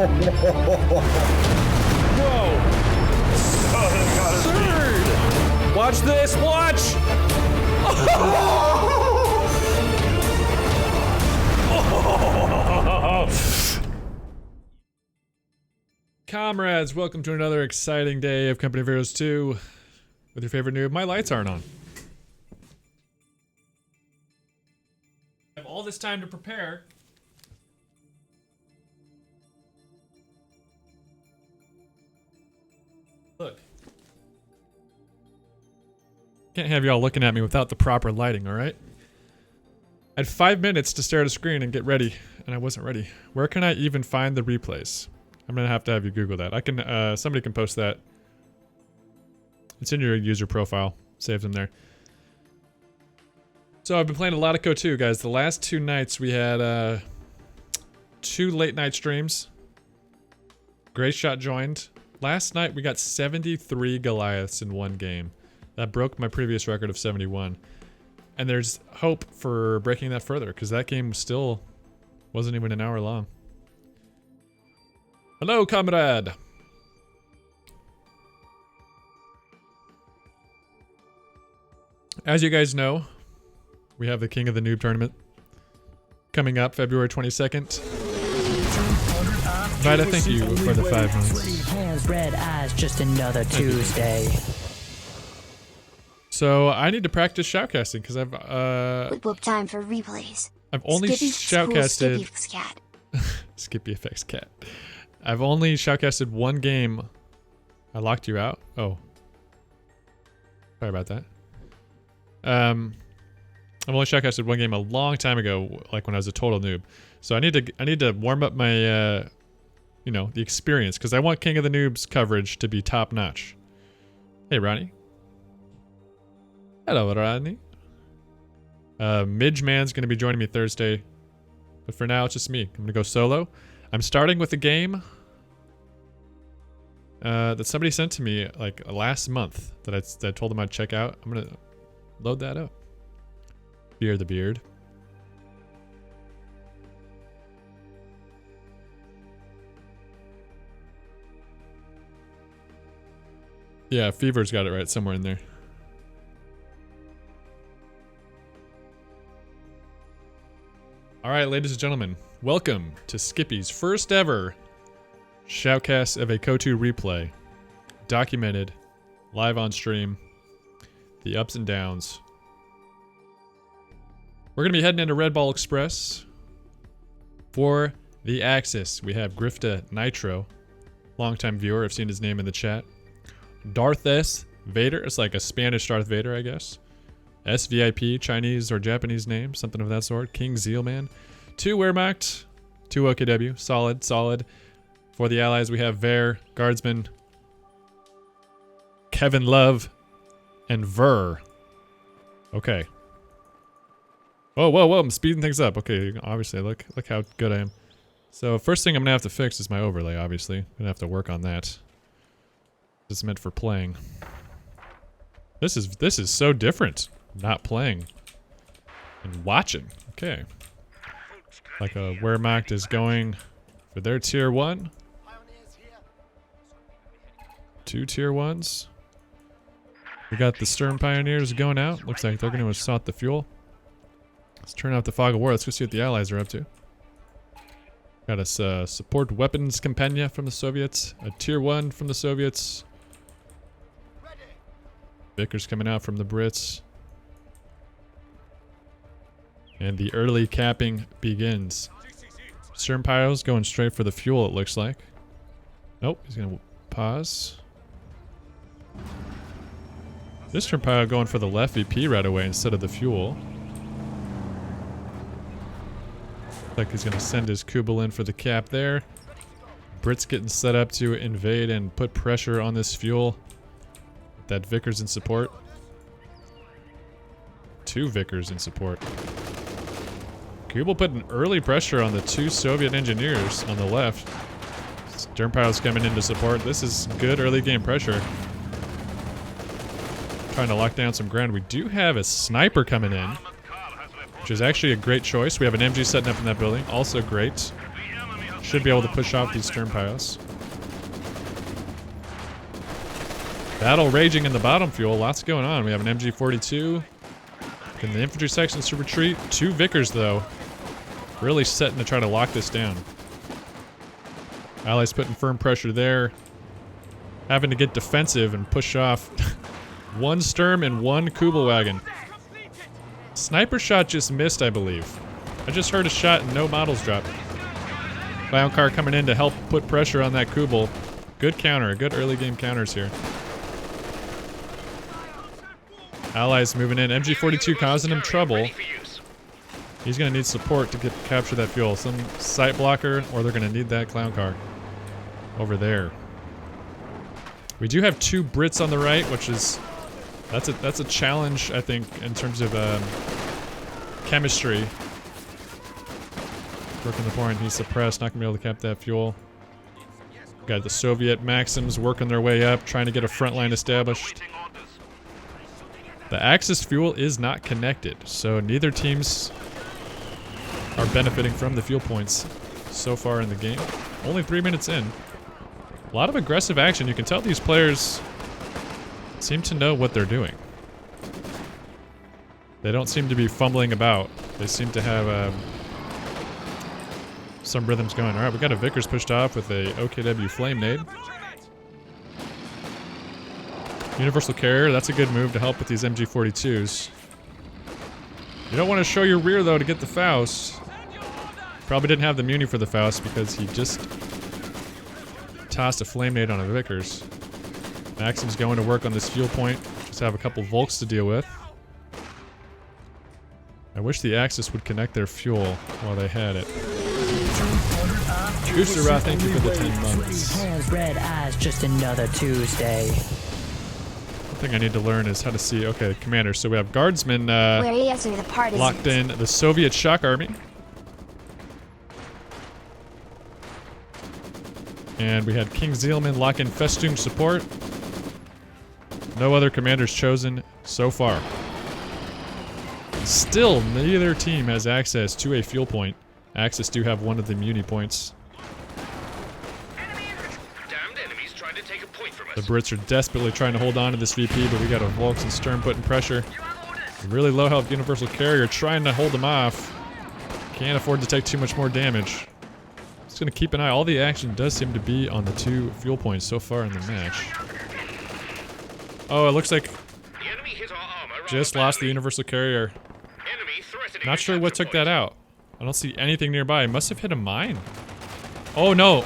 Absurd! Watch this, watch! Comrades, welcome to another exciting day of Company of Heroes 2 with your favorite noob. My lights aren't on. I have all this time to prepare. Look. Can't have y'all looking at me without the proper lighting, alright? I had 5 minutes to stare at a screen and get ready, and I wasn't ready. Where can I even find the replays? I'm gonna have to have you Google that. I can, somebody can post that. It's in your user profile. Save them there. So I've been playing a lot of KO2, guys. The last 2 nights we had, 2 late night streams. Great Shot joined. Last night we got 73 Goliaths in one game. That broke my previous record of 71. And there's hope for breaking that further, because that game still wasn't even an hour long. Hello, comrade! As you guys know, we have the King of the Noob tournament coming up February 22nd. Vida, thank you for the 5 months. Hands, red eyes, just another Tuesday. So I need to practice shoutcasting because I've Book time for replays. I've only shoutcasted Skippy effects cat. I've only shoutcasted one game. I locked you out. Oh, sorry about that. I've only shoutcasted one game a long time ago, like when I was a total noob. So I need to warm up my you know, the experience, because I want King of the Noobs coverage to be top notch. Hey, Ronnie. Hello, Ronnie. Midge Man's gonna be joining me Thursday, but for now it's just me. I'm gonna go solo. I'm starting with a game that somebody sent to me like last month that I told them I'd check out. I'm gonna load that up. Fear the Beard. Yeah, Fever's got it right somewhere in there. Alright, ladies and gentlemen, welcome to Skippy's first ever shoutcast of a KO2 replay. Documented, live on stream, the ups and downs. We're going to be heading into Red Ball Express. For the Axis, we have Grifta Nitro, longtime viewer, I've seen his name in the chat. Darth S. Vader, it's like a Spanish Darth Vader, I guess. SVIP, Chinese or Japanese name, something of that sort. King Zealman. 2 Wehrmacht, 2 OKW, solid, solid. For the allies, we have Ver, Guardsman, Kevin Love, and Ver. Okay. Whoa, whoa, whoa, I'm speeding things up. Okay, obviously, look how good I am. So, first thing I'm gonna have to fix is my overlay, obviously. I'm gonna have to work on that. This is meant for playing. This is so different. Not playing and watching. Okay. Like a Wehrmacht is going for their tier 1. 2 tier 1s. We got the Stern Pioneers going out. Looks like they're going to assault the fuel. Let's turn out the Fog of War. Let's go see what the Allies are up to. Got us support weapons compania from the Soviets. A tier 1 from the Soviets. Vickers coming out from the Brits. And the early capping begins. Stern Pyro's going straight for the fuel, it looks like. Nope, he's gonna pause. This Stern Pyro going for the left VP right away instead of the fuel. Looks like he's gonna send his Kubel in for the cap there. Brits getting set up to invade and put pressure on this fuel. That Vickers in support. 2 Vickers in support. Kubel putting early pressure on the 2 Soviet engineers on the left. Stern Pyro's coming in to support. This is good early game pressure. Trying to lock down some ground. We do have a sniper coming in, which is actually a great choice. We have an MG setting up in that building. Also great. Should be able to push off these stern piles. Battle raging in the bottom fuel. Lots going on. We have an MG42. Can the infantry sections to retreat? 2 Vickers, though. Really setting to try to lock this down. Allies putting firm pressure there. Having to get defensive and push off 1 Sturm and 1 Kubelwagen. Sniper shot just missed, I believe. I just heard a shot and no models dropped. Clown car coming in to help put pressure on that Kubel. Good counter, good early game counters here. Allies moving in. MG42 causing him trouble. He's going to need support to capture that fuel. Some sight blocker, or they're going to need that clown car over there. We do have 2 Brits on the right, which is that's a challenge, I think, in terms of chemistry. Working the point, he's suppressed, not going to be able to cap that fuel. Got the Soviet Maxims working their way up, trying to get a front line established. The Axis fuel is not connected, so neither teams are benefiting from the fuel points so far in the game. Only 3 minutes in. A lot of aggressive action. You can tell these players seem to know what they're doing. They don't seem to be fumbling about. They seem to have some rhythms going. Alright, we got a Vickers pushed off with a OKW Flame Nade. Universal Carrier, that's a good move to help with these MG42s. You don't want to show your rear, though, to get the Faust. Probably didn't have the Muni for the Faust because he just tossed a Flame Nade on a Vickers. Maxim's going to work on this fuel point. Just have a couple Volks to deal with. I wish the Axis would connect their fuel while they had it. Gooster, thank you for the 10 months. Has red as just another Tuesday. One thing I need to learn is how to see. Okay, commander. So we have guardsmen locked in. The Soviet Shock Army. And we had King Zealman lock in Festung support. No other commanders chosen so far. Still, neither team has access to a fuel point. Axis do have one of the Muni points. The Brits are desperately trying to hold on to this VP, but we got a Volks and Sturm putting pressure. A really low health Universal Carrier trying to hold them off. Can't afford to take too much more damage. Just gonna keep an eye. All the action does seem to be on the 2 fuel points so far in the match. Oh, it looks like just lost the Universal Carrier. Not sure what took that out. I don't see anything nearby. Must have hit a mine. Oh no.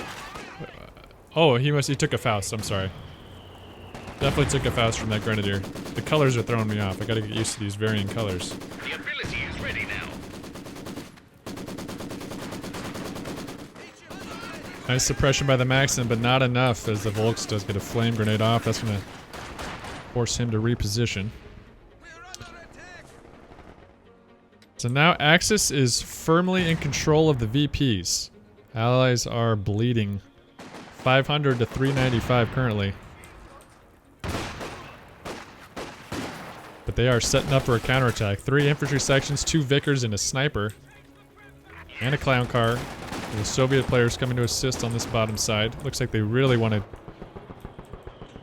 Oh, he took a Faust. I'm sorry. Definitely took a Faust from that Grenadier. The colors are throwing me off. I gotta get used to these varying colors. The ability is ready now. Nice suppression by the Maxim, but not enough as the Volks does get a flame grenade off. That's gonna force him to reposition. So now Axis is firmly in control of the VPs. Allies are bleeding. 500 to 395 currently. But they are setting up for a counterattack. 3 infantry sections, 2 Vickers, and a sniper. And a clown car. And the Soviet players coming to assist on this bottom side. Looks like they really want to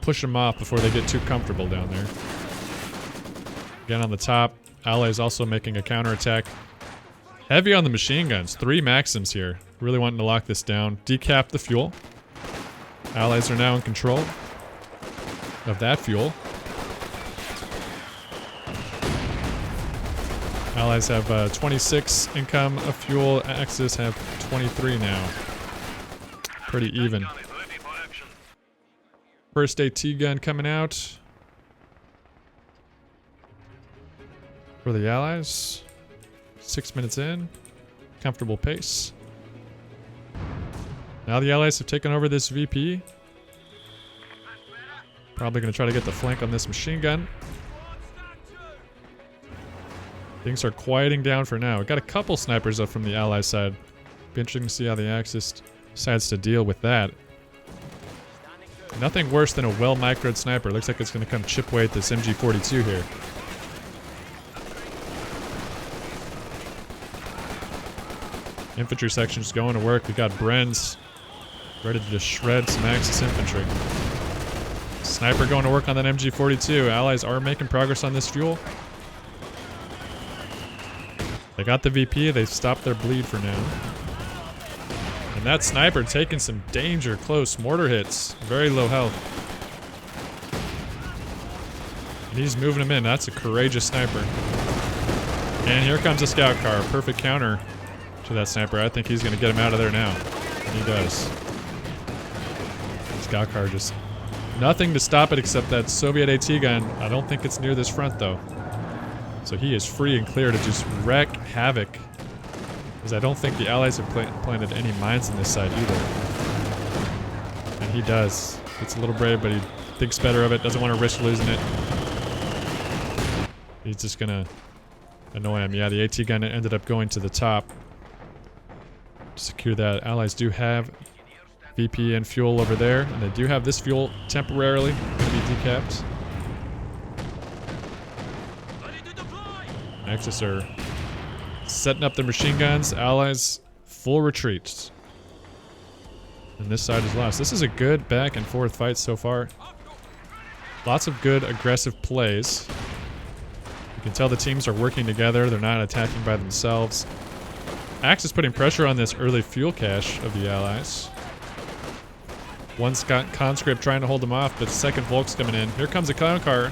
push them off before they get too comfortable down there. Again on the top. Allies also making a counterattack. Heavy on the machine guns. 3 Maxims here. Really wanting to lock this down. Decap the fuel. Allies are now in control of that fuel. Allies have 26 income of fuel. Axis have 23 now. Pretty even. First AT gun coming out for the Allies. 6 minutes in. Comfortable pace. Now the Allies have taken over this VP. Probably going to try to get the flank on this machine gun. Things are quieting down for now. We got a couple snipers up from the Allies side. Be interesting to see how the Axis decides to deal with that. Nothing worse than a well-microed sniper. Looks like it's going to come chip away at this MG42 here. Infantry section's going to work. We got Bren's ready to just shred some Axis infantry. Sniper going to work on that MG42. Allies are making progress on this fuel. They got the VP. They've stopped their bleed for now. And that sniper taking some danger close mortar hits. Very low health. And he's moving him in. That's a courageous sniper. And here comes a scout car. Perfect counter to that sniper. I think he's going to get him out of there now. And he does. Scout car just nothing to stop it except that Soviet AT gun. I don't think it's near this front though. So he is free and clear to just wreak havoc. Because I don't think the Allies have planted any mines on this side either. And he does. It's a little brave, but he thinks better of it. Doesn't want to risk losing it. He's just gonna annoy him. Yeah, the AT gun ended up going to the top. Secure that. Allies do have VP and fuel over there, and they do have this fuel temporarily going to be decapped. Axis are setting up their machine guns. Allies full retreats. And this side is lost. This is a good back and forth fight so far. Lots of good aggressive plays. You can tell the teams are working together. They're not attacking by themselves. Axis putting pressure on this early fuel cache of the Allies. One conscript trying to hold them off, but the second Volk's coming in. Here comes a clown car.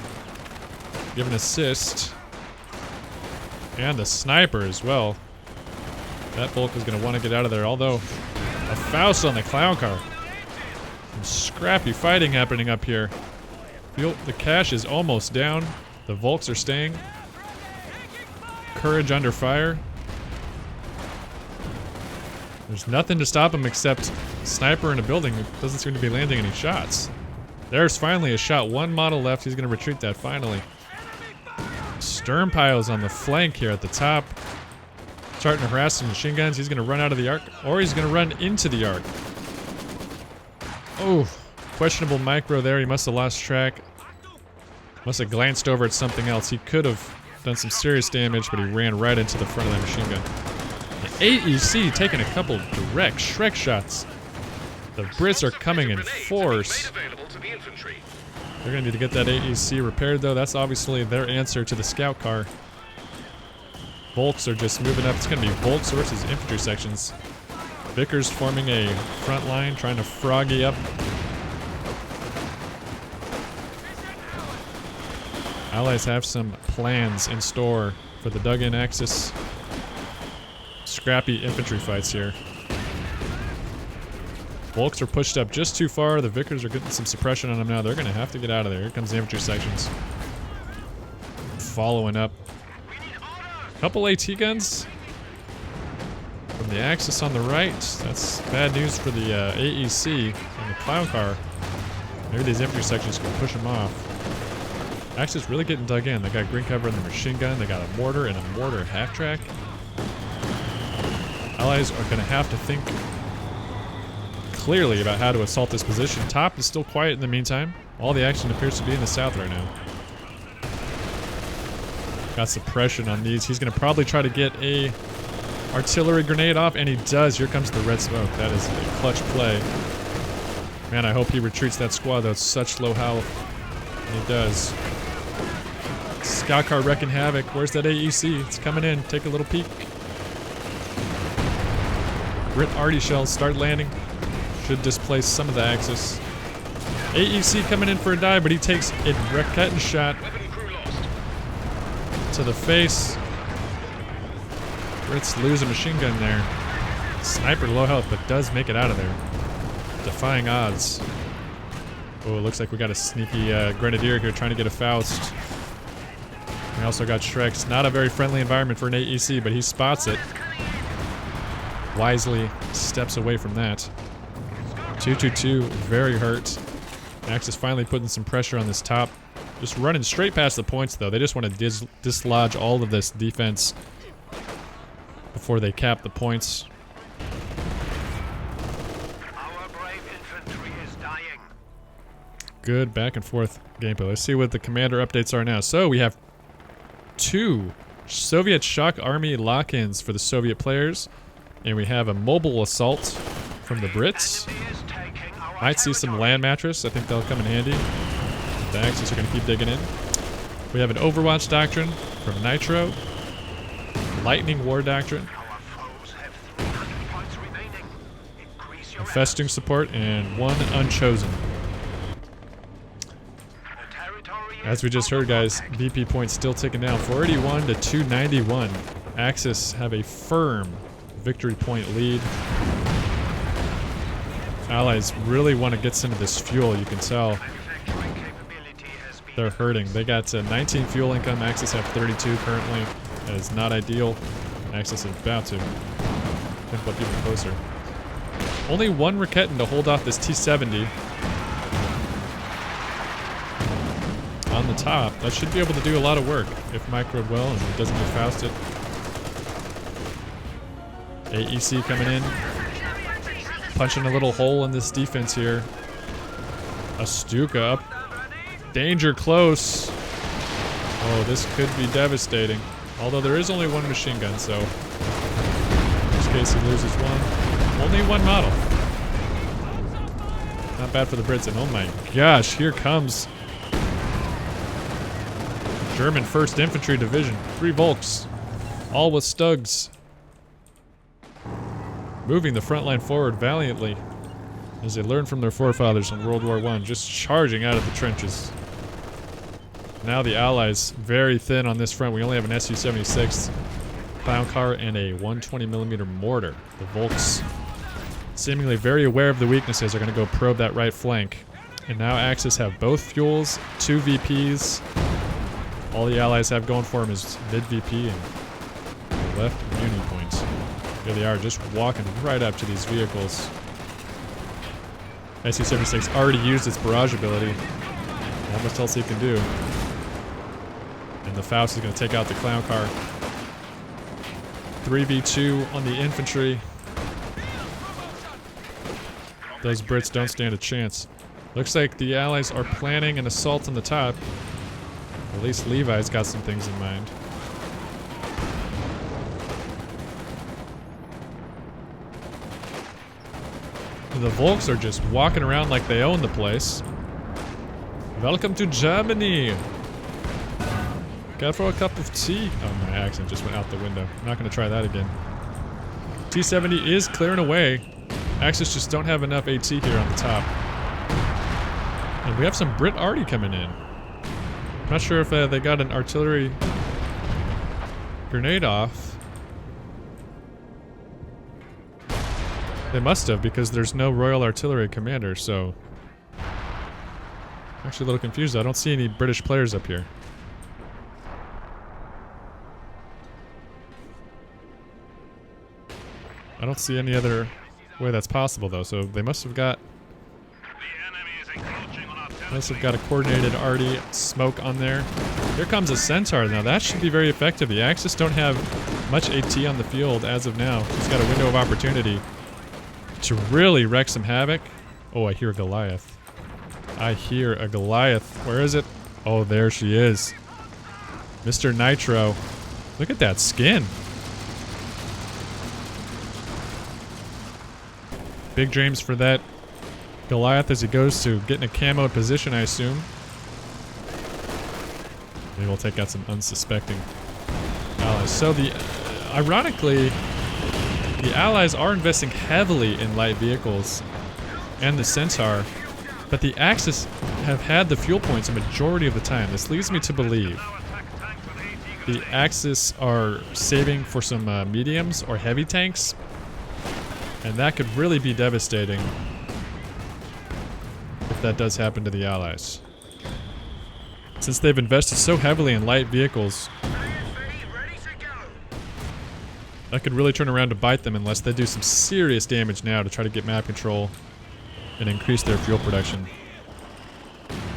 Give an assist. And the sniper as well. That Volk is going to want to get out of there, although a Faust on the clown car. Some scrappy fighting happening up here. The cache is almost down. The Volks are staying. Courage under fire. There's nothing to stop him except sniper in a building who doesn't seem to be landing any shots. There's finally a shot. One model left. He's going to retreat that finally. Stern piles on the flank here at the top. Starting to harass some machine guns. He's going to run out of the arc, or he's going to run into the arc. Oh, questionable micro there. He must have lost track. Must have glanced over at something else. He could have done some serious damage, but he ran right into the front of that machine gun. The AEC taking a couple direct Shrek shots. The Brits are coming in force. They're going to need to get that AEC repaired though. That's obviously their answer to the scout car. Volks are just moving up. It's going to be Volks versus infantry sections. Vickers forming a front line, trying to froggy up. Allies have some plans in store for the dug-in Axis. Scrappy infantry fights here. Volks are pushed up just too far. The Vickers are getting some suppression on them now. They're going to have to get out of there. Here comes the infantry sections. Following up. Couple AT guns from the Axis on the right. That's bad news for the AEC and the clown car. Maybe these infantry sections can push them off. Axis really getting dug in. They got green cover in the machine gun. They got a mortar and a mortar half-track. Allies are going to have to think clearly about how to assault this position. Top is still quiet in the meantime. All the action appears to be in the south right now. Got suppression on these. He's going to probably try to get a artillery grenade off, and he does. Here comes the red smoke. That is a clutch play. Man, I hope he retreats that squad, though. It's such low health. And he does. Scout car wrecking havoc. Where's that AEC? It's coming in. Take a little peek. Brit arty shells start landing. Should displace some of the Axis. AEC coming in for a dive, but he takes a Raketen shot to the face. Brits lose a machine gun there. Sniper low health, but does make it out of there. Defying odds. Oh, it looks like we got a sneaky Grenadier here trying to get a Faust. We also got Shreks. Not a very friendly environment for an AEC, but he spots it. Wisely steps away from that. 222, very hurt. Axis finally putting some pressure on this top. Just running straight past the points, though. They just want to dislodge all of this defense before they cap the points. Our brave infantry is dying. Good back and forth gameplay. Let's see what the commander updates are now. So we have 2 Soviet shock army lock-ins for the Soviet players. And we have a mobile assault from the Brits. Might see some land mattress. I think they'll come in handy. The Axis are going to keep digging in. We have an Overwatch Doctrine from Nitro. Lightning War Doctrine. A Festing Support and one Unchosen. As we just heard, guys, VP points still ticking down. 481 to 291. Axis have a firm victory point lead. Allies really want to get some of this fuel, you can tell. They're hurting. They got 19 fuel income. Axis have 32 currently. That is not ideal. Axis is about to pimp up even closer. Only one Raketin to hold off this T-70. On the top. That should be able to do a lot of work if microed well and it doesn't get fausted. AEC coming in. Punching a little hole in this defense here. A Stuka up. Danger close. Oh, this could be devastating. Although there is only one machine gun, so in this case he loses one. Only one model. Not bad for the Brits. And oh my gosh, here comes German 1st Infantry Division. 3 Volks. All with Stugs. Moving the front line forward valiantly as they learned from their forefathers in World War I, just charging out of the trenches. Now the Allies very thin on this front. We only have an Su-76 clown car and a 120mm mortar. The Volks, seemingly very aware of the weaknesses, are going to go probe that right flank. And now Axis have both fuels, 2 VPs. All the Allies have going for them is mid VP and left uni points. Here they are, just walking right up to these vehicles. Su-76 already used its barrage ability. Not much else he can do. And the Faust is going to take out the clown car. 3v2 on the infantry. Those Brits don't stand a chance. Looks like the Allies are planning an assault on the top. At least Levi's got some things in mind. The Volks are just walking around like they own the place. Welcome to Germany! Got for a cup of tea? Oh, my accent just went out the window. I'm not going to try that again. T-70 is clearing away. Axis just don't have enough AT here on the top. And we have some Brit arty coming in. Not sure if they got an artillery grenade off. They must have, because there's no Royal Artillery commander, so... I'm actually a little confused. I don't see any British players up here. I don't see any other way that's possible, though, so they must have got... Must have got a coordinated arty smoke on there. Here comes a Centaur. Now that should be very effective. The Axis don't have much AT on the field as of now. She's got a window of opportunity to really wreak some havoc. Oh, I hear a Goliath. I hear a Goliath. Where is it? Oh, there she is. Mr. Nitro. Look at that skin. Big dreams for that Goliath as he goes to get in a camoed position, I assume. Maybe we'll take out some unsuspecting allies. So ironically, the Allies are investing heavily in light vehicles and the Centaur, but the Axis have had the fuel points a majority of the time. This leads me to believe the Axis are saving for some mediums or heavy tanks, and that could really be devastating if that does happen to the Allies. Since they've invested so heavily in light vehicles, that could really turn around to bite them unless they do some serious damage now to try to get map control and increase their fuel production.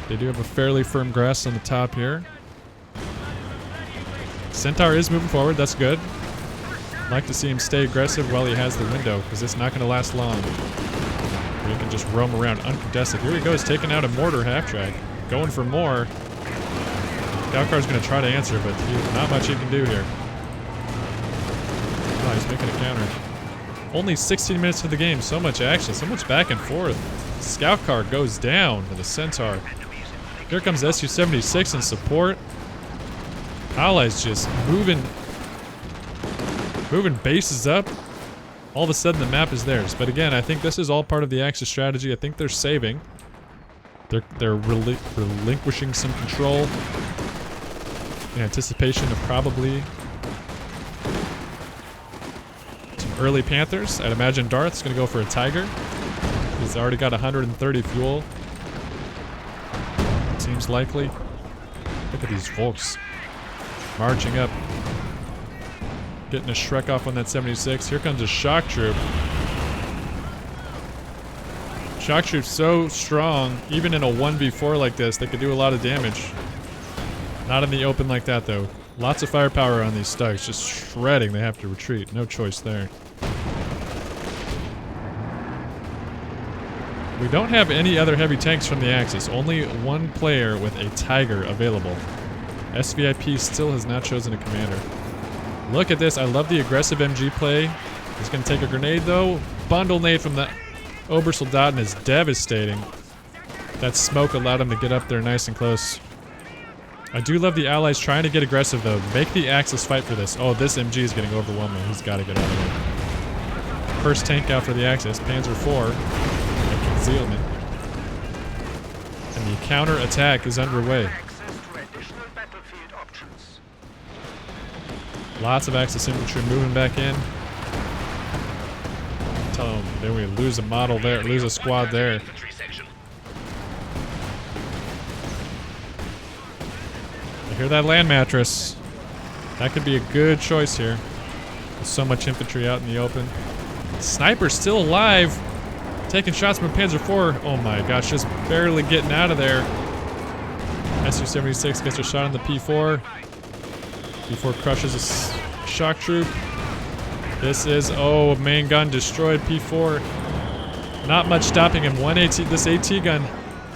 They do have a fairly firm grasp on the top here. Centaur is moving forward, that's good. I'd like to see him stay aggressive while he has the window, because it's not going to last long. He can just roam around uncontested. Here he goes, taking out a mortar half-track. Going for more. Valkar's going to try to answer, but not much he can do here. Oh, he's making a counter. Only 16 minutes to the game. So much action. So much back and forth. Scout car goes down to the Centaur. Here comes SU-76 in support. Allies just moving bases up. All of a sudden the map is theirs. But again, I think this is all part of the Axis strategy. I think they're saving. They're relinquishing some control in anticipation of probably some early Panthers. I'd imagine Darth's gonna go for a Tiger. He's already got 130 fuel. Seems likely. Look at these folks marching up. Getting a Shrek off on that 76. Here comes a shock troop. Shock troop's so strong, even in a 1v4 like this, they could do a lot of damage. Not in the open like that though. Lots of firepower on these Stugs, just shredding. They have to retreat. No choice there. We don't have any other heavy tanks from the Axis. Only one player with a Tiger available. SVIP still has not chosen a commander. Look at this. I love the aggressive MG play. He's going to take a grenade though. Bundle nade from the Obersoldaten is devastating. That smoke allowed him to get up there nice and close. I do love the Allies trying to get aggressive though. Make the Axis fight for this. Oh, this MG is getting overwhelming. He's got to get out of there. First tank out for the Axis. Panzer IV. Concealment. And the counter attack is underway. Lots of Axis infantry moving back in. Tell them, then we lose a model there, lose a squad there. I hear that land mattress. That could be a good choice here. There's so much infantry out in the open. Sniper's still alive. Taking shots from a Panzer IV. Oh my gosh, just barely getting out of there. SU-76 gets a shot on the P4. P4 crushes a shock troop. This is, oh, main gun destroyed. P4. Not much stopping him. This AT gun.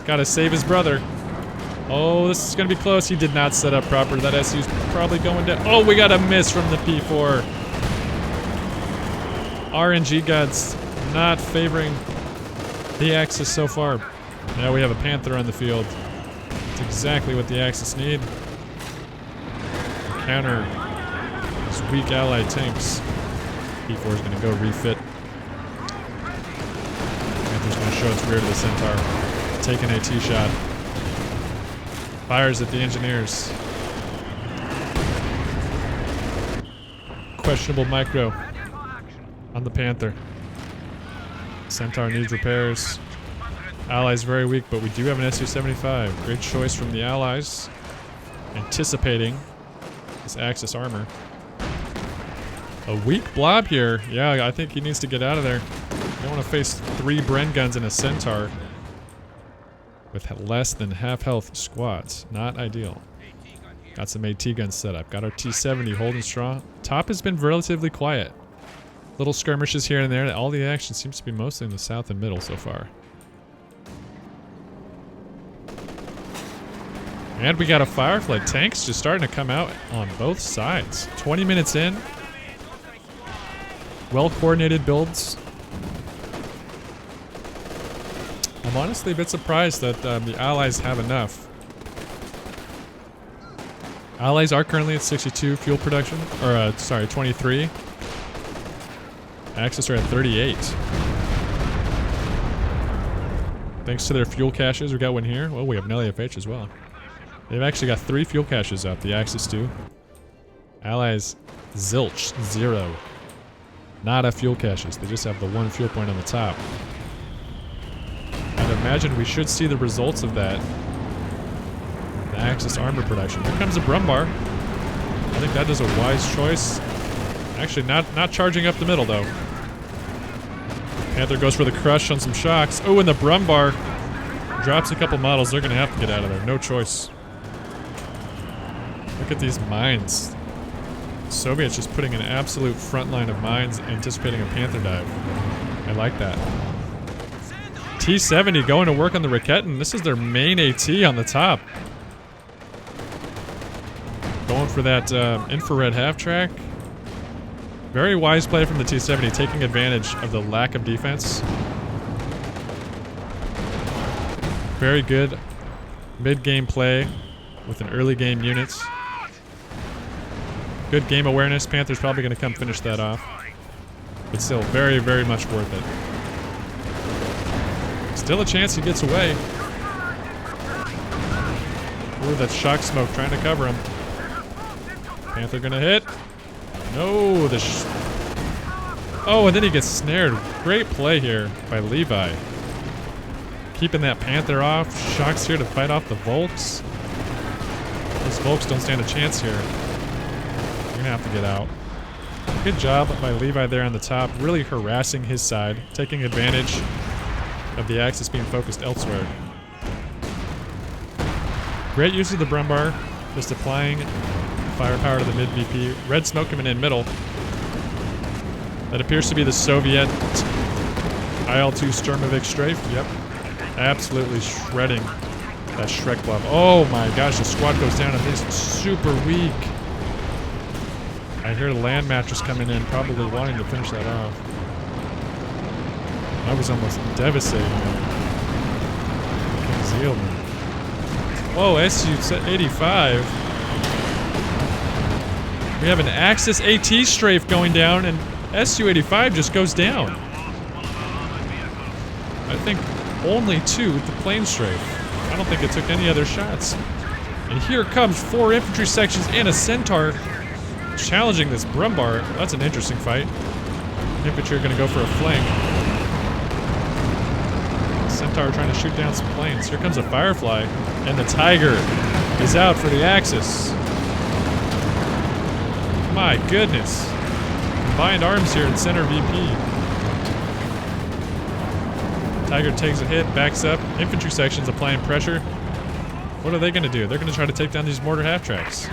Gotta save his brother. Oh, this is gonna be close. He did not set up proper. That SU's probably going down. Oh, we got a miss from the P4. RNG gods not favoring the Axis so far. Now we have a Panther on the field. It's exactly what the Axis need. Counter these weak allied tanks. P4 is going to go refit. Panther's going to show its rear to the Centaur. Take an AT shot. Fires at the engineers. Questionable micro on the Panther. Centaur needs repairs. Allies very weak, but we do have an SU-75. Great choice from the Allies. Anticipating this Axis armor. A weak blob here. Yeah, I think he needs to get out of there. Don't want to face 3 Bren guns and a Centaur with less than half health squads. Not ideal. Got some AT guns set up. Got our T-70 holding strong. Top has been relatively quiet. Little skirmishes here and there. All the action seems to be mostly in the south and middle so far. And we got a Firefly. Tanks just starting to come out on both sides. 20 minutes in. Well-coordinated builds. I'm honestly a bit surprised that the Allies have enough. Allies are currently at 62 fuel production. Or, sorry, 23. Axis are at 38. Thanks to their fuel caches, we got one here. Well, we have an LAFH as well. They've actually got 3 fuel caches up, the Axis do. Allies, zilch, 0. Not a fuel caches, they just have the 1 fuel point on the top. I'd imagine we should see the results of that. The Axis armor production. Here comes a Brumbar. I think that is a wise choice. Actually, not charging up the middle, though. Panther goes for the crush on some shocks. Oh, and the Brumbar drops a couple models. They're going to have to get out of there. No choice. Look at these mines. Soviets just putting an absolute front line of mines, anticipating a Panther dive. I like that. T-70 going to work on the Raketin. This is their main AT on the top. Going for that infrared half-track. Very wise play from the T-70, taking advantage of the lack of defense. Very good mid-game play with an early game unit. Good game awareness. Panther's probably going to come finish that off. But still, very, very much worth it. Still a chance he gets away. Ooh, that shock smoke trying to cover him. Panther gonna hit. No, oh, and then he gets snared. Great play here by Levi. Keeping that Panther off. Shock's here to fight off the Volks. Those Volks don't stand a chance here. They're gonna have to get out. Good job by Levi there on the top. Really harassing his side. Taking advantage of the Axis being focused elsewhere. Great use of the Brumbar. Just applying firepower to the mid VP. Red smoke coming in middle. That appears to be the Soviet IL-2 Sturmovik strafe. Yep. Absolutely shredding that Shrek glove. Oh my gosh, the squad goes down and he's super weak. I hear the land mattress coming in, probably wanting to finish that off. That was almost devastating. Zealman. Whoa, SU-85. We have an Axis AT strafe going down, and SU-85 just goes down. I think only 2 with the plane strafe. I don't think it took any other shots. And here comes 4 infantry sections and a Centaur challenging this Brumbar. That's an interesting fight. Infantry are going to go for a flank. Centaur trying to shoot down some planes. Here comes a Firefly, and the Tiger is out for the Axis. My goodness. Combined arms here in center VP. Tiger takes a hit, backs up. Infantry sections applying pressure. What are they going to do? They're going to try to take down these mortar half-tracks.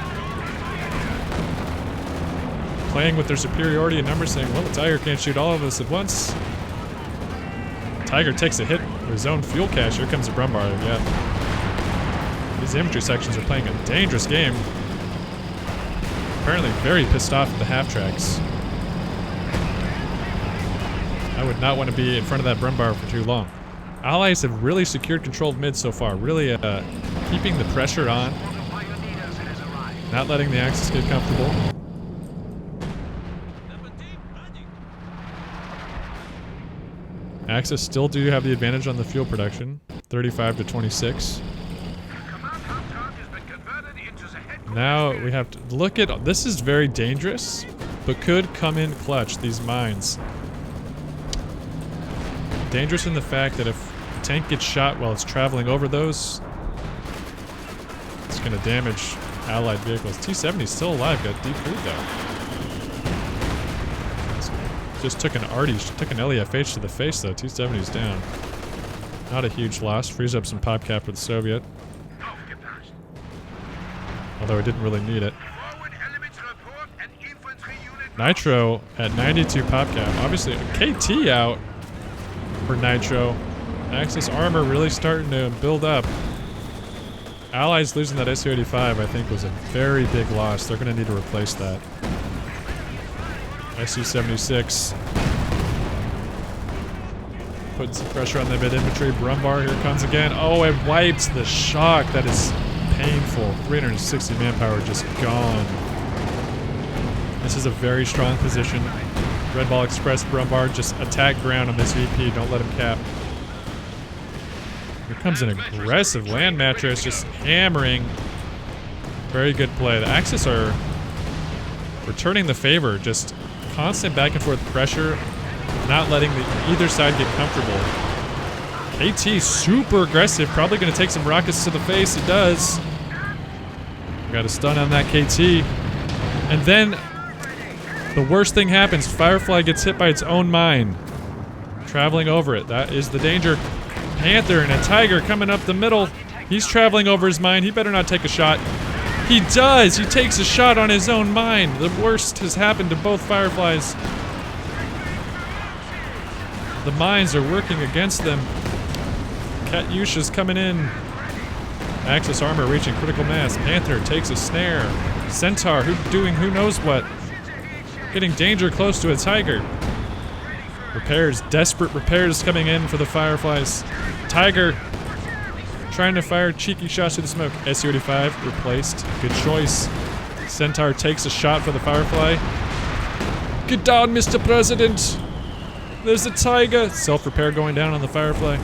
Playing with their superiority in numbers, saying, well, the Tiger can't shoot all of us at once. Tiger takes a hit with his own fuel cache. Here comes the Brumbar. Yeah. These infantry sections are playing a dangerous game. Apparently very pissed off at the half-tracks. I would not want to be in front of that Brumbar for too long. Allies have really secured control of mid so far. Really keeping the pressure on. Not letting the Axis get comfortable. Axis still do have the advantage on the fuel production. 35 to 26. Now we have to look at, this is very dangerous, but could come in clutch, these mines. Dangerous in the fact that if the tank gets shot while it's traveling over those, it's going to damage allied vehicles. T-70 is still alive, got decrewed though. Just took an Artie, took an LEFH to the face though. T-70 is down. Not a huge loss, frees up some pop cap for the Soviet. Although it didn't really need it. Nitro at 92 pop cap. Obviously a KT out for Nitro. Axis armor really starting to build up. Allies losing that SU-85 I think was a very big loss. They're going to need to replace that. SU-76. Putting some pressure on the mid-infantry. Brumbar here comes again. Oh, it wipes the shock. That is painful. 360 manpower just gone. This is a very strong position. Red Ball Express, Brumbar, just attack ground on this VP. Don't let him cap. Here comes an aggressive land mattress, just hammering. Very good play. The Axis are returning the favor. Just constant back and forth pressure. Not letting either side get comfortable. KT super aggressive. Probably going to take some rockets to the face. It does. Got a stun on that KT. And then the worst thing happens. Firefly gets hit by its own mine. Traveling over it. That is the danger. Panther and a Tiger coming up the middle. He's traveling over his mine. He better not take a shot. He does! He takes a shot on his own mine. The worst has happened to both Fireflies. The mines are working against them. Katyusha's coming in. Axis armor reaching critical mass. Panther takes a snare. Centaur doing who knows what. Getting danger close to a Tiger. Repairs, desperate repairs coming in for the Fireflies. Tiger trying to fire cheeky shots through the smoke. Su-85 replaced. Good choice. Centaur takes a shot for the Firefly. Get down, Mr. President! There's a Tiger! Self-repair going down on the Firefly.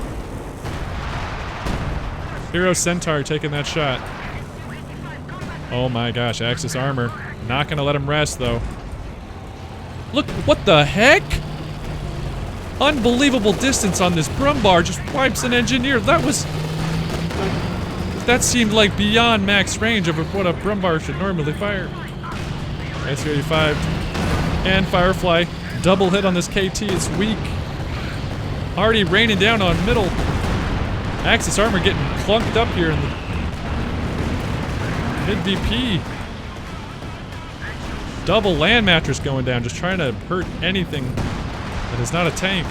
Hero Centaur taking that shot. Oh my gosh, Axis armor. Not gonna let him rest though. Look, what the heck? Unbelievable distance on this Brumbar, just wipes an engineer. That seemed like beyond max range of what a Brumbar should normally fire. Su-85 and Firefly. Double hit on this KT, it's weak. Already raining down on middle. Axis armor getting clunked up here in the mid-VP. Double land mattress going down, just trying to hurt anything that is not a tank.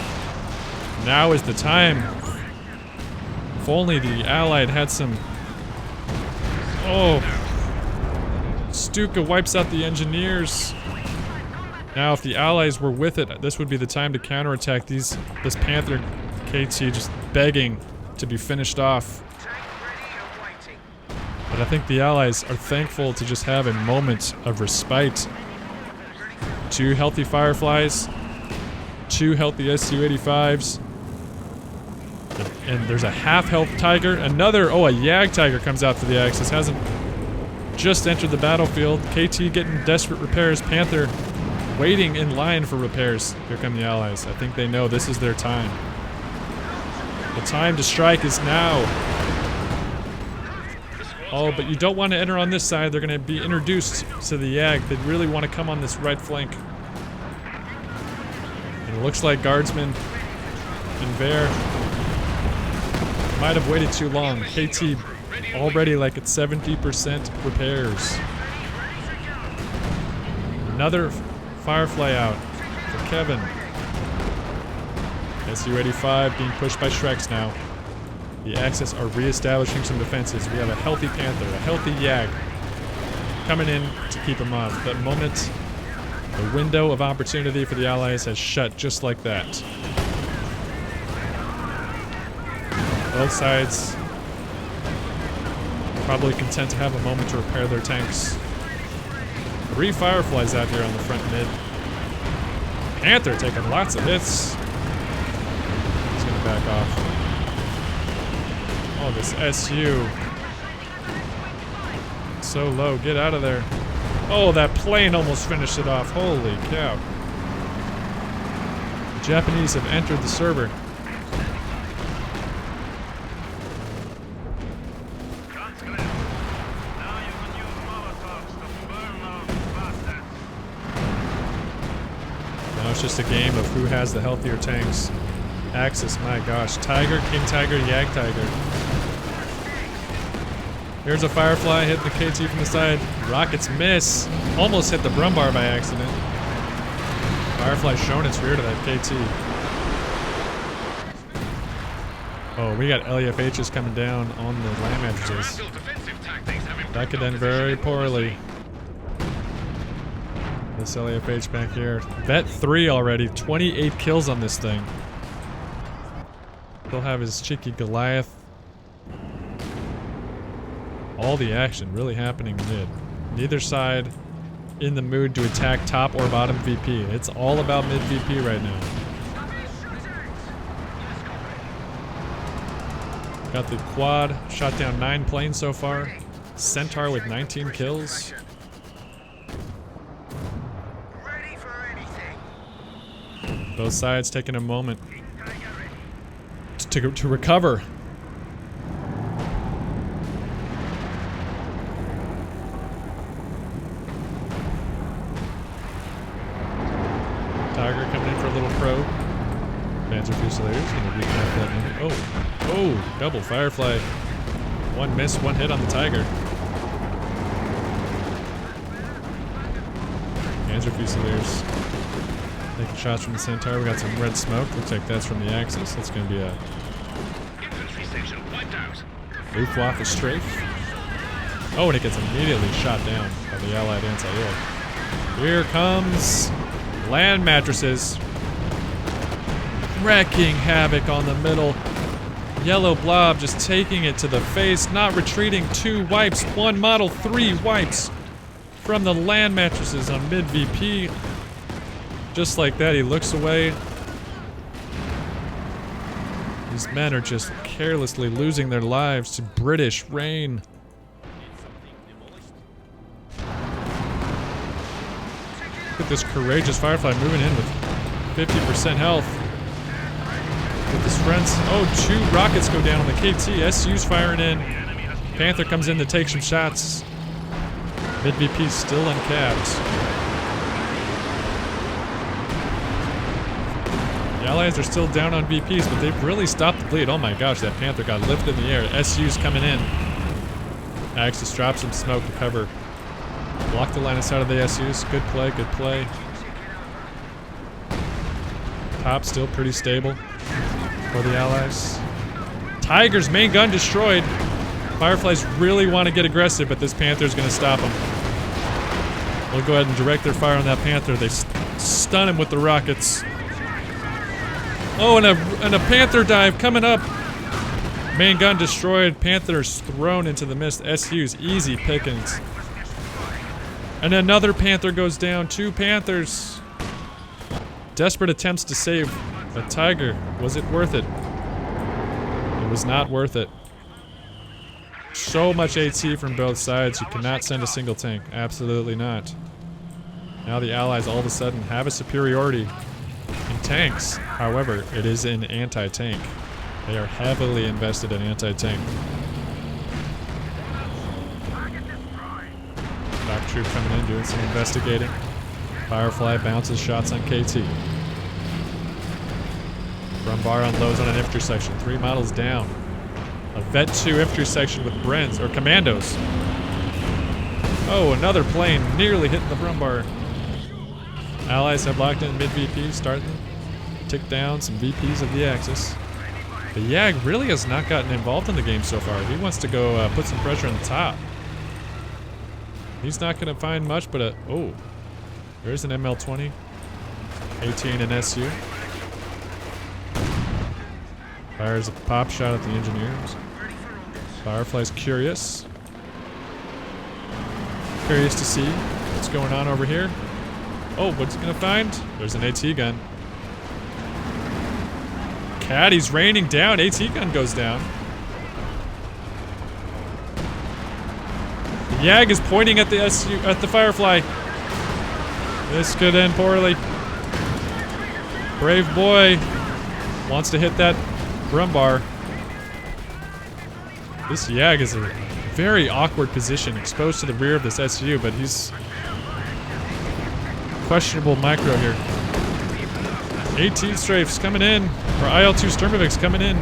Now is the time. If only the Allied had some... Oh. Stuka wipes out the engineers. Now if the Allies were with it, this would be the time to counterattack this Panther KT just begging to be finished off. But I think the Allies are thankful to just have a moment of respite. 2 healthy Fireflies, 2 healthy Su-85s, and there's a half-health Tiger. Another, a Yag Tiger comes out for the Axis. Hasn't just entered the battlefield. KT getting desperate repairs. Panther waiting in line for repairs. Here come the Allies. I think they know this is their time. The time to strike is now. Oh, but you don't want to enter on this side. They're going to be introduced to the Yag. They really want to come on this right flank. And it looks like Guardsman and Bear might have waited too long. KT already like at 70% repairs. Another Firefly out for Kevin. Su-85 being pushed by Shreks now. The Axis are re-establishing some defenses. We have a healthy Panther, a healthy Yag coming in to keep him off. That moment, the window of opportunity for the Allies has shut just like that. Both sides probably content to have a moment to repair their tanks. 3 Fireflies out here on the front mid. Panther taking lots of hits. He's gonna back off. Oh, this SU. So low, get out of there. Oh, that plane almost finished it off. Holy cow. The Japanese have entered the server. Now it's just a game of who has the healthier tanks. Axis, my gosh. Tiger, King Tiger, Yag Tiger. Here's a Firefly hitting the KT from the side. Rockets miss. Almost hit the Brumbar by accident. Firefly showing its rear to that KT. Oh, we got LEFHs coming down on the land mattresses. That could end very poorly. This LEFH back here. Bet 3 already. 28 kills on this thing. He'll have his cheeky Goliath. All the action really happening mid. Neither side in the mood to attack top or bottom VP. It's all about mid VP right now. Got the quad, shot down 9 planes so far. Centaur with 19 kills. Both sides taking a moment to recover. Tiger coming in for a little probe. Panzer Fusiliers gonna reconnect that unit. Oh, double Firefly. 1 miss, 1 hit on the Tiger. Panzer Fusiliers taking shots from the Centaur. We got some red smoke. Looks like that's from the Axis. That's gonna be a Luftwaffe strafe. Oh, and it gets immediately shot down by the Allied anti-air. Here comes land mattresses. Wrecking havoc on the middle. Yellow blob just taking it to the face, not retreating. 2 wipes, 1 model, 3 wipes from the land mattresses on mid VP. Just like that, he looks away. These men are just carelessly losing their lives to British rain. Look at this courageous Firefly moving in with 50% health. With his friends. Oh, 2 rockets go down on the KT. SU's firing in. Panther comes in to take some shots. Mid VP still uncapped. The Allies are still down on VPs, but they've really stopped the bleed. Oh my gosh, that Panther got lifted in the air. SU's coming in. Axis drops some smoke to cover. Block the line of sight of the SUs. Good play, good play. Top still pretty stable for the Allies. Tiger's main gun destroyed. Fireflies really want to get aggressive, but this Panther's going to stop them. They'll go ahead and direct their fire on that Panther. They stun him with the rockets. Oh, and a Panther dive coming up. Main gun destroyed. Panther's thrown into the mist. SU's easy pickings. And another Panther goes down. 2 Panthers. Desperate attempts to save a Tiger. Was it worth it? It was not worth it. So much AT from both sides. You cannot send a single tank. Absolutely not. Now the Allies all of a sudden have a superiority in tanks. However, it is in anti-tank. They are heavily invested in anti-tank. Dock troop coming in, doing some investigating. Firefly bounces shots on KT. Brumbar unloads on an infantry section. 3 models down. A Vet 2 infantry section with Brens, or commandos. Oh, another plane nearly hitting the Brumbar. Allies have locked in mid-VP, starting to tick down some VPs of the Axis. The Yag really has not gotten involved in the game so far. He wants to go put some pressure on the top. He's not going to find much, but oh, there's an ML-20. 18 and SU. Fires a pop shot at the engineers. Firefly's curious. Curious to see what's going on over here. Oh, what's he gonna find? There's an AT gun. Caddy's raining down. AT gun goes down. The Yag is pointing at the SU, at the Firefly. This could end poorly. Brave boy wants to hit that Brumbar. This Yag is a very awkward position, exposed to the rear of this SU, but he's questionable micro here. 18 strafes coming in, or IL-2 Sturmovix coming in.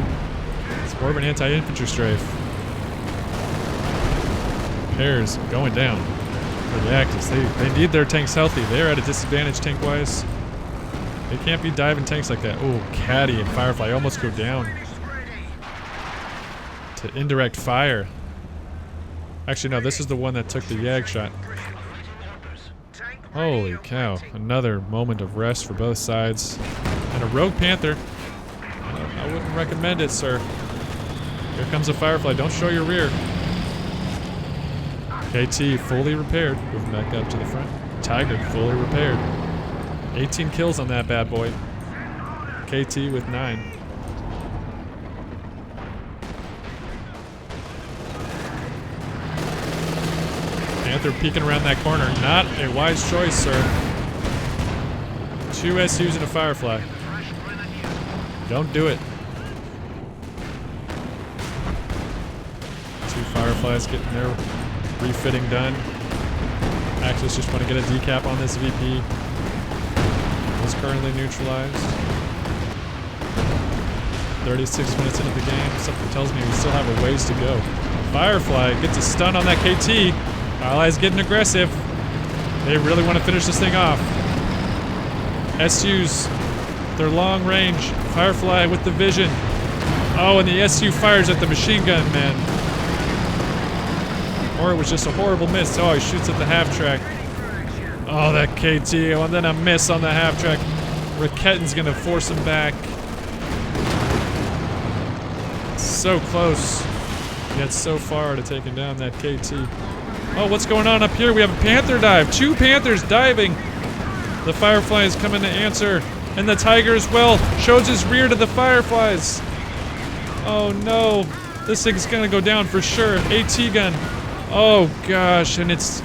It's more of an anti-infantry strafe. Pairs going down for the Axis. They need their tanks healthy. They're at a disadvantage tank-wise. They can't be diving tanks like that. Oh, Caddy and Firefly almost go down to indirect fire. Actually, no, this is the one that took the Yag shot. Holy cow. Another moment of rest for both sides. And a Rogue Panther. I wouldn't recommend it, sir. Here comes a Firefly. Don't show your rear. KT fully repaired. Moving back up to the front. Tiger fully repaired. 18 kills on that bad boy. KT with 9. Panther peeking around that corner. Not a wise choice, sir. 2 SUs and a Firefly. Don't do it. 2 Fireflies getting their refitting done. Axis just want to get a decap on this VP. Is currently neutralized. 36 minutes into the game. Something tells me we still have a ways to go. Firefly gets a stun on that KT. Allies getting aggressive. They really want to finish this thing off. SUs, they're long range. Firefly with the vision. Oh, and the SU fires at the machine gun, man. Or it was just a horrible miss. Oh, he shoots at the half track. Oh, that KT, and then a miss on the half track. Raketten's gonna force him back. So close, yet so far to taking down that KT. Oh, what's going on up here? We have a Panther dive. 2 Panthers diving. The Firefly is coming to answer. And the Tiger as well shows his rear to the Fireflies. Oh no. This thing's gonna go down for sure. AT gun. Oh gosh, and it's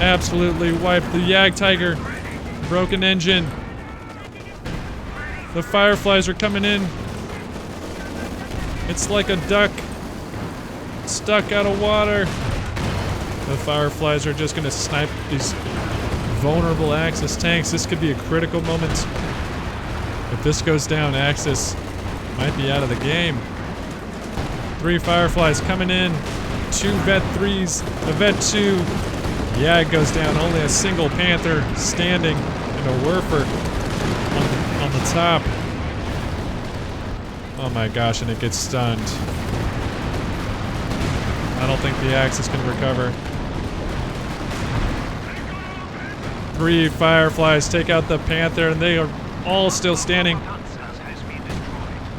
absolutely wiped. The Yag Tiger. Broken engine. The Fireflies are coming in. It's like a duck stuck out of water. The Fireflies are just gonna snipe these vulnerable Axis tanks. This could be a critical moment. If this goes down, Axis might be out of the game. 3 Fireflies coming in. 2 Vet 3s. A Vet 2. Yag goes down. Only a single Panther standing. And a Werfer on the top. Oh my gosh, and it gets stunned. I don't think the Axis can recover. 3 Fireflies take out the Panther, and they are all still standing.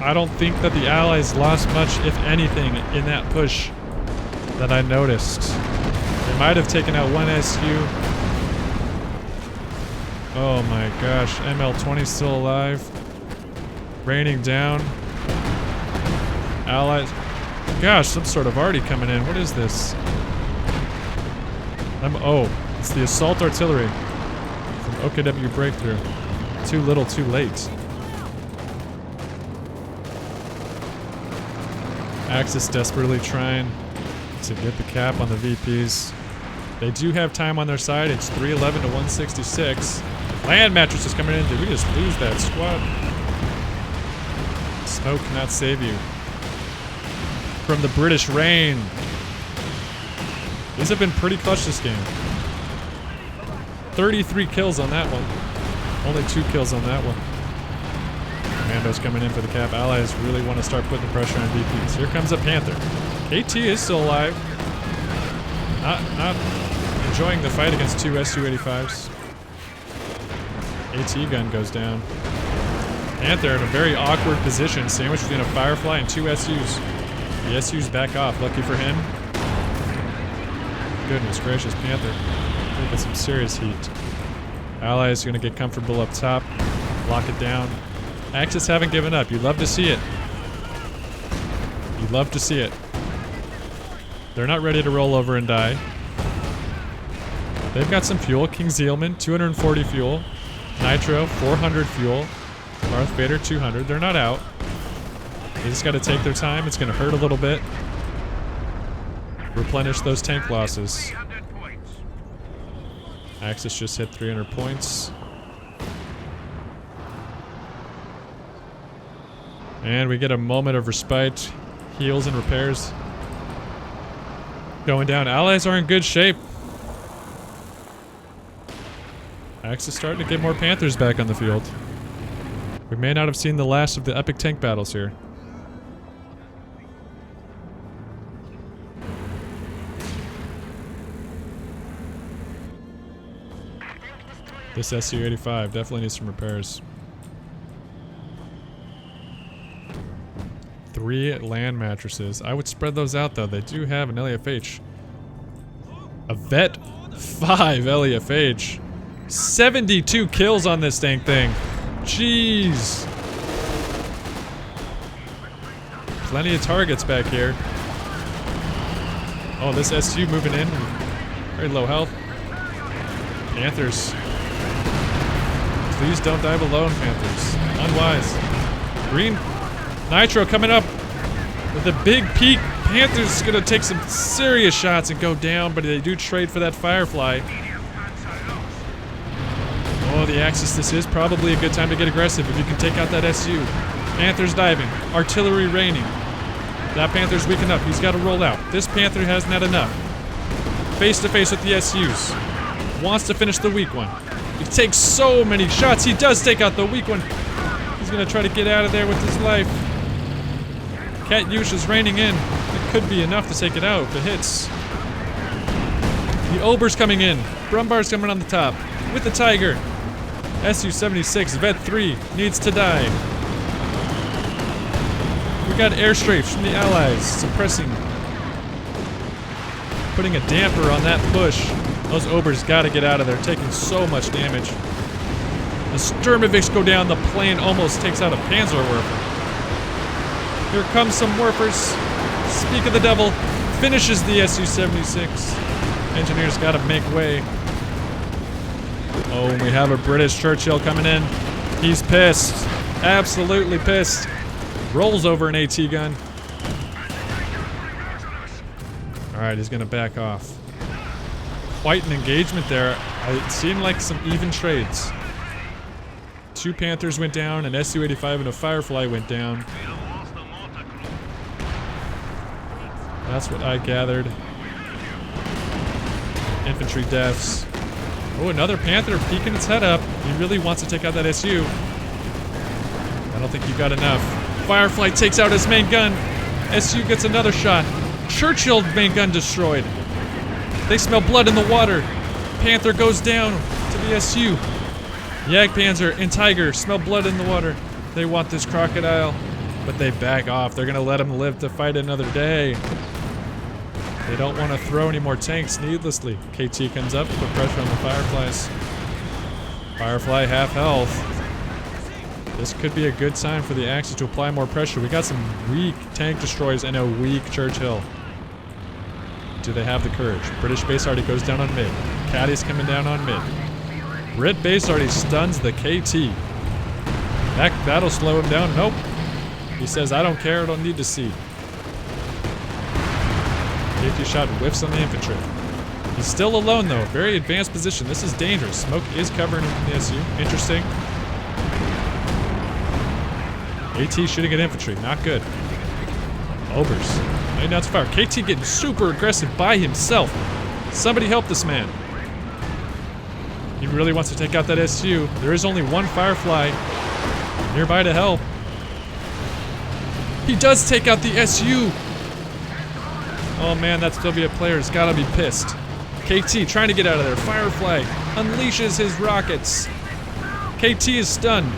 I don't think that the Allies lost much, if anything, in that push that I noticed. They might have taken out 1 SU. Oh my gosh, ML-20's still alive. Raining down. Allies. Gosh, some sort of arty coming in. What is this? Oh, it's the assault artillery from OKW Breakthrough. Too little, too late. Axis desperately trying to get the cap on the VPs. They do have time on their side. It's 311 to 166. Land mattress is coming in. Did we just lose that squad? Smoke cannot save you. From the British rain. These have been pretty clutch this game. 33 kills on that one. Only 2 kills on that one. Commandos coming in for the cap. Allies really want to start putting the pressure on VPs. Here comes a Panther. KT is still alive. Not enjoying the fight against 2 Su-85s. AT gun goes down. Panther in a very awkward position, sandwiched between a Firefly and 2 SUs. The SU's back off. Lucky for him. Goodness gracious, Panther. Taking some serious heat. Allies gonna get comfortable up top. Lock it down. Axis haven't given up. You love to see it. You love to see it. They're not ready to roll over and die. They've got some fuel. King Zealman, 240 fuel. Nitro, 400 fuel. Darth Vader, 200. They're not out. They just got to take their time. It's going to hurt a little bit. Replenish those tank losses. Axis just hit 300 points. And we get a moment of respite. Heals and repairs. Going down. Allies are in good shape. Axis starting to get more Panthers back on the field. We may not have seen the last of the epic tank battles here. This Su-85 definitely needs some repairs. 3 land mattresses. I would spread those out though. They do have an LEFH. A Vet 5 LEFH. 72 kills on this dang thing. Jeez. Plenty of targets back here. Oh, this SU moving in. Very low health. Panthers. Please don't dive alone, Panthers. Unwise. Green Nitro coming up with a big peak. Panthers gonna take some serious shots and go down, but they do trade for that Firefly. Oh, the Axis, this is probably a good time to get aggressive if you can take out that SU. Panthers diving. Artillery raining. That Panther's weak enough. He's got to roll out. This Panther hasn't had enough. Face to face with the SUs. Wants to finish the weak one. He takes so many shots. He does take out the weak one. He's going to try to get out of there with his life. Katyush is raining in. It could be enough to take it out if it hits. The Ober's coming in. Brumbar's coming on the top with the Tiger. Su-76 Vet 3 needs to die. We got airstrafes from the Allies suppressing, putting a damper on that push. Those Obers gotta get out of there, taking so much damage. The Sturmovix go down, the plane almost takes out a Panzerwerfer. Here comes some Werfers. Speak of the devil, finishes the Su-76. Engineers gotta make way. Oh, we have a British Churchill coming in. He's pissed. Absolutely pissed. Rolls over an AT gun. Alright, he's gonna back off. Quite an engagement there. It seemed like some even trades. 2 Panthers went down, an Su-85 and a Firefly went down. That's what I gathered. Infantry deaths. Oh, another Panther peeking its head up. He really wants to take out that SU. I don't think you got enough. Firefly takes out his main gun. SU gets another shot. Churchill main gun destroyed. They smell blood in the water. Panther goes down to the SU. Jagdpanzer and Tiger smell blood in the water. They want this crocodile, but they back off. They're gonna let him live to fight another day. They don't want to throw any more tanks needlessly. KT comes up, put pressure on the Fireflies. Firefly half health. This could be a good sign for the Axis to apply more pressure. We got some weak tank destroyers and a weak Churchill. Do they have the courage? British base already goes down on mid. Caddy's coming down on mid. Brit base already stuns the KT. That'll slow him down. Nope. He says, I don't care, I don't need to see. Safety shot whiffs on the infantry. He's still alone though. Very advanced position. This is dangerous. Smoke is covering the SU. Interesting. AT shooting at infantry. Not good. Obers. Laying down to fire. KT getting super aggressive by himself. Somebody help this man. He really wants to take out that SU. There is only one Firefly nearby to help. He does take out the SU. Oh man, that Soviet player's gotta be pissed. KT trying to get out of there. Firefly unleashes his rockets. KT is stunned.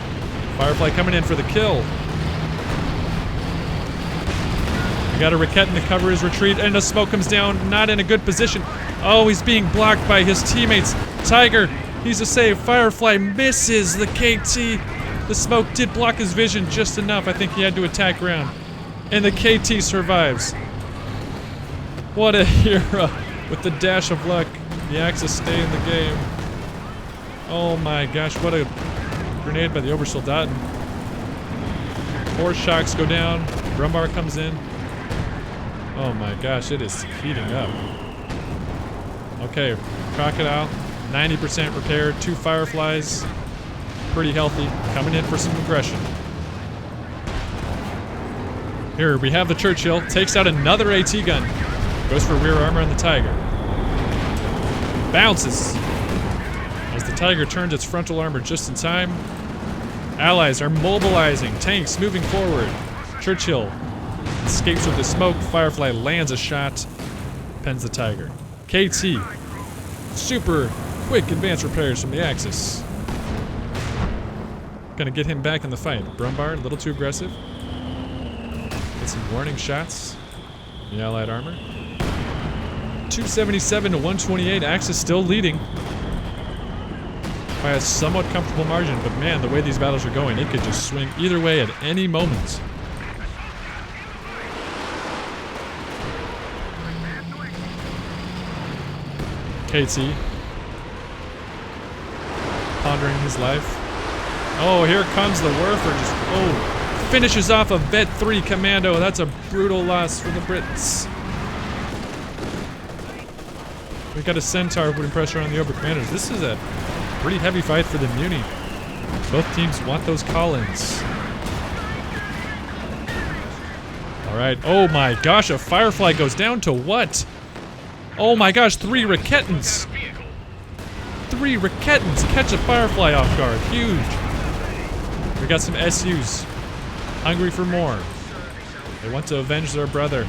Firefly coming in for the kill. We got a Raketin to cover his retreat, and a smoke comes down. Not in a good position. Oh, he's being blocked by his teammates. Tiger, he's a save. Firefly misses the KT. The smoke did block his vision just enough. I think he had to attack ground. And the KT survives. What a hero. With the dash of luck, the Axis stay in the game. Oh my gosh, what a grenade by the Obersoldaten. 4 shocks go down. Brumbar comes in. Oh my gosh, it is heating up. Okay, Crocodile, 90% repaired. 2 Fireflies, pretty healthy. Coming in for some aggression. Here, we have the Churchill. Takes out another AT gun. Goes for rear armor on the Tiger. Bounces. As the Tiger turns its frontal armor just in time. Allies are mobilizing. Tanks moving forward. Churchill escapes with the smoke. Firefly lands a shot. Pens the Tiger. KT. Super quick advanced repairs from the Axis. Gonna get him back in the fight. Brumbar, a little too aggressive. Get some warning shots. The Allied armor. 277 to 128. Axis still leading by a somewhat comfortable margin, but man, the way these battles are going, it could just swing either way at any moment. KT pondering his life. Oh, here comes the Werfer. Just finishes off a Vet 3 commando. That's a brutal loss for the Brits. We got a Centaur putting pressure on the Ober commanders. This is a pretty heavy fight for the Muni. Both teams want those call-ins. Alright. Oh my gosh, a Firefly goes down to what? Oh my gosh, 3 Raketins. 3 Raketins catch a Firefly off guard. Huge. We got some SUs. Hungry for more. They want to avenge their brother.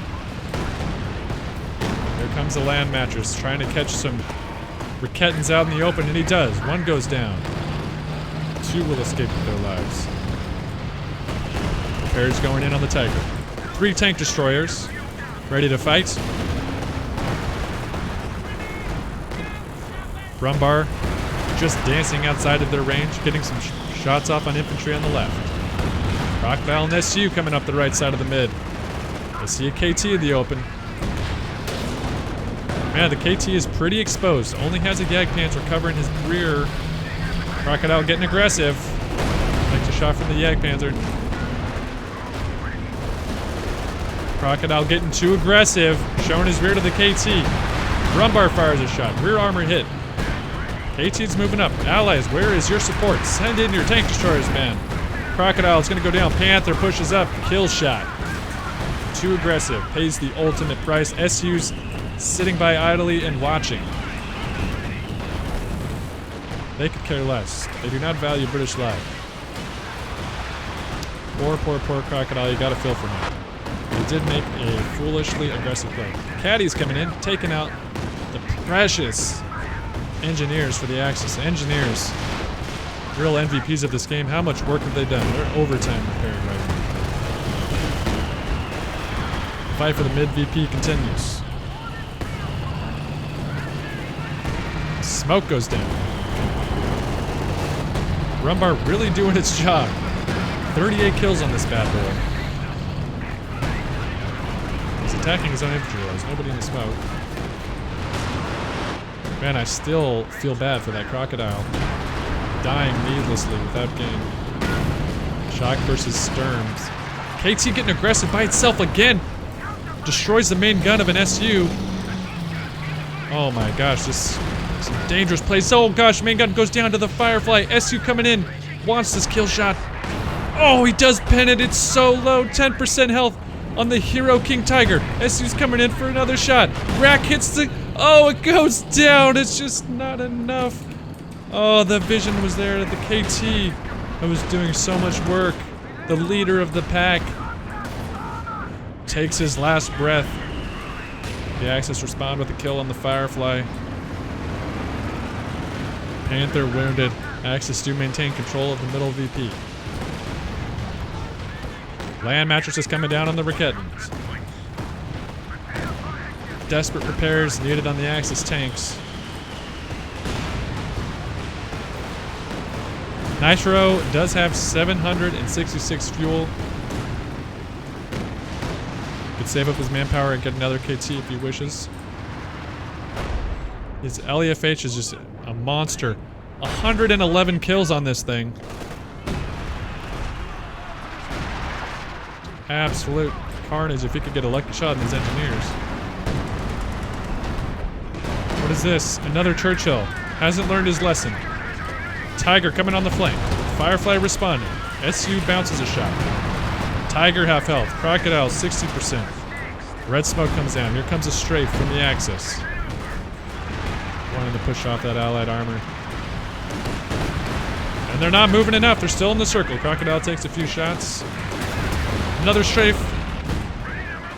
They're comes a land mattress trying to catch some Rickettans out in the open, and he does. One goes down. Two will escape with their lives. Repairs going in on the Tiger. 3 tank destroyers ready to fight. Brumbar just dancing outside of their range, getting some shots off on infantry on the left. Crocodile and SU coming up the right side of the mid. I see a KT in the open. Man, the KT is pretty exposed. Only has a Jagdpanzer covering his rear. Crocodile getting aggressive. Takes a shot from the Jagdpanzer. Crocodile getting too aggressive. Showing his rear to the KT. Brumbar fires a shot. Rear armor hit. KT's moving up. Allies, where is your support? Send in your tank destroyers, man. Crocodile's gonna go down. Panther pushes up. Kill shot. Too aggressive. Pays the ultimate price. SU's sitting by idly and watching. They could care less. They do not value British life. Poor Crocodile. You gotta feel for him. He did make a foolishly aggressive play. Caddy's coming in, taking out the precious engineers for the Axis. Engineers, real MVPs of this game. How much work have they done? They're overtime repairing right now. The fight for the mid VP continues. Smoke goes down. Brumbar really doing its job. 38 kills on this bad boy. He's attacking his own infantry. There's nobody in the smoke. Man, I still feel bad for that Crocodile. Dying needlessly without gain. Shock versus Sturms. KT getting aggressive by itself again. Destroys the main gun of an SU. Oh my gosh, this is some dangerous plays. Oh gosh, main gun goes down to the Firefly. SU coming in. Wants this kill shot. Oh, he does pin it. It's so low. 10% health on the Hero King Tiger. SU's coming in for another shot. Rack hits the... Oh, it goes down. It's just not enough. Oh, the vision was there at the KT. I was doing so much work. The leader of the pack takes his last breath. The Axis respond with a kill on the Firefly. Panther wounded. Axis do maintain control of the middle VP. Land mattress is coming down on the Rickettans. Desperate repairs needed on the Axis tanks. Nitro does have 766 fuel. Could save up his manpower and get another KT if he wishes. His LEFH is just a monster. 111 kills on this thing. Absolute carnage if he could get a lucky shot in his engineers. What is this? Another Churchill. Hasn't learned his lesson. Tiger coming on the flank. Firefly responding. SU bounces a shot. Tiger half health. Crocodile 60%. Red smoke comes down. Here comes a strafe from the Axis. Wanting to push off that allied armor. And they're not moving enough. They're still in the circle. Crocodile takes a few shots. Another strafe.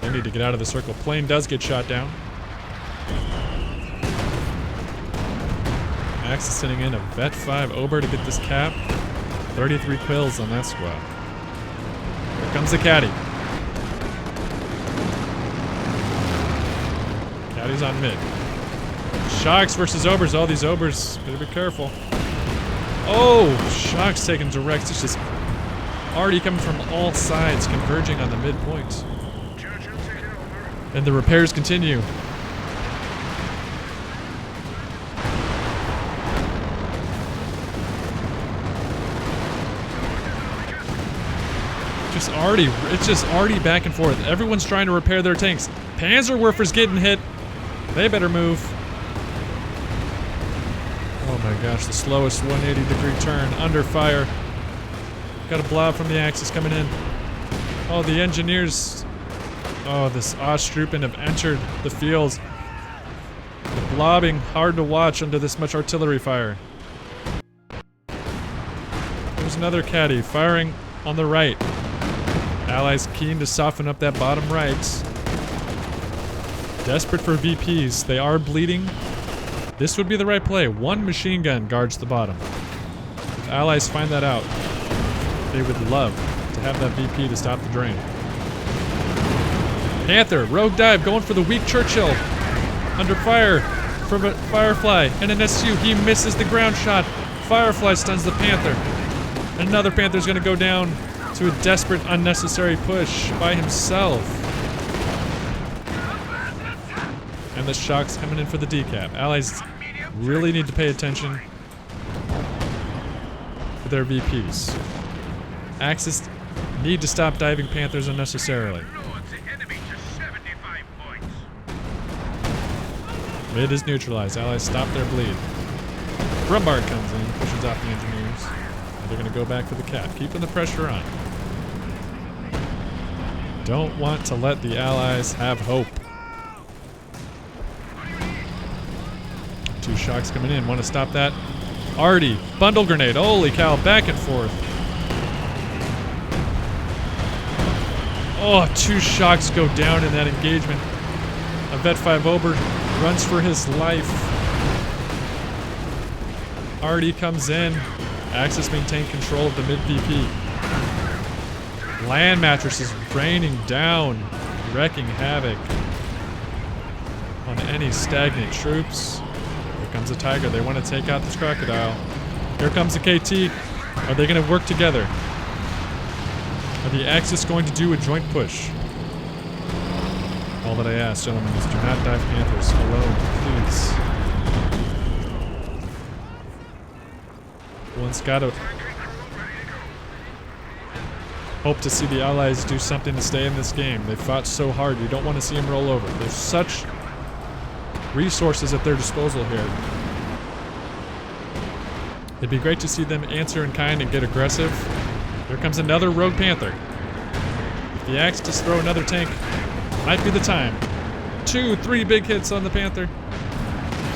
They need to get out of the circle. Plane does get shot down. Axis sending in a Vet 5 Ober to get this cap. 33 kills on that squad. Here comes the Caddy. Caddy's on mid. Shocks versus Obers. All these Obers, better be careful. Oh, Shocks taking direct. It's just already coming from all sides, converging on the midpoint. And the repairs continue. It's just already back and forth. Everyone's trying to repair their tanks. Panzerwerfer's getting hit. They better move. Oh my gosh, the slowest 180-degree turn. Under fire. Got a blob from the Axis coming in. Oh, the engineers. Oh, this Ostrupen have entered the fields. The blobbing, hard to watch under this much artillery fire. There's another Caddy firing on the right. Allies keen to soften up that bottom right. Desperate for VPs. They are bleeding. This would be the right play. One machine gun guards the bottom. If allies find that out, they would love to have that VP to stop the drain. Panther, rogue dive, going for the weak Churchill. Under fire from a Firefly and an SU. He misses the ground shot. Firefly stuns the Panther. Another Panther's gonna go down to a desperate, unnecessary push by himself. And the shock's coming in for the decap. Allies really need to pay attention to their VPs. Axis need to stop diving Panthers unnecessarily. Mid is neutralized. Allies stop their bleed. Brumbard comes in, pushes off the engineers. And they're going to go back for the cap, keeping the pressure on. Don't want to let the allies have hope. Two shocks coming in. Want to stop that? Artie, bundle grenade. Holy cow, back and forth. Oh, two shocks go down in that engagement. A Vet 5 Ober runs for his life. Artie comes in. Axis maintain control of the mid VP. Land mattress is raining down, wrecking havoc on any stagnant troops. Here comes a Tiger. They want to take out this crocodile. Here comes the KT. Are they going to work together? Are the Axis going to do a joint push? All that I ask, gentlemen, is do not dive Panthers alone, please. One's got to hope to see the allies do something to stay in this game. They fought so hard. You don't want to see them roll over. There's such resources at their disposal here. It'd be great to see them answer in kind and get aggressive. Here comes another Rogue Panther. If the Axis throw another tank, might be the time. 2, 3 big hits on the Panther.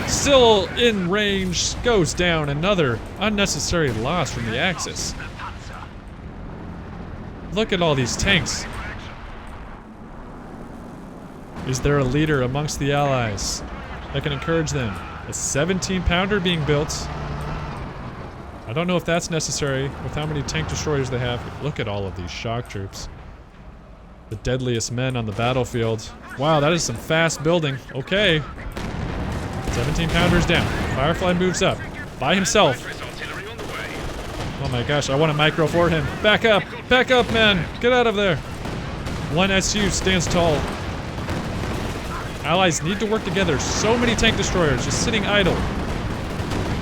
Still in range, goes down. Another unnecessary loss from the Axis. Look at all these tanks. Is there a leader amongst the allies that can encourage them? A 17-pounder being built. I don't know if that's necessary with how many tank destroyers they have. Look at all of these shock troops. The deadliest men on the battlefield. Wow, that is some fast building. Okay. 17-pounders down. Firefly moves up by himself. Oh my gosh, I want a micro for him. Back up, man. Get out of there. One SU stands tall. Allies need to work together. So many tank destroyers just sitting idle.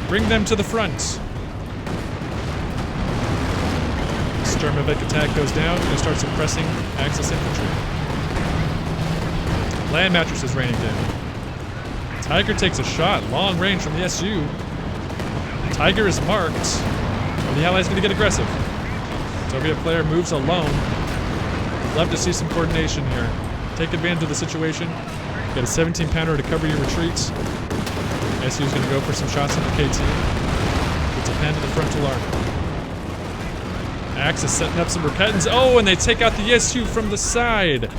Bring them to the front. Sturmovik attack goes down. Gonna start suppressing Axis infantry. Land mattress is raining down. Tiger takes a shot, long range from the SU. Tiger is marked. Are the allies gonna get aggressive? Soviet player moves alone. Love to see some coordination here. Take advantage of the situation. Get a 17-pounder to cover your retreats. SU's gonna go for some shots on the KT. Puts a pen to the frontal arm. Axis setting up some Rickettons. Oh, and they take out the SU from the side.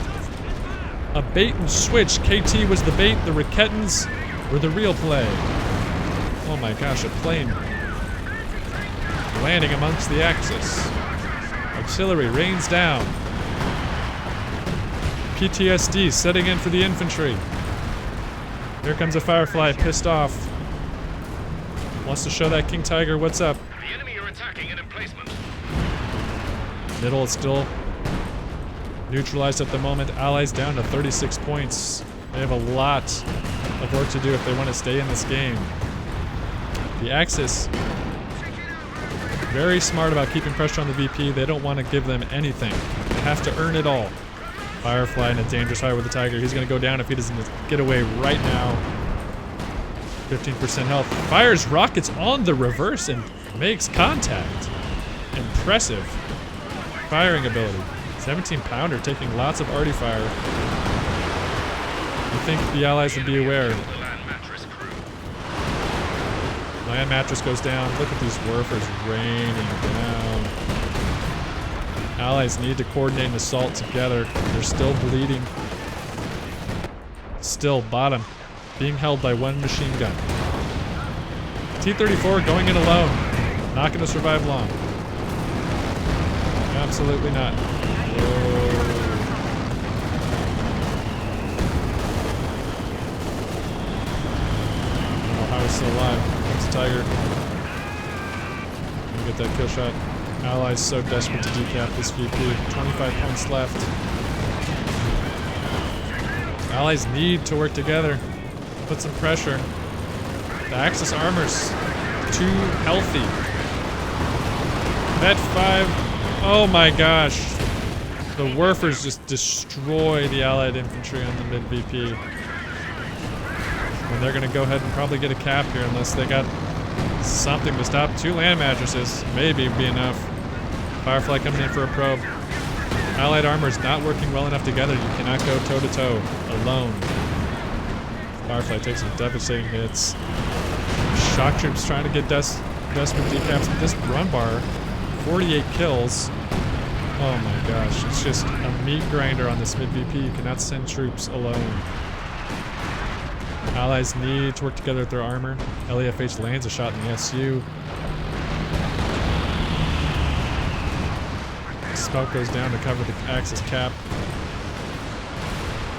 A bait and switch. KT was the bait. The Rickettons were the real play. Oh my gosh, a plane landing amongst the Axis. Artillery rains down. PTSD setting in for the infantry. Here comes a Firefly, pissed off. Wants to show that King Tiger what's up. The enemy are attacking an emplacement. Middle is still neutralized at the moment. Allies down to 36 points. They have a lot of work to do if they want to stay in this game. The Axis, very smart about keeping pressure on the VP. They don't want to give them anything. They have to earn it all. Firefly in a dangerous fight with the Tiger. He's going to go down if he doesn't get away right now. 15% health. Fires rockets on the reverse and makes contact. Impressive firing ability. 17-pounder taking lots of arty fire. I think the allies would be aware. Land mattress goes down. Look at these Werfers raining down. Allies need to coordinate an assault together. They're still bleeding. Still bottom, being held by one machine gun. T-34 going in alone. Not going to survive long. Absolutely not. Whoa. I don't know how he's still alive. It's a tiger. Gonna get that kill shot. Allies so desperate to decap this VP. 25 points left. Allies need to work together. Put some pressure. The Axis armor's too healthy. Med 5. Oh my gosh. The Werfers just destroy the Allied infantry on the mid VP. And they're gonna go ahead and probably get a cap here unless they got something to stop. 2 land mattresses, maybe be enough. Firefly coming in for a probe. Allied armor is not working well enough together. You cannot go toe to toe alone. Firefly takes some devastating hits. Shock troops trying to get desperate decaps with this run bar. 48 kills. Oh my gosh, it's just a meat grinder on this mid VP. You cannot send troops alone. Allies need to work together with their armor. LEFH lands a shot in the SU. Smoke goes down to cover the Axis cap.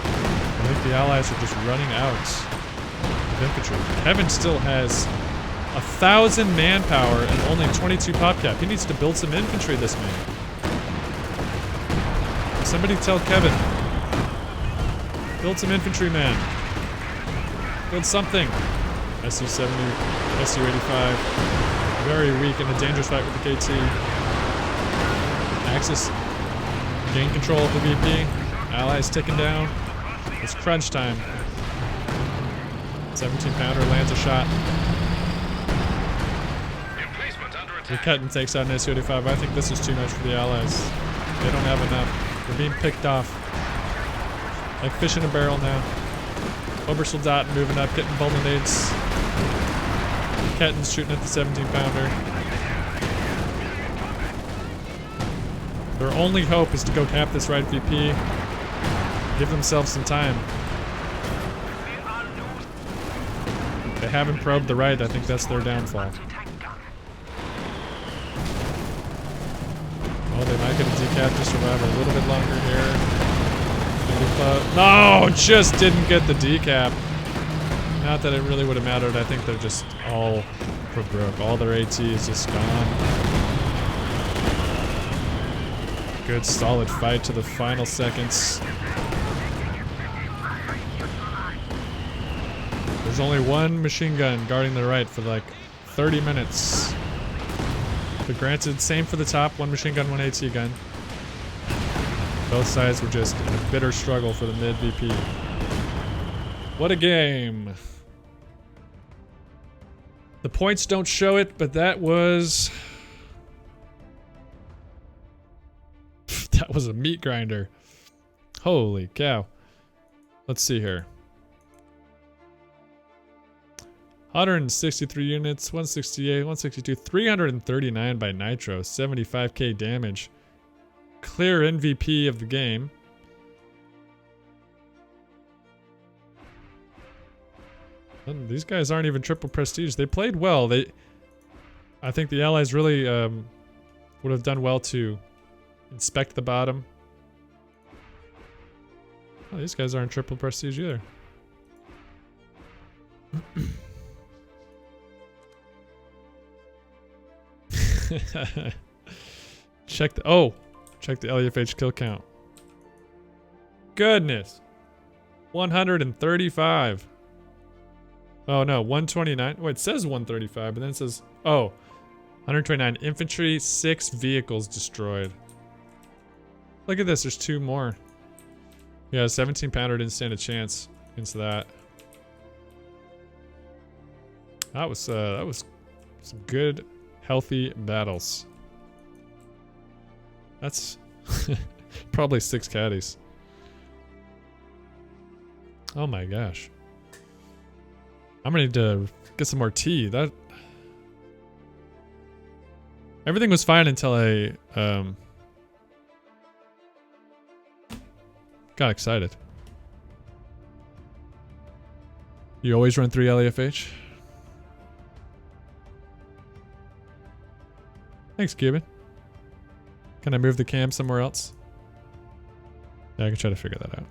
I think the Allies are just running out of infantry. Kevin still has 1,000 manpower and only 22 pop cap. He needs to build some infantry, this man. Somebody tell Kevin. Build some infantry, man. Build something. SU-70, SU-85. Very weak in a dangerous fight with the KT. Axis gain control of the VP. Allies ticking down. It's crunch time. 17-pounder lands a shot. Recutton takes out an SU-85. I think this is too much for the Allies. They don't have enough. They're being picked off. Like fish in a barrel now. Obersoldat moving up, getting bulminades. Recutton's shooting at the 17-pounder. Their only hope is to go cap this right VP. Give themselves some time. They haven't probed the right. I think that's their downfall. Oh, they might get a decap to survive a little bit longer here. No, just didn't get the decap. Not that it really would have mattered. I think they're just all for broke. All their AT is just gone. Good solid fight to the final seconds. There's only one machine gun guarding the right for like 30 minutes. But granted, same for the top, one machine gun, one AT gun. Both sides were just in a bitter struggle for the mid VP. What a game. The points don't show it, but that was... that was a meat grinder. Holy cow. Let's see here. 163 units, 168, 162, 339 by Nitro, 75k damage. Clear MVP of the game. And these guys aren't even triple prestige. They played well. I think the Allies really would have done well to inspect the bottom. Oh, these guys aren't triple prestige either. Check the LEFH kill count. Goodness. 135. Oh no, 129. Wait, it says 135, but then it says, oh, 129 infantry, 6 vehicles destroyed. Look at this, there's 2 more. Yeah, 17-pounder didn't stand a chance against that. That was some good, healthy battles. That's probably 6 caddies. Oh my gosh. I'm gonna need to get some more tea. That everything was fine until I got excited. You always run 3 LEFH? Thanks, Cuban. Can I move the cam somewhere else? Yeah, I can try to figure that out.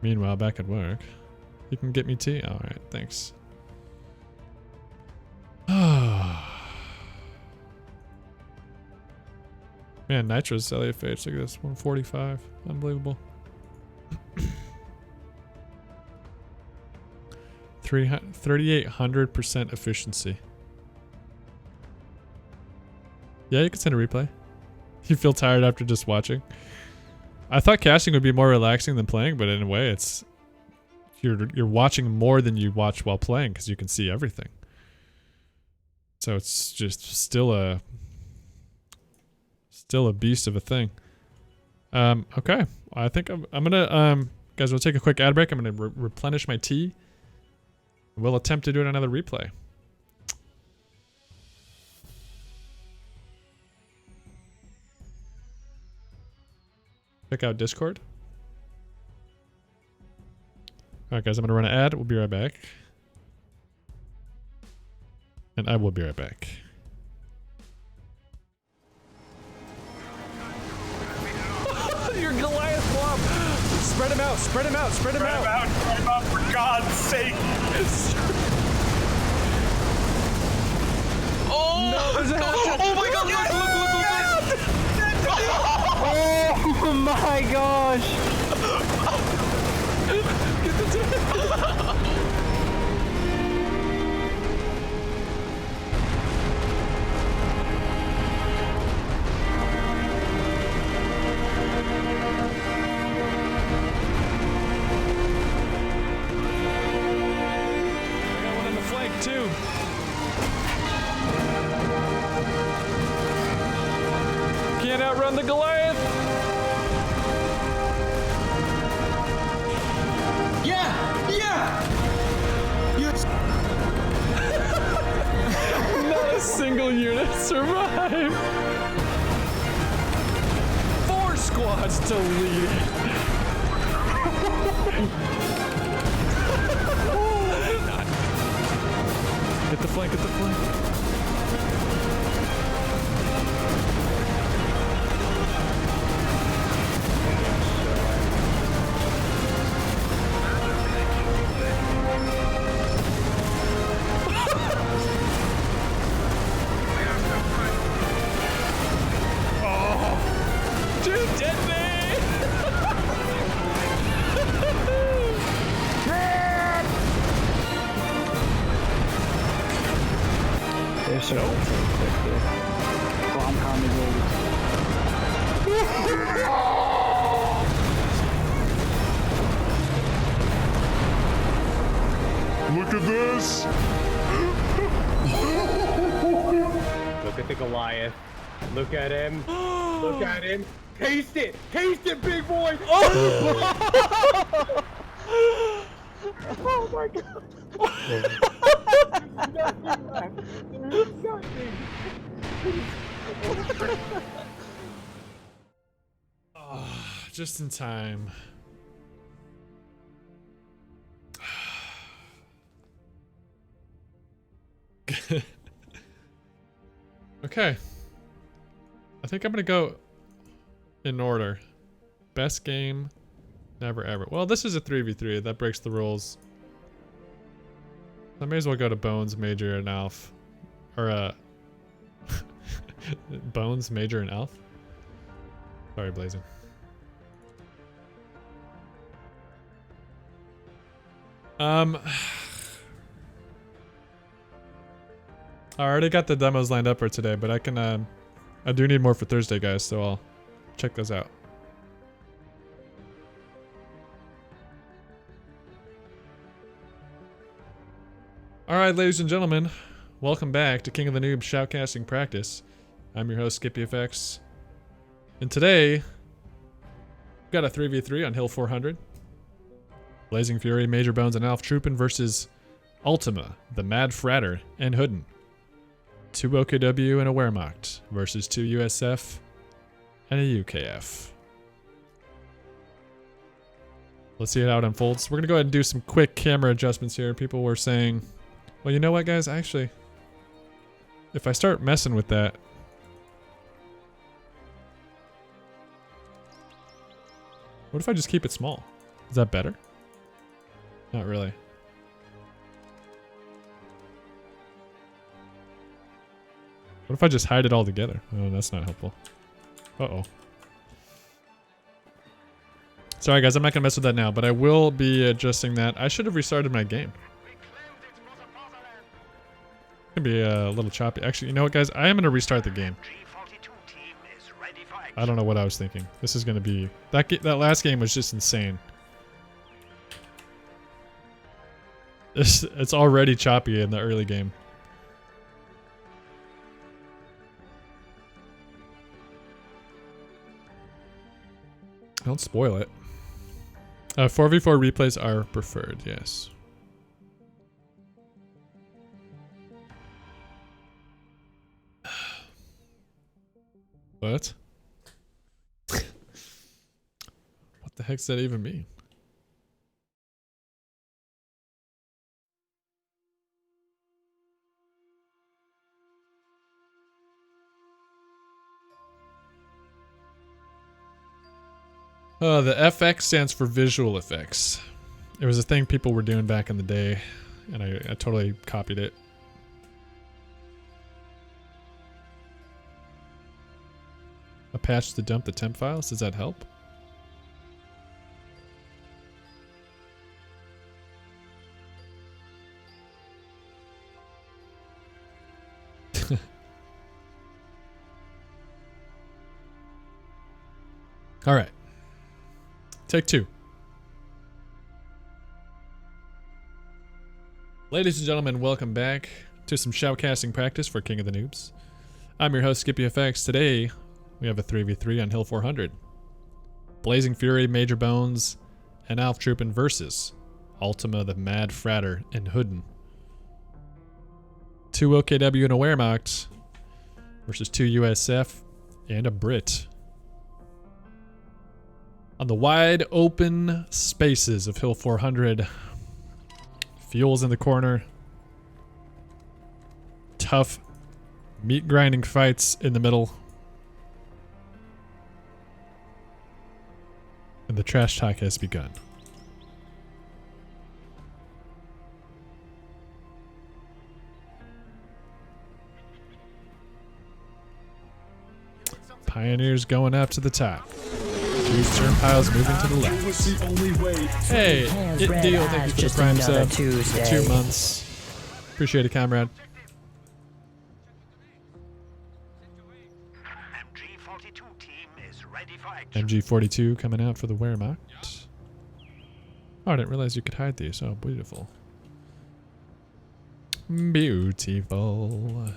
Meanwhile, back at work. You can get me tea? Alright, thanks. Man, Nitro's LFH, look at this, 145. Unbelievable. 3,800% efficiency. Yeah, you can send a replay. You feel tired after just watching. I thought casting would be more relaxing than playing, but in a way it's you're watching more than you watch while playing because you can see everything. So it's just still a beast of a thing. Okay, I think I'm gonna guys, we'll take a quick ad break. I'm gonna replenish my tea. We'll attempt to do another replay. Check out Discord. Alright guys, I'm gonna run an ad. We'll be right back. And I will be right back. Your Goliath club! Spread him out, spread him out, spread him out! Spread him out, for God's sake! Oh! No, there's a oh my God! Oh my gosh! Get the Too. Can't outrun the Goliath! Yeah! Yeah! Yes! Not a single unit survived! 4 squads to lead it! Get the flank, get the flank. Oh! Dude, dead me! They're so quickly. Bomb coming over. Look at this! Look at the Goliath. Look at him. Look at him. Taste it! Taste it, big boy! Oh, oh my God! Nothing left. There's nothing. Just in time. Okay. I think I'm gonna go in order. Best game, never ever. Well, this is a 3v3. That breaks the rules. I may as well go to Bones, Major, and Alf. Or, Bones, Major, and Alf? Sorry, Blazing. I already got the demos lined up for today, but I can, I do need more for Thursday, guys, so I'll check those out. Alright, ladies and gentlemen, welcome back to King of the Noob Shoutcasting Practice. I'm your host, SkippyFX. And today, we've got a 3v3 on Hill 400. Blazing Fury, Major Bones, and Alf Troopin versus Ultima, the Mad Fratter, and Hoodin. 2 OKW and a Wehrmacht versus 2 USF and a UKF. Let's see how it unfolds. We're gonna go ahead and do some quick camera adjustments here. People were saying, well, you know what, guys? Actually, if I start messing with that, what if I just keep it small? Is that better? Not really. What if I just hide it all together? Oh, that's not helpful. Uh-oh. Sorry guys, I'm not gonna mess with that now, but I will be adjusting that. I should have restarted my game. It's gonna be a little choppy. Actually, you know what guys? I am gonna restart the game. I don't know what I was thinking. This is gonna be... That last game was just insane. It's already choppy in the early game. Don't spoil it. 4v4 replays are preferred, yes. What? What the heck does that even mean? The FX stands for visual effects. It was a thing people were doing back in the day, and I totally copied it. A patch to dump the temp files? Does that help? All right. Take two. Ladies and gentlemen, welcome back to some shoutcasting practice for King of the Noobs. I'm your host, SkippyFX. Today, we have a 3v3 on Hill 400. Blazing Fury, Major Bones, and Alf Troopin versus Ultima the Mad Fratter and Hoodin. 2 OKW and a Wehrmacht versus 2 USF and a Brit. On the wide open spaces of Hill 400, fuels in the corner, tough meat grinding fights in the middle, and the trash talk has begun. Pioneers going up to the top. Two turn piles moving to the left. Hey, it deal. Thank you for the prime sub for 2 months. Appreciate it, comrade. MG42 coming out for the Wehrmacht. Oh, I didn't realize you could hide these. Oh, beautiful. Beautiful.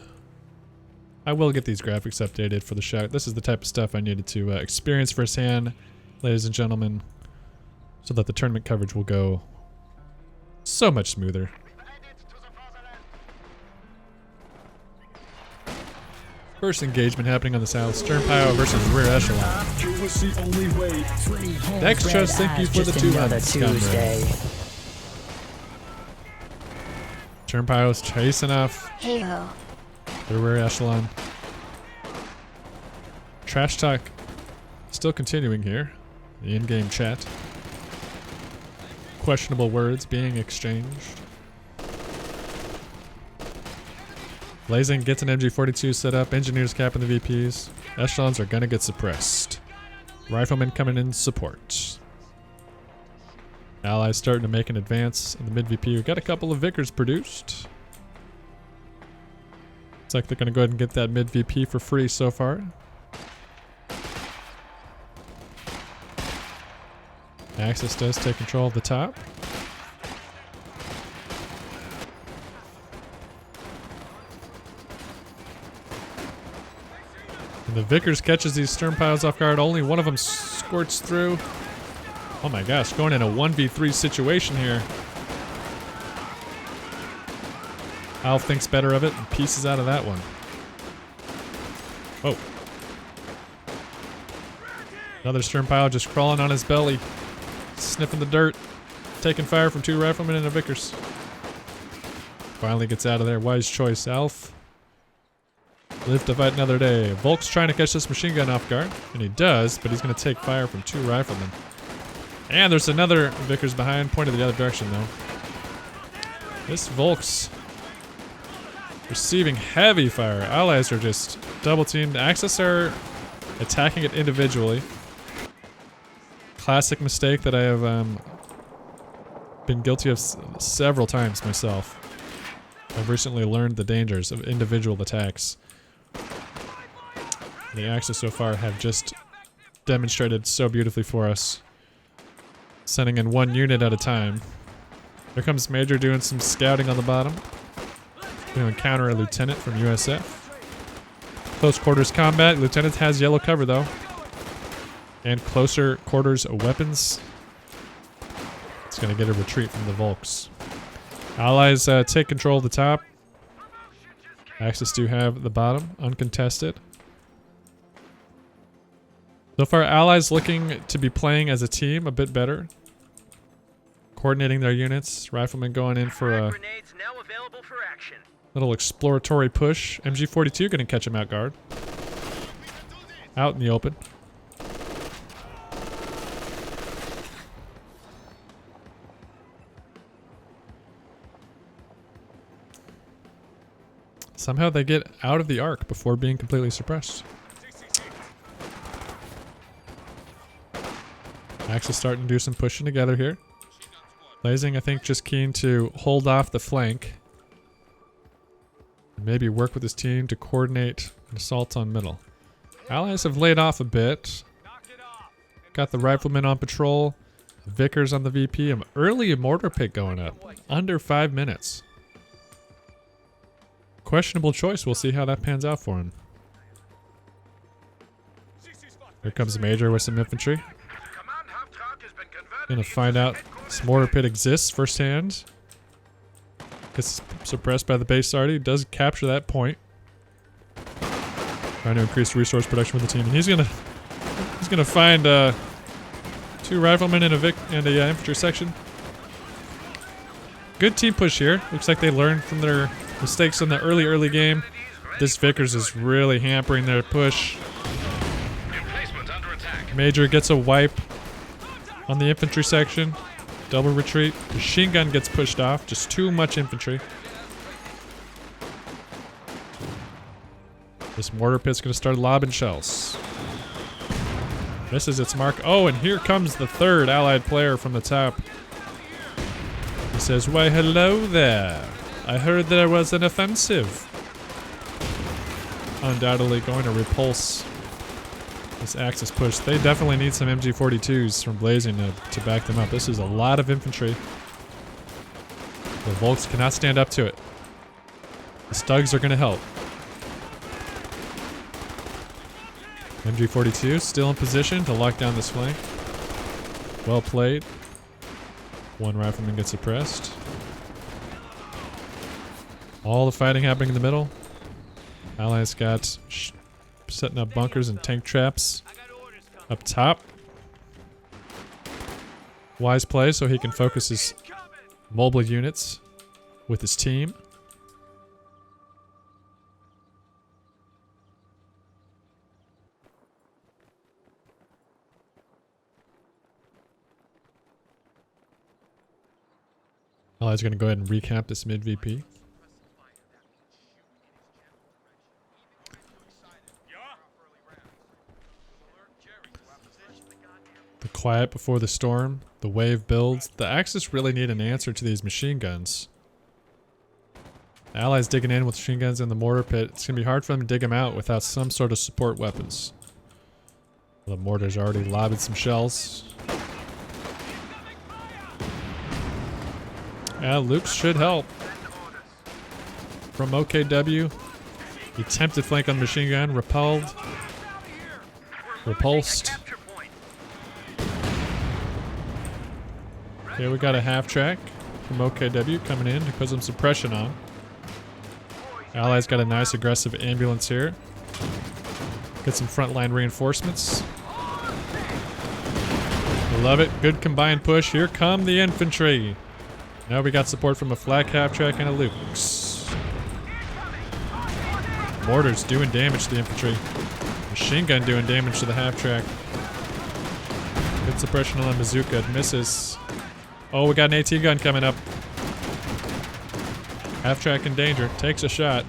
I will get these graphics updated for the shout. This is the type of stuff I needed to experience firsthand, ladies and gentlemen, so that the tournament coverage will go so much smoother. First engagement happening on the south. Stern Pile versus rear echelon. Dextrose, thank you for the 2 months, comrade. Stern Pile's chasing off. Hey-ho. The rear echelon. Trash talk still continuing here. The in-game chat. Questionable words being exchanged. Blazing gets an MG42 set up. Engineers capping the VPs. Echelons are gonna get suppressed. Riflemen coming in support. Allies starting to make an advance in the mid VP. We've got a couple of Vickers produced. Looks like they're gonna go ahead and get that mid VP for free so far. Axis does take control of the top. And the Vickers catches these stern piles off guard. Only one of them squirts through. Oh my gosh, going in a 1v3 situation here. Alf thinks better of it and pieces out of that one. Whoa. Another stern pile just crawling on his belly. Sniffing the dirt. Taking fire from 2 riflemen and a Vickers. Finally gets out of there. Wise choice, Alf. Live to fight another day. Volk's trying to catch this machine gun off guard. And he does, but he's going to take fire from 2 riflemen. And there's another Vickers behind, pointed the other direction though. This Volk's receiving heavy fire. Allies are just double teamed. Axis are attacking it individually. Classic mistake that I have been guilty of several times myself. I've recently learned the dangers of individual attacks. The Axis so far have just demonstrated so beautifully for us. Sending in 1 unit at a time. Here comes Major doing some scouting on the bottom. Going to encounter a lieutenant from USF. Close quarters combat. Lieutenant has yellow cover though. And closer quarters weapons. It's going to get a retreat from the Volks. Allies take control of the top. Axis do have the bottom, uncontested. So far, Allies looking to be playing as a team a bit better. Coordinating their units. Riflemen going in for a little exploratory push. MG42 going to catch him out guard. Out in the open. Somehow they get out of the arc before being completely suppressed. Axis starting to do some pushing together here. Blazing, I think, just keen to hold off the flank. And maybe work with his team to coordinate an assault on middle. Allies have laid off a bit. Got the riflemen on patrol. Vickers on the VP. An early mortar pit going up. Under 5 minutes. Questionable choice. We'll see how that pans out for him. Here comes Major with some infantry. Gonna find out this mortar pit exists firsthand. Gets suppressed by the base already. Does capture that point. Trying to increase resource production with the team. And he's gonna find 2 riflemen and a infantry section. Good team push here. Looks like they learned from their mistakes in the early game. This Vickers is really hampering their push. Major gets a wipe on the infantry section. Double retreat. Machine gun gets pushed off. Just too much infantry. This mortar pit's gonna start lobbing shells. Misses its mark. Oh, and here comes the 3rd allied player from the top. He says, "Why, hello there. I heard there was an offensive." Undoubtedly going to repulse this Axis push. They definitely need some MG42s from Blazing to back them up. This is a lot of infantry. The Volks cannot stand up to it. The Stugs are going to help. MG42 still in position to lock down this flank. Well played. 1 rifleman gets suppressed. All the fighting happening in the middle. Allies got setting up bunkers and tank traps up top. Wise play so he can focus his mobile units with his team. Allies going to go ahead and recap this mid VP. The quiet before the storm, the wave builds. The Axis really need an answer to these machine guns. The Allies digging in with machine guns in the mortar pit. It's going to be hard for them to dig them out without some sort of support weapons. The mortar's already lobbed some shells. Luke's should help. From OKW. The attempted flank on the machine gun. Repelled. Repulsed. Okay, we got a half track from OKW coming in to put some suppression on. Allies got a nice aggressive ambulance here. Get some frontline reinforcements. I love it. Good combined push. Here come the infantry. Now we got support from a flak half-track and a Lukes. Mortars doing damage to the infantry. Machine gun doing damage to the half-track. Good suppression on the bazooka. It misses. Oh, we got an AT gun coming up. Half-track in danger. Takes a shot.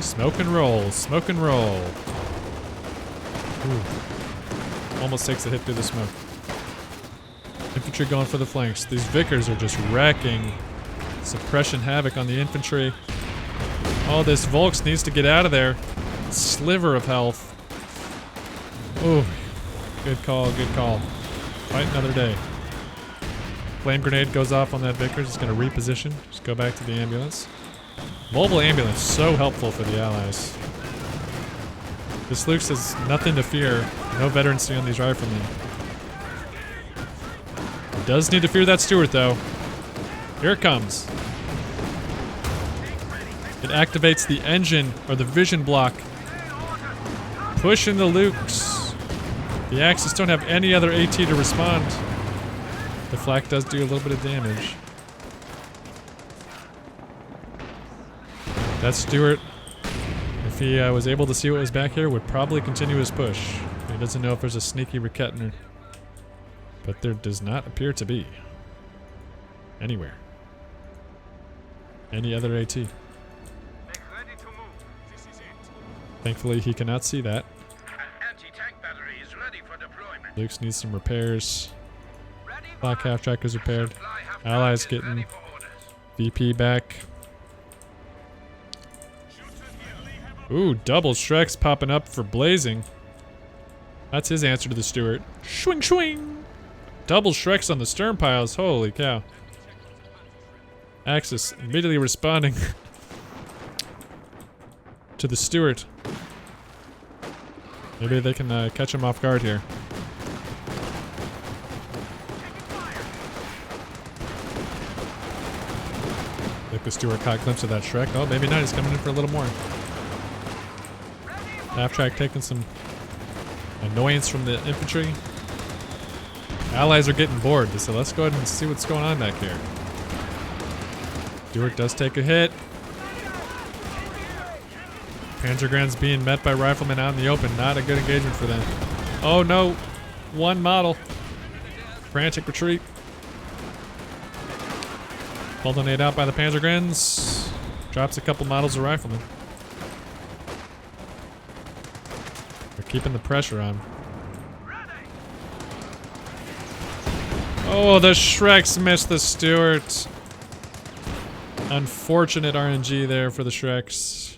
Smoke and roll. Smoke and roll. Ooh. Almost takes a hit through the smoke. Infantry going for the flanks. These Vickers are just wrecking suppression havoc on the infantry. Oh, this Volks needs to get out of there. Sliver of health. Ooh. Good call, good call. Fight another day. Flame grenade goes off on that Vickers. It's going to reposition. Just go back to the ambulance. Mobile ambulance, so helpful for the allies. This Luke says nothing to fear. No veterancy on these riflemen. He does need to fear that Stuart, though. Here it comes. It activates the engine, or the vision block. Pushing the Lukes. The Axis don't have any other AT to respond. The flak does do a little bit of damage. That Stuart, if he was able to see what was back here, would probably continue his push. He doesn't know if there's a sneaky Raketner. But there does not appear to be. Anywhere. Any other AT. Thankfully, he cannot see that. Anti-tank battery is ready for deployment. Luke's needs some repairs. Black half-track is repaired. Allies getting VP back. Ooh, double Shreks popping up for blazing. That's his answer to the Stuart. Swing, swing! Double Shreks on the stern piles. Holy cow. Axis immediately responding to the Stuart. Maybe they can catch him off guard here. I think the Stuart caught a glimpse of that Shrek. Oh, maybe not. He's coming in for a little more. Half-track taking some annoyance from the infantry. Allies are getting bored, so let's go ahead and see what's going on back here. Stuart does take a hit. Panzergrand's being met by riflemen out in the open. Not a good engagement for them. Oh no! One model. Frantic retreat. Fultonate out by the Panzergrands. Drops a couple models of riflemen. They're keeping the pressure on. Oh, the Shreks missed the Stuart. Unfortunate RNG there for the Shreks.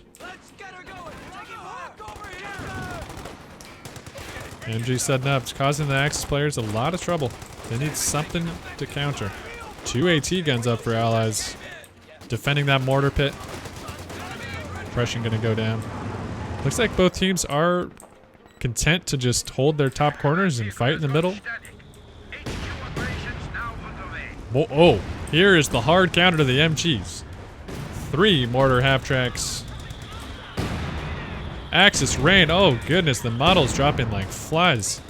MG setting up. It's causing the Axis players a lot of trouble. They need something to counter. 2 AT guns up for allies. Defending that mortar pit. Pressure gonna go down. Looks like both teams are content to just hold their top corners and fight in the middle. Oh, here is the hard counter to the MGs. 3 mortar half-tracks. Axis rain. Oh goodness, the models dropping like flies.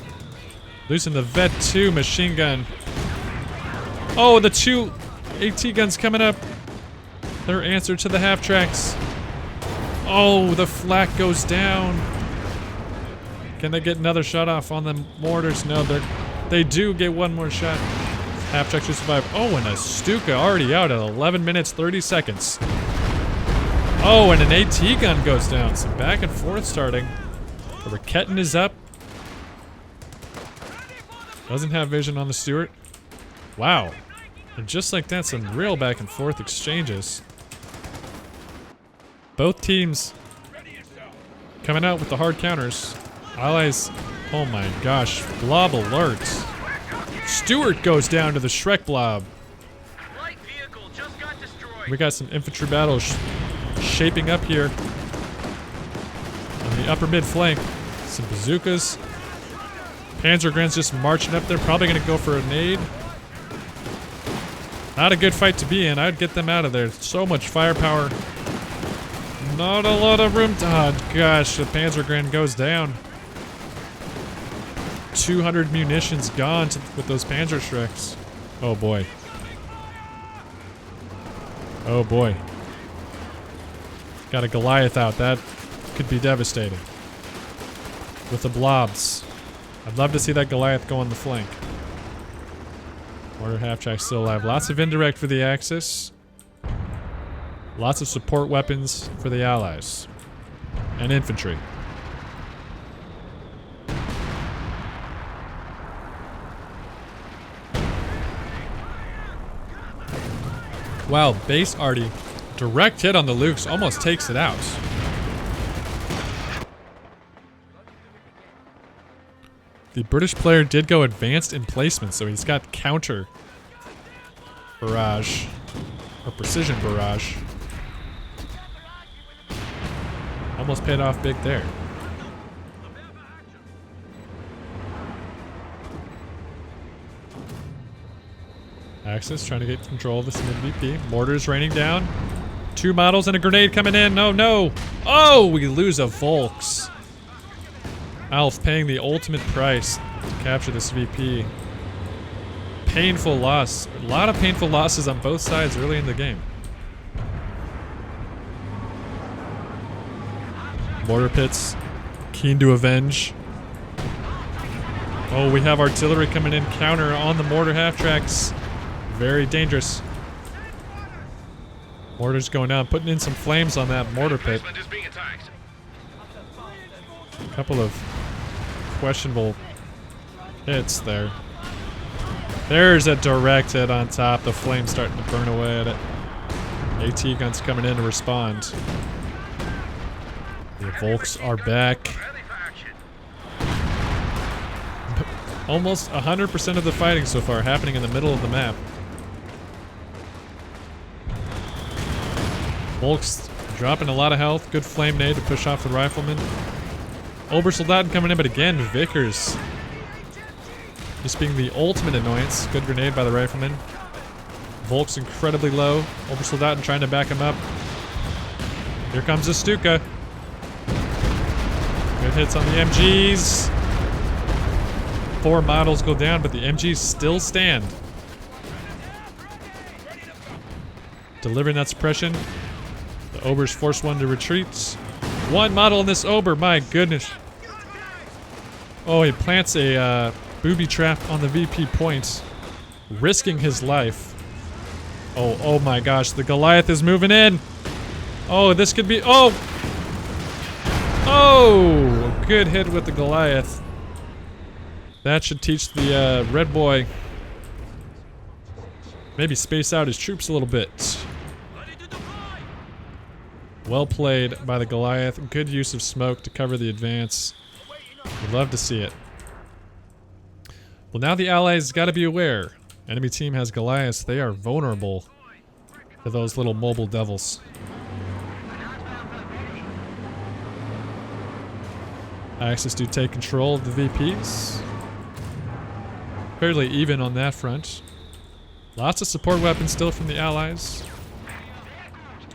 Losing the Vet 2 machine gun. Oh, the 2 AT guns coming up. Their answer to the half-tracks. Oh, the flak goes down. Can they get another shot off on the mortars? No, they do get one more shot. Half-track should survive. Oh, and a Stuka already out at 11 minutes, 30 seconds. Oh, and an AT gun goes down. Some back and forth starting. The Raketen is up. Doesn't have vision on the Stuart. Wow. And just like that, some real back and forth exchanges. Both teams coming out with the hard counters. Allies, oh my gosh, blob alerts. Stuart goes down to the Shrek blob. We got some infantry battles shaping up here on the upper mid flank. Some bazookas. Panzergrands just marching up there, probably gonna go for a nade. Not a good fight to be in. I'd get them out of there. So much firepower. Not a lot of room to... Oh gosh, the Panzergrand goes down. 200 munitions gone with those Panzer Shreks. Oh boy. Oh boy. Got a Goliath out. That could be devastating. With the blobs. I'd love to see that Goliath go on the flank. Mortar half-track still alive. Lots of indirect for the Axis. Lots of support weapons for the Allies. And infantry. Wow, base arty. Direct hit on the Lukes almost takes it out. The British player did go advanced emplacement, so he's got counter barrage. Or precision barrage. Almost paid off big there. Axis trying to get control of this mid-VP. Mortars raining down. 2 models and a grenade coming in. No, no. Oh, we lose a Volks. Alf paying the ultimate price to capture this VP. Painful loss. A lot of painful losses on both sides early in the game. Mortar pits. Keen to avenge. Oh, we have artillery coming in counter on the mortar half-tracks. Very dangerous. Mortar's going down, putting in some flames on that mortar pit. A couple of questionable hits there. There's a direct hit on top. The flame's starting to burn away at it. AT guns coming in to respond. The Volks are back. Almost 100% of the fighting so far happening in the middle of the map. Volks dropping a lot of health. Good flame nade to push off the rifleman. Obersoldaten coming in, but again, Vickers just being the ultimate annoyance. Good grenade by the rifleman. Volks incredibly low. Obersoldaten trying to back him up. Here comes the Stuka. Good hits on the MGs. 4 models go down, but the MGs still stand. Delivering that suppression. The Obers force one to retreat. 1 model in this Ober, my goodness. Oh, he plants a booby trap on the VP point, risking his life. Oh my gosh, the Goliath is moving in. Oh, this could be, oh, good hit with the Goliath. That should teach the red boy maybe space out his troops a little bit. Well played by the Goliath. Good use of smoke to cover the advance. We'd love to see it. Well, now the Allies got to be aware. Enemy team has Goliaths. They are vulnerable to those little mobile devils. Axis do take control of the VPs. Fairly even on that front. Lots of support weapons still from the Allies.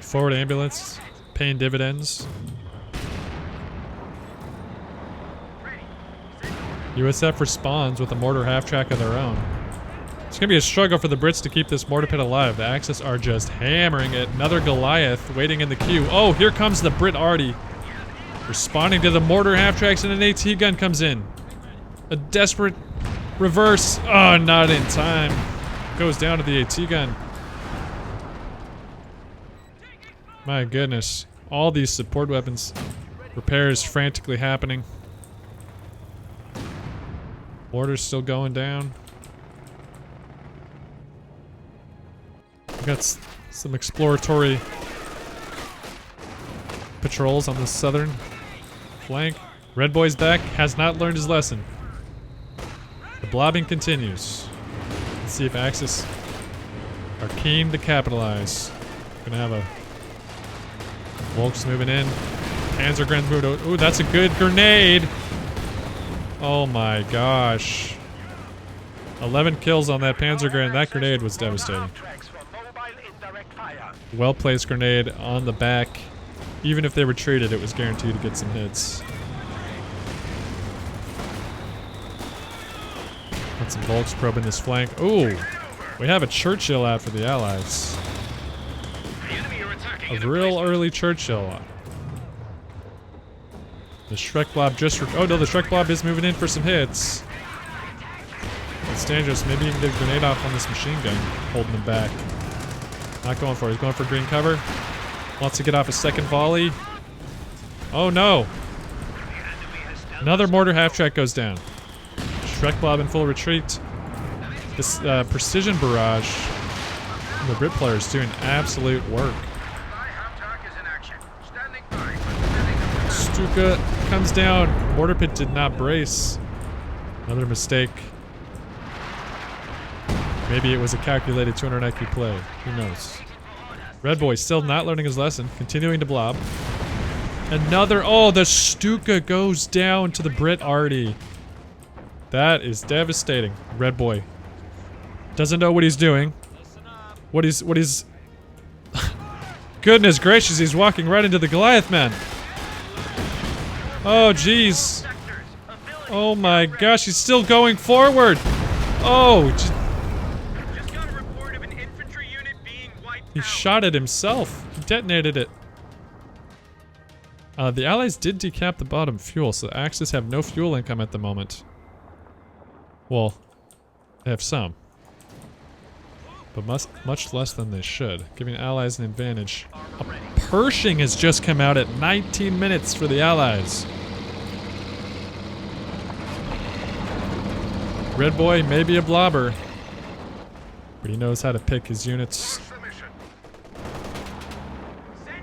Forward ambulance paying dividends. USF responds with a mortar half-track of their own. It's going to be a struggle for the Brits to keep this mortar pit alive. The Axis are just hammering it. Another Goliath waiting in the queue. Oh, here comes the Brit Arty. Responding to the mortar half-tracks, and an AT gun comes in. A desperate reverse. Oh, not in time. Goes down to the AT gun. My goodness. All these support weapons. Repairs frantically happening. Mortar's still going down. We've got some exploratory patrols on the southern flank. Red Boy's back, has not learned his lesson. The blobbing continues. Let's see if Axis are keen to capitalize. Gonna have a Volks moving in. Panzergren's moved over. Ooh, that's a good grenade. Oh my gosh. 11 kills on that Panzergren. That grenade was devastating. Well-placed grenade on the back. Even if they retreated, it was guaranteed to get some hits. Got some Volks probing this flank. Ooh, we have a Churchill out for the Allies. A real early Churchill. The Shrek Blob just... oh no, the Shrek Blob is moving in for some hits. It's dangerous. Maybe you can get a grenade off on this machine gun, holding him back. Not going for it. He's going for green cover. Wants to get off a second volley. Oh no! Another mortar half-track goes down. Shrek Blob in full retreat. This precision barrage. The Brit player is doing absolute work. Stuka comes down. Mortar pit did not brace. Another mistake. Maybe it was a calculated 200 IQ play. Who knows? Red Boy still not learning his lesson. Continuing to blob. Another... oh, the Stuka goes down to the Brit Arty. That is devastating. Red Boy doesn't know what he's doing. What he's... goodness gracious, he's walking right into the Goliath man. Oh, jeez. Oh my gosh, he's still going forward. Oh, he shot it himself. He detonated it. The Allies did decap the bottom fuel, so the Axis have no fuel income at the moment. Well, they have some. But much less than they should, giving Allies an advantage. A Pershing has just come out at 19 minutes for the Allies. Red Boy may be a blobber, but he knows how to pick his units.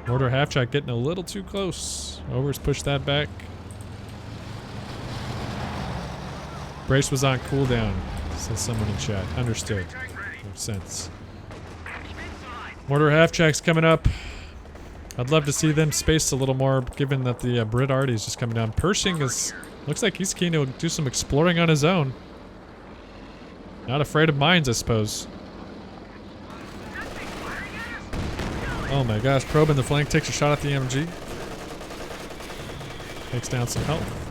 Mortar half-track getting a little too close. Overs pushed that back. Brace was on cooldown, says someone in chat. Understood. Makes sense. Mortar half-track's coming up. I'd love to see them spaced a little more, given that the Brit Arty is just coming down. Pershing is... looks like he's keen to do some exploring on his own. Not afraid of mines, I suppose. Oh my gosh, probe in the flank takes a shot at the MG. Takes down some health.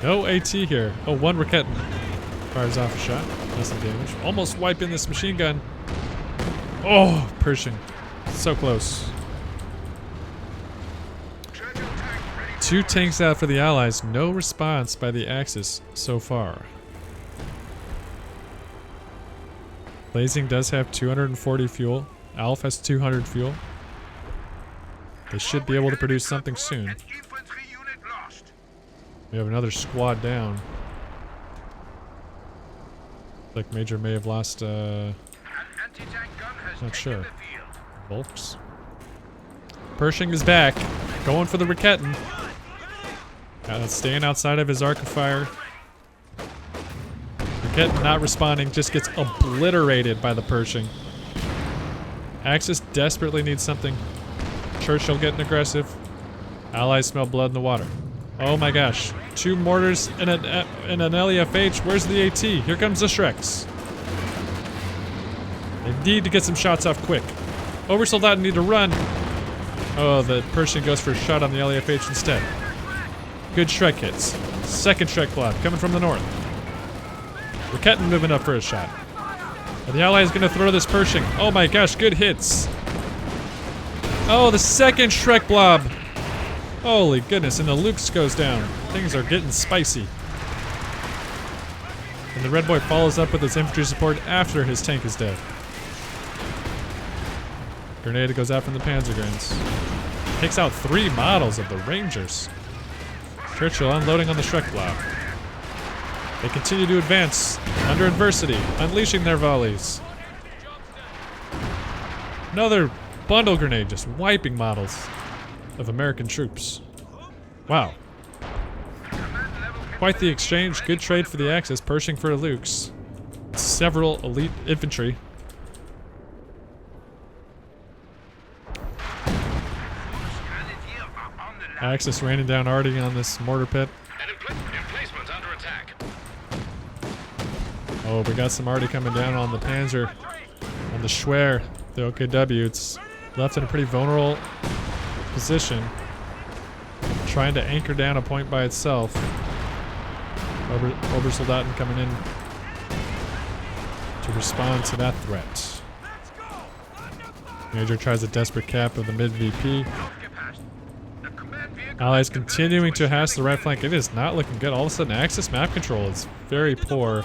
No AT here. Oh, one Raketin. Fires off a shot. Does some damage. Almost wiping this machine gun. Oh, Pershing. So close. 2 tanks out for the Allies. No response by the Axis so far. Blazing does have 240 fuel. Alf has 200 fuel. They should be able to produce something soon. We have another squad down. Like Major may have lost, not sure. Volks. Pershing is back. Going for the Raketin. Staying outside of his arc of fire. Raketin not responding, just gets obliterated by the Pershing. Axis desperately needs something. Churchill getting aggressive. Allies smell blood in the water. Oh my gosh. 2 mortars and an LEFH. Where's the AT? Here comes the Shreks. They need to get some shots off quick. Oversoldat need to run. Oh, the Pershing goes for a shot on the LEFH instead. Good Shrek hits. Second Shrek Blob coming from the north. Raketin moving up for a shot. Are the Allies gonna throw this Pershing? Oh my gosh, good hits. Oh, the second Shrek Blob. Holy goodness, and the Lukes goes down. Things are getting spicy. And the Red Boy follows up with his infantry support after his tank is dead. Grenade goes out from the Panzergrens. Takes out 3 models of the Rangers. Churchill unloading on the Shrek Blob. They continue to advance under adversity, unleashing their volleys. Another bundle grenade just wiping models of American troops. Wow. Quite the exchange. Good trade for the Axis. Pershing for the Lukes. Several elite infantry. Axis raining down Arty on this mortar pit. Emplacement under attack. Oh, we got some Arty coming down on the Panzer. On the Schwer, the OKW. It's left in a pretty vulnerable position. Trying to anchor down a point by itself. Obersoldaten coming in to respond to that threat. Major tries a desperate cap of the mid VP. Allies continuing to harass the right flank. It is not looking good. All of a sudden, Axis map control is very poor.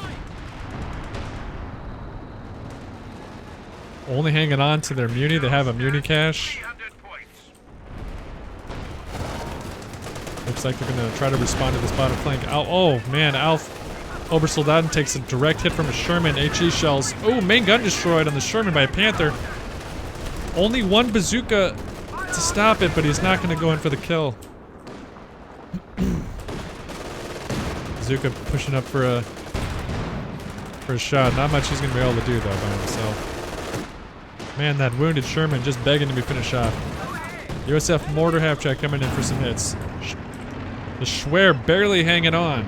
Only hanging on to their muni. They have a muni cache. Looks like they're going to try to respond to this bottom flank. Oh man, Alf Obersoldaten takes a direct hit from a Sherman. HE shells. Oh, main gun destroyed on the Sherman by a Panther. Only one bazooka to stop it, but he's not going to go in for the kill. Bazooka pushing up for a shot. Not much he's going to be able to do though by himself. Man, that wounded Sherman just begging to be finished off. USF mortar half-track coming in for some hits. The Schwer barely hanging on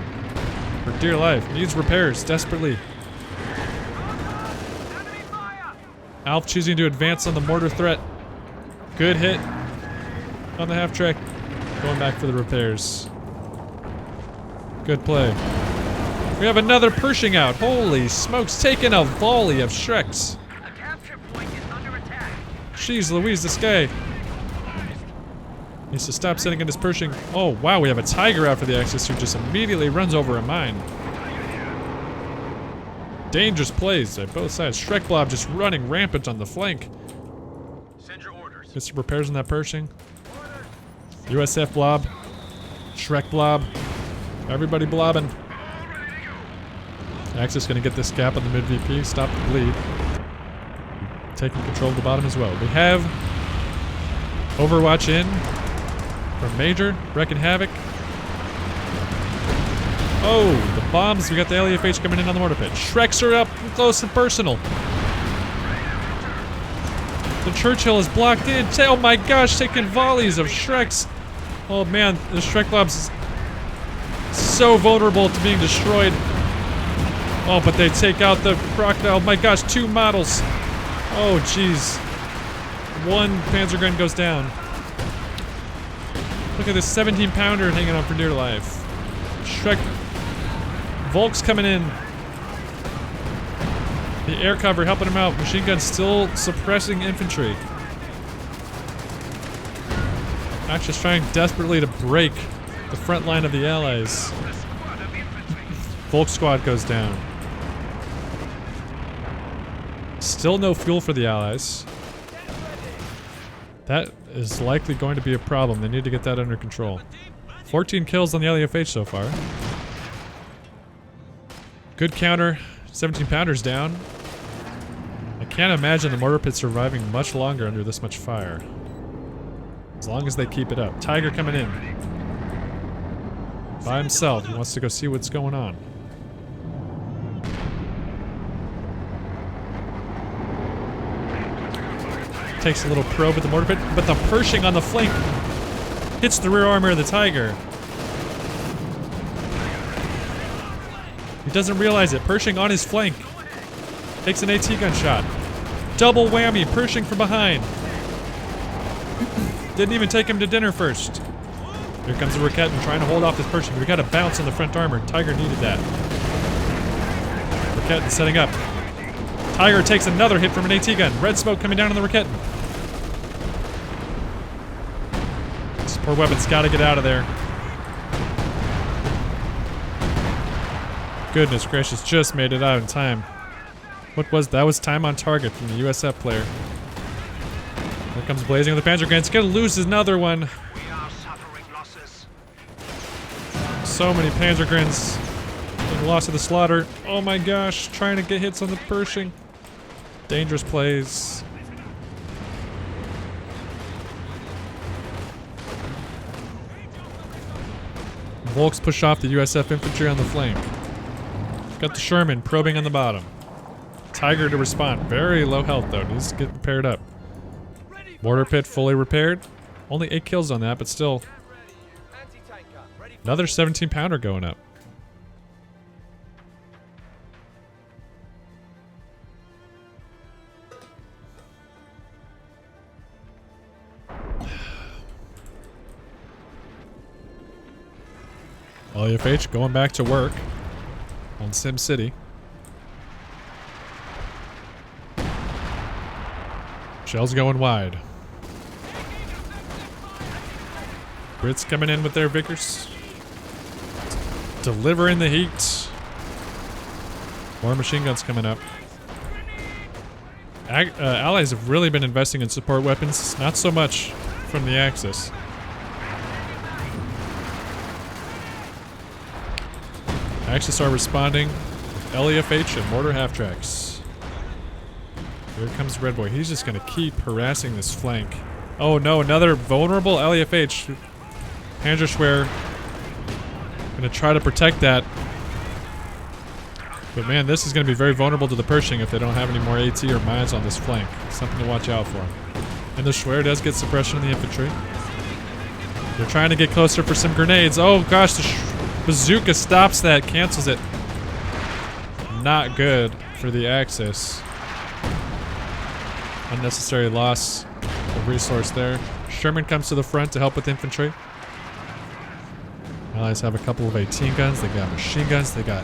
for dear life. Needs repairs desperately. Alf choosing to advance on the mortar threat. Good hit on the half-track. Going back for the repairs. Good play. We have another Pershing out. Holy smokes, taking a volley of Shreks. Jeez Louise, this guy needs to stop sitting in his Pershing. Oh wow, we have a Tiger out for the Axis who just immediately runs over a mine. Dangerous plays at both sides. Shrek Blob just running rampant on the flank. Send your orders. Get some repairs on that Pershing. USF Blob. Shrek Blob. Everybody blobbing. Axis gonna get this gap on the mid VP. Stop the bleed. Taking control of the bottom as well. We have Overwatch in from Major, wrecking havoc. Oh, the bombs. We got the LEFH coming in on the mortar pit. Shreks are up close and personal. The Churchill is blocked in. Oh my gosh, taking volleys of Shreks. Oh man, the Shrek Blob's so vulnerable to being destroyed. Oh, but they take out the crocodile. Oh my gosh, 2 models. Oh jeez. 1 Panzer gun goes down. Look at this 17-pounder hanging on for dear life. Shrek Volk's coming in. The air cover helping him out. Machine gun still suppressing infantry. Axis trying desperately to break the front line of the Allies. Volk squad goes down. Still no fuel for the Allies. That is likely going to be a problem. They need to get that under control. 14 kills on the LEFH so far. Good counter. 17-pounders down. I can't imagine the mortar pit surviving much longer under this much fire. As long as they keep it up. Tiger coming in. By himself. He wants to go see what's going on. Takes a little probe at the mortar pit, but the Pershing on the flank hits the rear armor of the Tiger. He doesn't realize it. Pershing on his flank. Takes an AT gun shot. Double whammy. Pershing from behind. Didn't even take him to dinner first. Here comes the Raketin trying to hold off this Pershing. We got a bounce on the front armor. Tiger needed that. Raketin setting up. Tiger takes another hit from an AT gun. Red smoke coming down on the Raketin. This poor weapon's gotta get out of there. Goodness gracious, just made it out in time. What was that? Was time on target from the USF player. Here comes Blazing with the Panzer Grenades. Gonna lose another one. We are suffering losses. So many Panzer Grins being lost to the slaughter. Oh my gosh, trying to get hits on the Pershing. Dangerous plays. Volks push off the USF infantry on the flank. Got the Sherman probing on the bottom. Tiger to respond. Very low health though. Needs to get repaired up. Mortar pit fully repaired. Only 8 kills on that, but still. Another 17-pounder going up. LEFH going back to work. on Sim City. Shells going wide. Brits coming in with their Vickers. Delivering the heat. More machine guns coming up. Allies have really been investing in support weapons. Not so much from the Axis. Axis are responding with LEFH and mortar half-tracks. Here comes Red Boy. He's just going to keep harassing this flank. Oh no, another vulnerable LEFH. Panzerschwer going to try to protect that. But man, this is going to be very vulnerable to the Pershing if they don't have any more AT or mines on this flank. Something to watch out for. And the Schwer does get suppression of the infantry. They're trying to get closer for some grenades. Oh gosh, the bazooka stops that, cancels it. Not good for the Axis. Unnecessary loss of resource there. Sherman comes to the front to help with infantry. Allies have a couple of 18 guns. They got machine guns. They got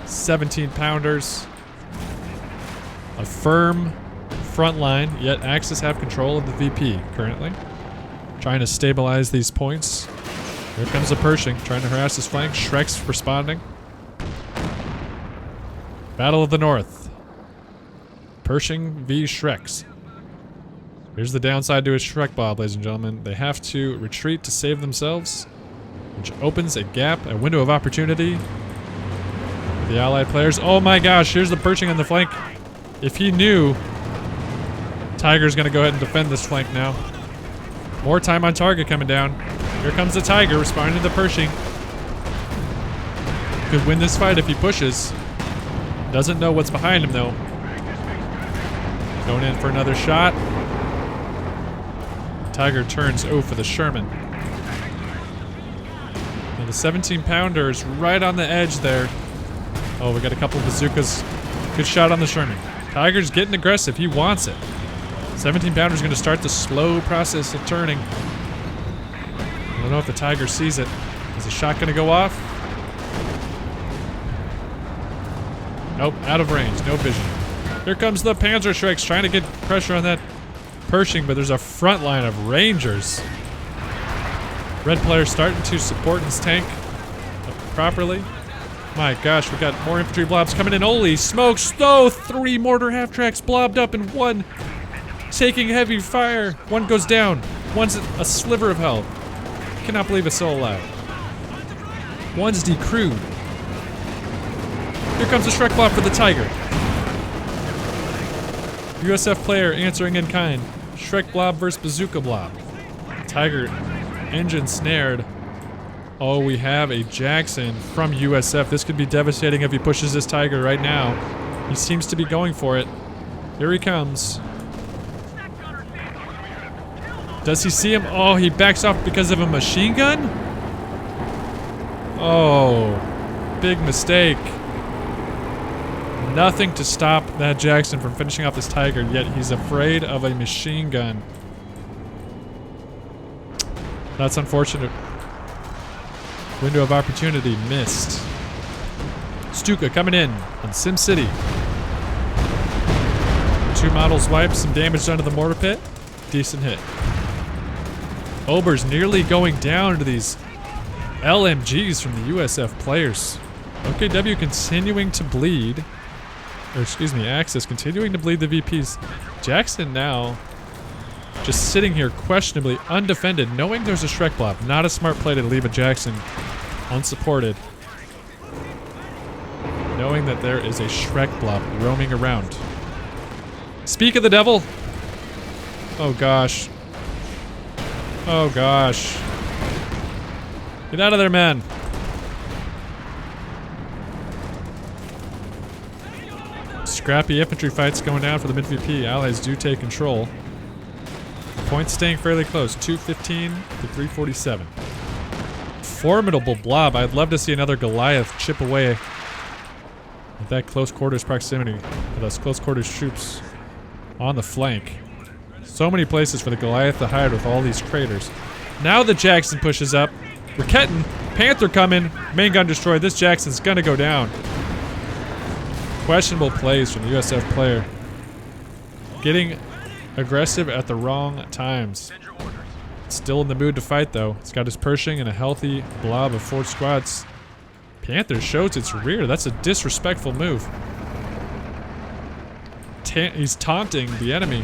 17 pounders. A firm front line, yet Axis have control of the VP currently. Trying to stabilize these points. Here comes the Pershing, trying to harass his flank. Shrek's responding. Battle of the North. Pershing v. Shreks. Here's the downside to a Shrek Bob, ladies and gentlemen. They have to retreat to save themselves, which opens a gap, a window of opportunity for the Allied players. Oh my gosh, here's the Pershing on the flank. If he knew, Tiger's gonna go ahead and defend this flank now. More time on target coming down. Here comes the Tiger responding to the Pershing. Could win this fight if he pushes. Doesn't know what's behind him though. Going in for another shot. Tiger turns for the Sherman. And the 17 pounder is right on the edge there. Oh, we got a couple of bazookas. Good shot on the Sherman. Tiger's getting aggressive. He wants it. 17 pounder is going to start the slow process of turning. I don't know if the Tiger sees it. Is the shot going to go off? Nope, out of range. No vision. Here comes the Panzerschrecks trying to get pressure on that Pershing, but there's a front line of Rangers. Red player starting to support his tank properly. My gosh, we got more infantry blobs coming in. Holy smokes! Oh, 3 mortar half-tracks blobbed up in one. Taking heavy fire. One goes down. One's a sliver of health. Cannot believe it's still alive. One's decrewed. Here comes a Shrek blob for the Tiger. USF player answering in kind. Shrek blob versus bazooka blob. Tiger engine snared. Oh, we have a Jackson from USF. This could be devastating if he pushes this Tiger right now. He seems to be going for it. Here he comes. Does he see him? Oh, he backs off because of a machine gun? Oh, big mistake. Nothing to stop that Jackson from finishing off this Tiger, yet he's afraid of a machine gun. That's unfortunate. Window of opportunity missed. Stuka coming in on Sim City. 2 models wiped, some damage done to the mortar pit. Decent hit. Ober's nearly going down to these LMGs from the USF players. OKW continuing to bleed. Or excuse me, Axis continuing to bleed the VPs. Jackson now just sitting here questionably undefended, knowing there's a Shrek blob. Not a smart play to leave a Jackson unsupported. Knowing that there is a Shrek blob roaming around. Speak of the devil. Oh gosh. Oh gosh. Get out of there, man. Scrappy infantry fights going down for the mid-VP. Allies do take control. Points staying fairly close. 215 to 347. Formidable blob. I'd love to see another Goliath chip away with that close quarters proximity. With those close quarters troops on the flank. So many places for the Goliath to hide with all these craters. Now the Jackson pushes up. Rakettin, Panther coming. Main gun destroyed. This Jackson's gonna go down. questionable plays from the USF player. Getting aggressive at the wrong times. Still in the mood to fight though. He's got his Pershing and a healthy blob of 4 squads. Panther shows its rear. That's a disrespectful move. He's taunting the enemy.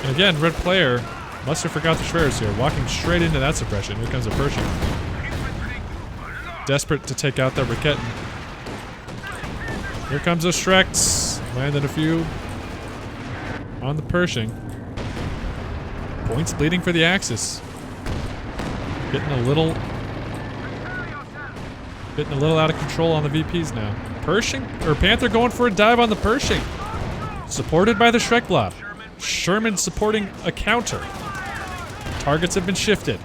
And again, red player must have forgot the Schweres here. Walking straight into that suppression. Here comes a Pershing. Desperate to take out that Raketten. Here comes a Shrex. Landed a few on the Pershing. Points bleeding for the Axis. Getting a little out of control on the VPs now. Pershing or Panther going for a dive on the Pershing. Supported by the Shrek blob. Sherman supporting a counter. Targets have been shifted.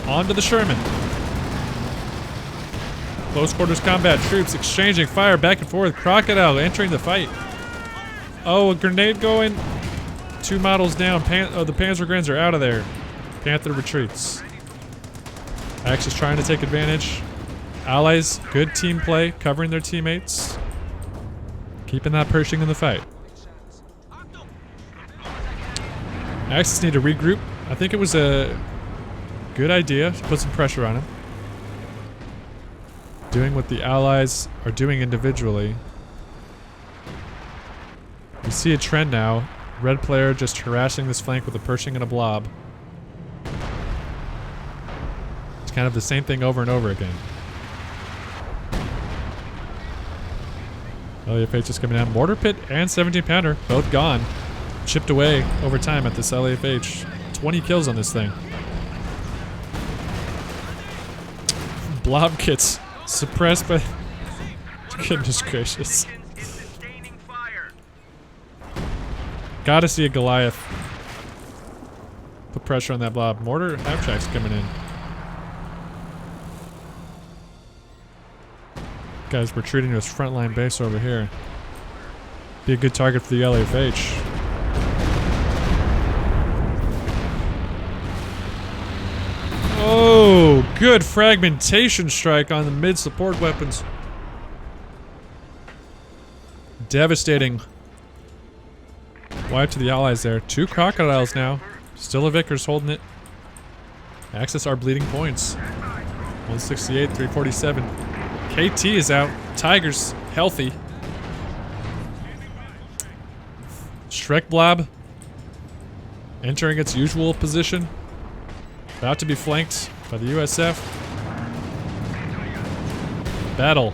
Onto the Sherman. Close quarters combat troops exchanging fire back and forth. Crocodile entering the fight. Oh, a grenade going. 2 models down. The Panzergrens are out of there. Panther retreats. Axis trying to take advantage. Allies, good team play, covering their teammates. Keeping that Pershing in the fight. Axis need to regroup. I think it was a good idea to put some pressure on him. Doing what the Allies are doing individually. You see a trend now. Red player just harassing this flank with a Pershing and a blob. It's kind of the same thing over and over again. LAFH is coming down. Mortar pit and 17 pounder, both gone. Chipped away over time at this LAFH. 20 kills on this thing. Blob kits suppressed by... Goodness gracious. Gotta see a Goliath. Put pressure on that blob. Mortar half-tracks coming in. Guys retreating to his frontline base over here. Be a good target for the LAFH. Oh, good fragmentation strike on the mid-support weapons. Devastating. Wipe to the Allies there. 2 crocodiles now. Still a Vickers holding it. Axis are bleeding points. 168, 347. KT is out. Tigers healthy. Shrek blob entering its usual position. About to be flanked by the USF. Battle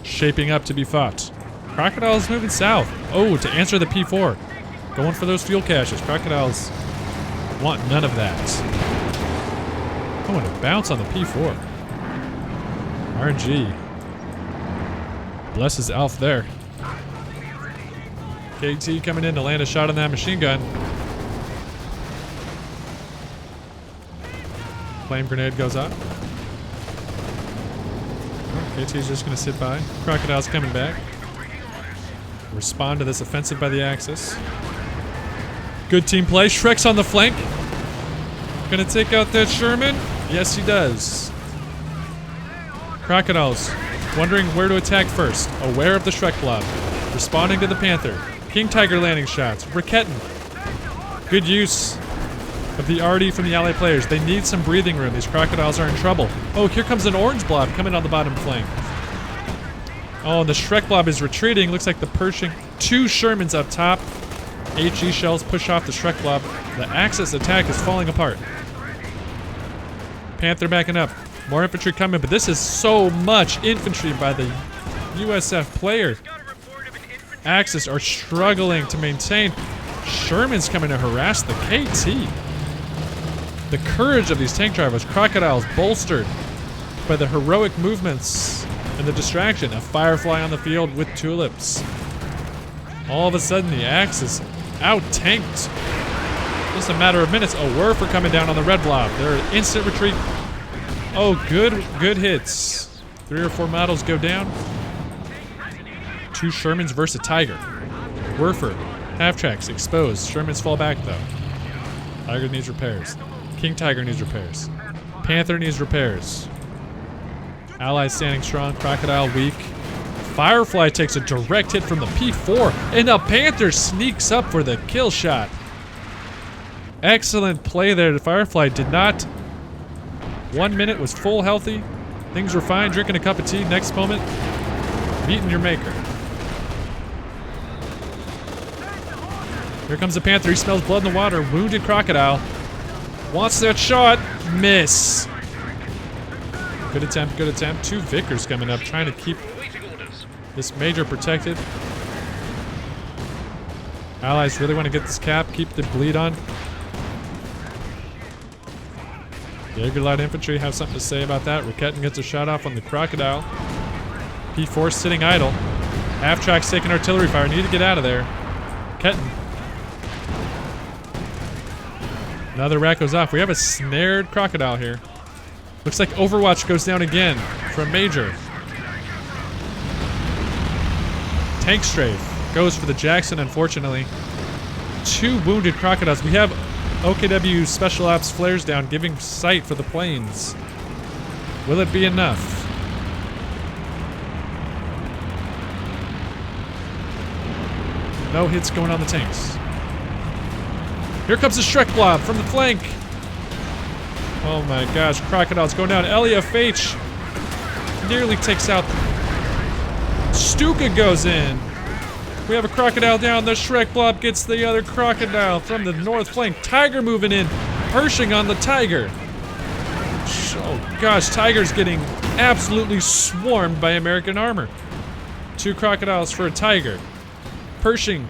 shaping up to be fought. Crocodiles moving south. Oh, to answer the P4. Going for those fuel caches. Crocodiles want none of that. Oh, and a bounce on the P4. RNG. Blesses Alf there. KT coming in to land a shot on that machine gun. Flame grenade goes up. KT's just going to sit by. Crocodile's coming back. Respond to this offensive by the Axis. Good team play. Shrek's on the flank. Gonna take out that Sherman? Yes, he does. Crocodiles wondering where to attack first. Aware of the Shrek blob. Responding to the Panther. King Tiger landing shots. Raketten. Good use of the RD from the Allied players. They need some breathing room. These crocodiles are in trouble. Oh, here comes an orange blob coming on the bottom flank. Oh, and the Shrek blob is retreating. Looks like the Pershing. 2 Shermans up top. HE shells push off the Shrek blob. The Axis attack is falling apart. Panther backing up. More infantry coming, but this is so much infantry by the USF player. Axis are struggling to maintain. Sherman's coming to harass the KT. The courage of these tank drivers. Crocodiles bolstered by the heroic movements and the distraction of Firefly on the field with tulips. All of a sudden, the Axis out-tanked. Just a matter of minutes. A Werfer coming down on the red blob. They're instant retreat. Oh, good hits. 3 or 4 models go down. 2 Shermans versus a Tiger. Werfer, half-tracks, exposed. Shermans fall back, though. Tiger needs repairs. King Tiger needs repairs. Panther needs repairs. Allies standing strong. Crocodile weak. Firefly takes a direct hit from the P4, and the Panther sneaks up for the kill shot. Excellent play there. The Firefly did not. 1 minute was full healthy. Things were fine. Drinking a cup of tea. Next moment, meeting your maker. Here comes the Panther. He smells blood in the water. Wounded Crocodile. Wants that shot. Miss. Good attempt, good attempt. 2 Vickers coming up, trying to keep this Major protected. Allies really want to get this cap, keep the bleed on. Jaeger Light Infantry have something to say about that. Raketin gets a shot off on the Crocodile. P4 sitting idle. Half-track's taking artillery fire. Need to get out of there. Raketin. Another rat goes off. We have a snared Crocodile here. Looks like Overwatch goes down again from Major. Tank Strafe goes for the Jackson, unfortunately. 2 wounded Crocodiles. We have OKW Special Ops flares down, giving sight for the planes. Will it be enough? No hits going on the tanks. Here comes the Shrek Blob from the flank. Oh my gosh, Crocodile's going down. LEFH nearly takes out. Stuka goes in. We have a Crocodile down. The Shrek Blob gets the other Crocodile from the north flank. Tiger moving in. Pershing on the Tiger. Oh gosh, Tiger's getting absolutely swarmed by American armor. 2 Crocodiles for a Tiger. Pershing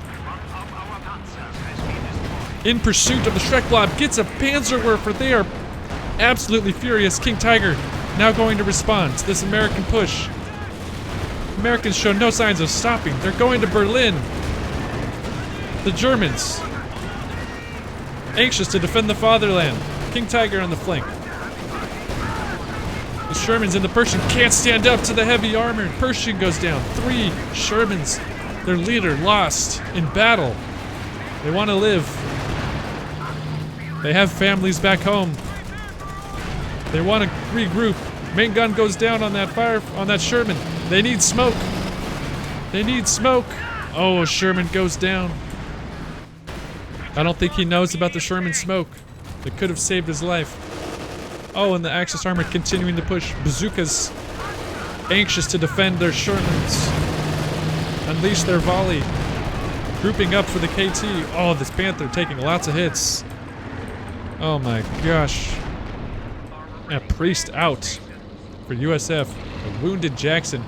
in pursuit of the Shrek Blob gets a Panzerwerfer. They are absolutely furious. King Tiger now going to respond to this American push. Americans show no signs of stopping. They're going to Berlin. The Germans, anxious to defend the fatherland. King Tiger on the flank. The Shermans and the Pershing can't stand up to the heavy armor. Pershing goes down. 3 Shermans. Their leader lost in battle. They want to live. They have families back home. They want to regroup. Main gun goes down on that Sherman. They need smoke. They need smoke. Oh, Sherman goes down. I don't think he knows about the Sherman smoke. That could have saved his life. Oh, and the Axis armor continuing to push. Bazookas anxious to defend their Shermans. Unleash their volley. Grouping up for the KT. Oh, this Panther taking lots of hits. Oh my gosh. A Priest out for USF. A wounded Jackson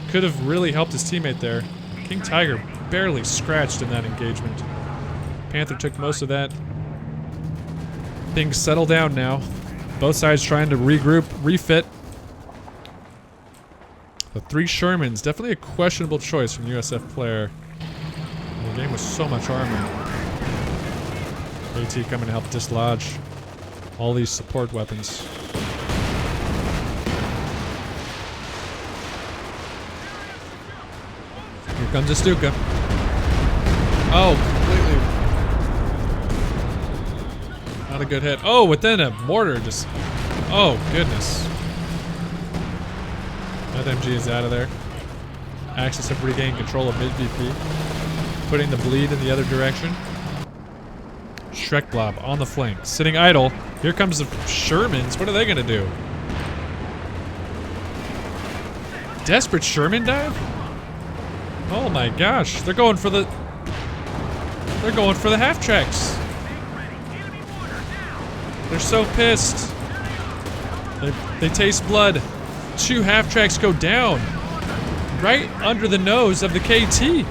could have really helped his teammate there. King Tiger barely scratched in that engagement. Panther took most of that. Things settle down now. Both sides trying to regroup, refit. The 3 Shermans, definitely a questionable choice from USF player. The game with so much armor. AT coming to help dislodge all these support weapons. Here comes a Stuka. Oh, completely. Not a good hit. Oh, within a mortar just. Oh, goodness. That MG is out of there. Axis have regained control of mid-VP. Putting the bleed in the other direction. Shrek Blob on the flank, sitting idle. Here comes the Shermans. What are they gonna do? Desperate Sherman dive? Oh my gosh, they're going for the half tracks. They're so pissed. They taste blood. 2 half tracks go down. Right under the nose of the KT.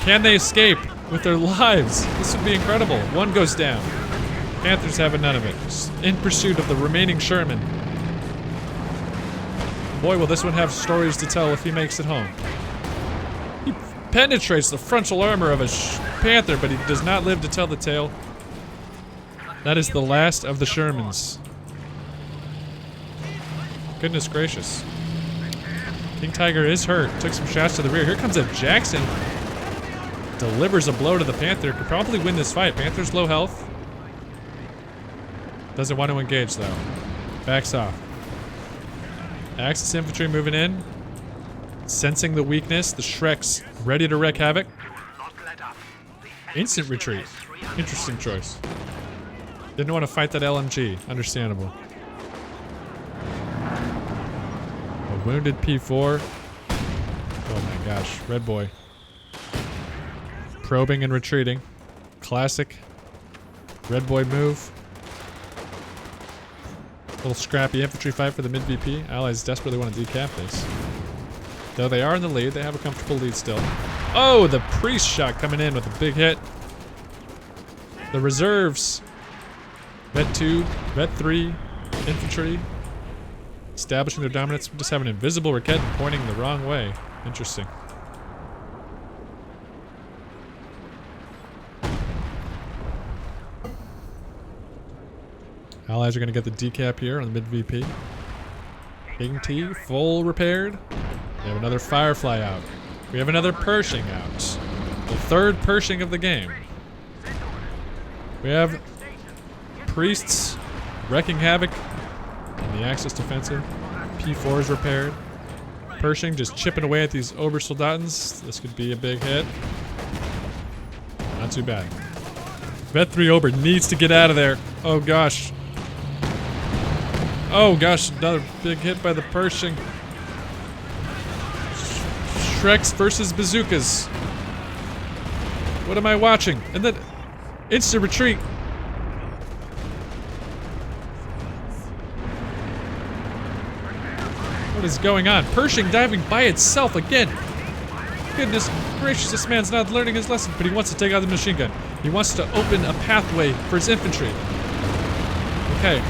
Can they escape with their lives? This would be incredible. 1 goes down. Panthers having none of it. In pursuit of the remaining Sherman. Boy, will this one have stories to tell if he makes it home. He penetrates the frontal armor of a Panther, but he does not live to tell the tale. That is the last of the Shermans. Goodness gracious. King Tiger is hurt. Took some shots to the rear. Here comes a Jackson. Delivers a blow to the Panther. Could probably win this fight. Panther's low health. Doesn't want to engage though. Backs off. Axis infantry moving in. Sensing the weakness. The Shreks ready to wreak havoc. Not let up. Instant retreat. Interesting choice. Didn't want to fight that LMG. Understandable. A wounded P4. Oh my gosh. Red boy. Probing and retreating. Classic. Red boy move. Little scrappy infantry fight for the mid VP. Allies desperately want to decap this. Though they are in the lead, they have a comfortable lead still. Oh, the priest shot coming in with a big hit. The reserves. Vet 2, Vet 3, infantry. Establishing their dominance. We just have an invisible rocket pointing the wrong way. Interesting. Allies are going to get the decap here on the mid VP. King T, full repaired. We have another Firefly out. We have another Pershing out. The third Pershing of the game. We have priests wrecking havoc in the Axis defensive. P4 is repaired. Pershing just chipping away at these Obersoldatens. This could be a big hit. Not too bad. Vet 3 Ober needs to get out of there. Oh gosh. Oh gosh, another big hit by the Pershing. Shreks versus bazookas. What am I watching? And then instant retreat. What is going on? Pershing diving by itself again. Goodness gracious, this man's not learning his lesson, but he wants to take out the machine gun. He wants to open a pathway for his infantry. Okay.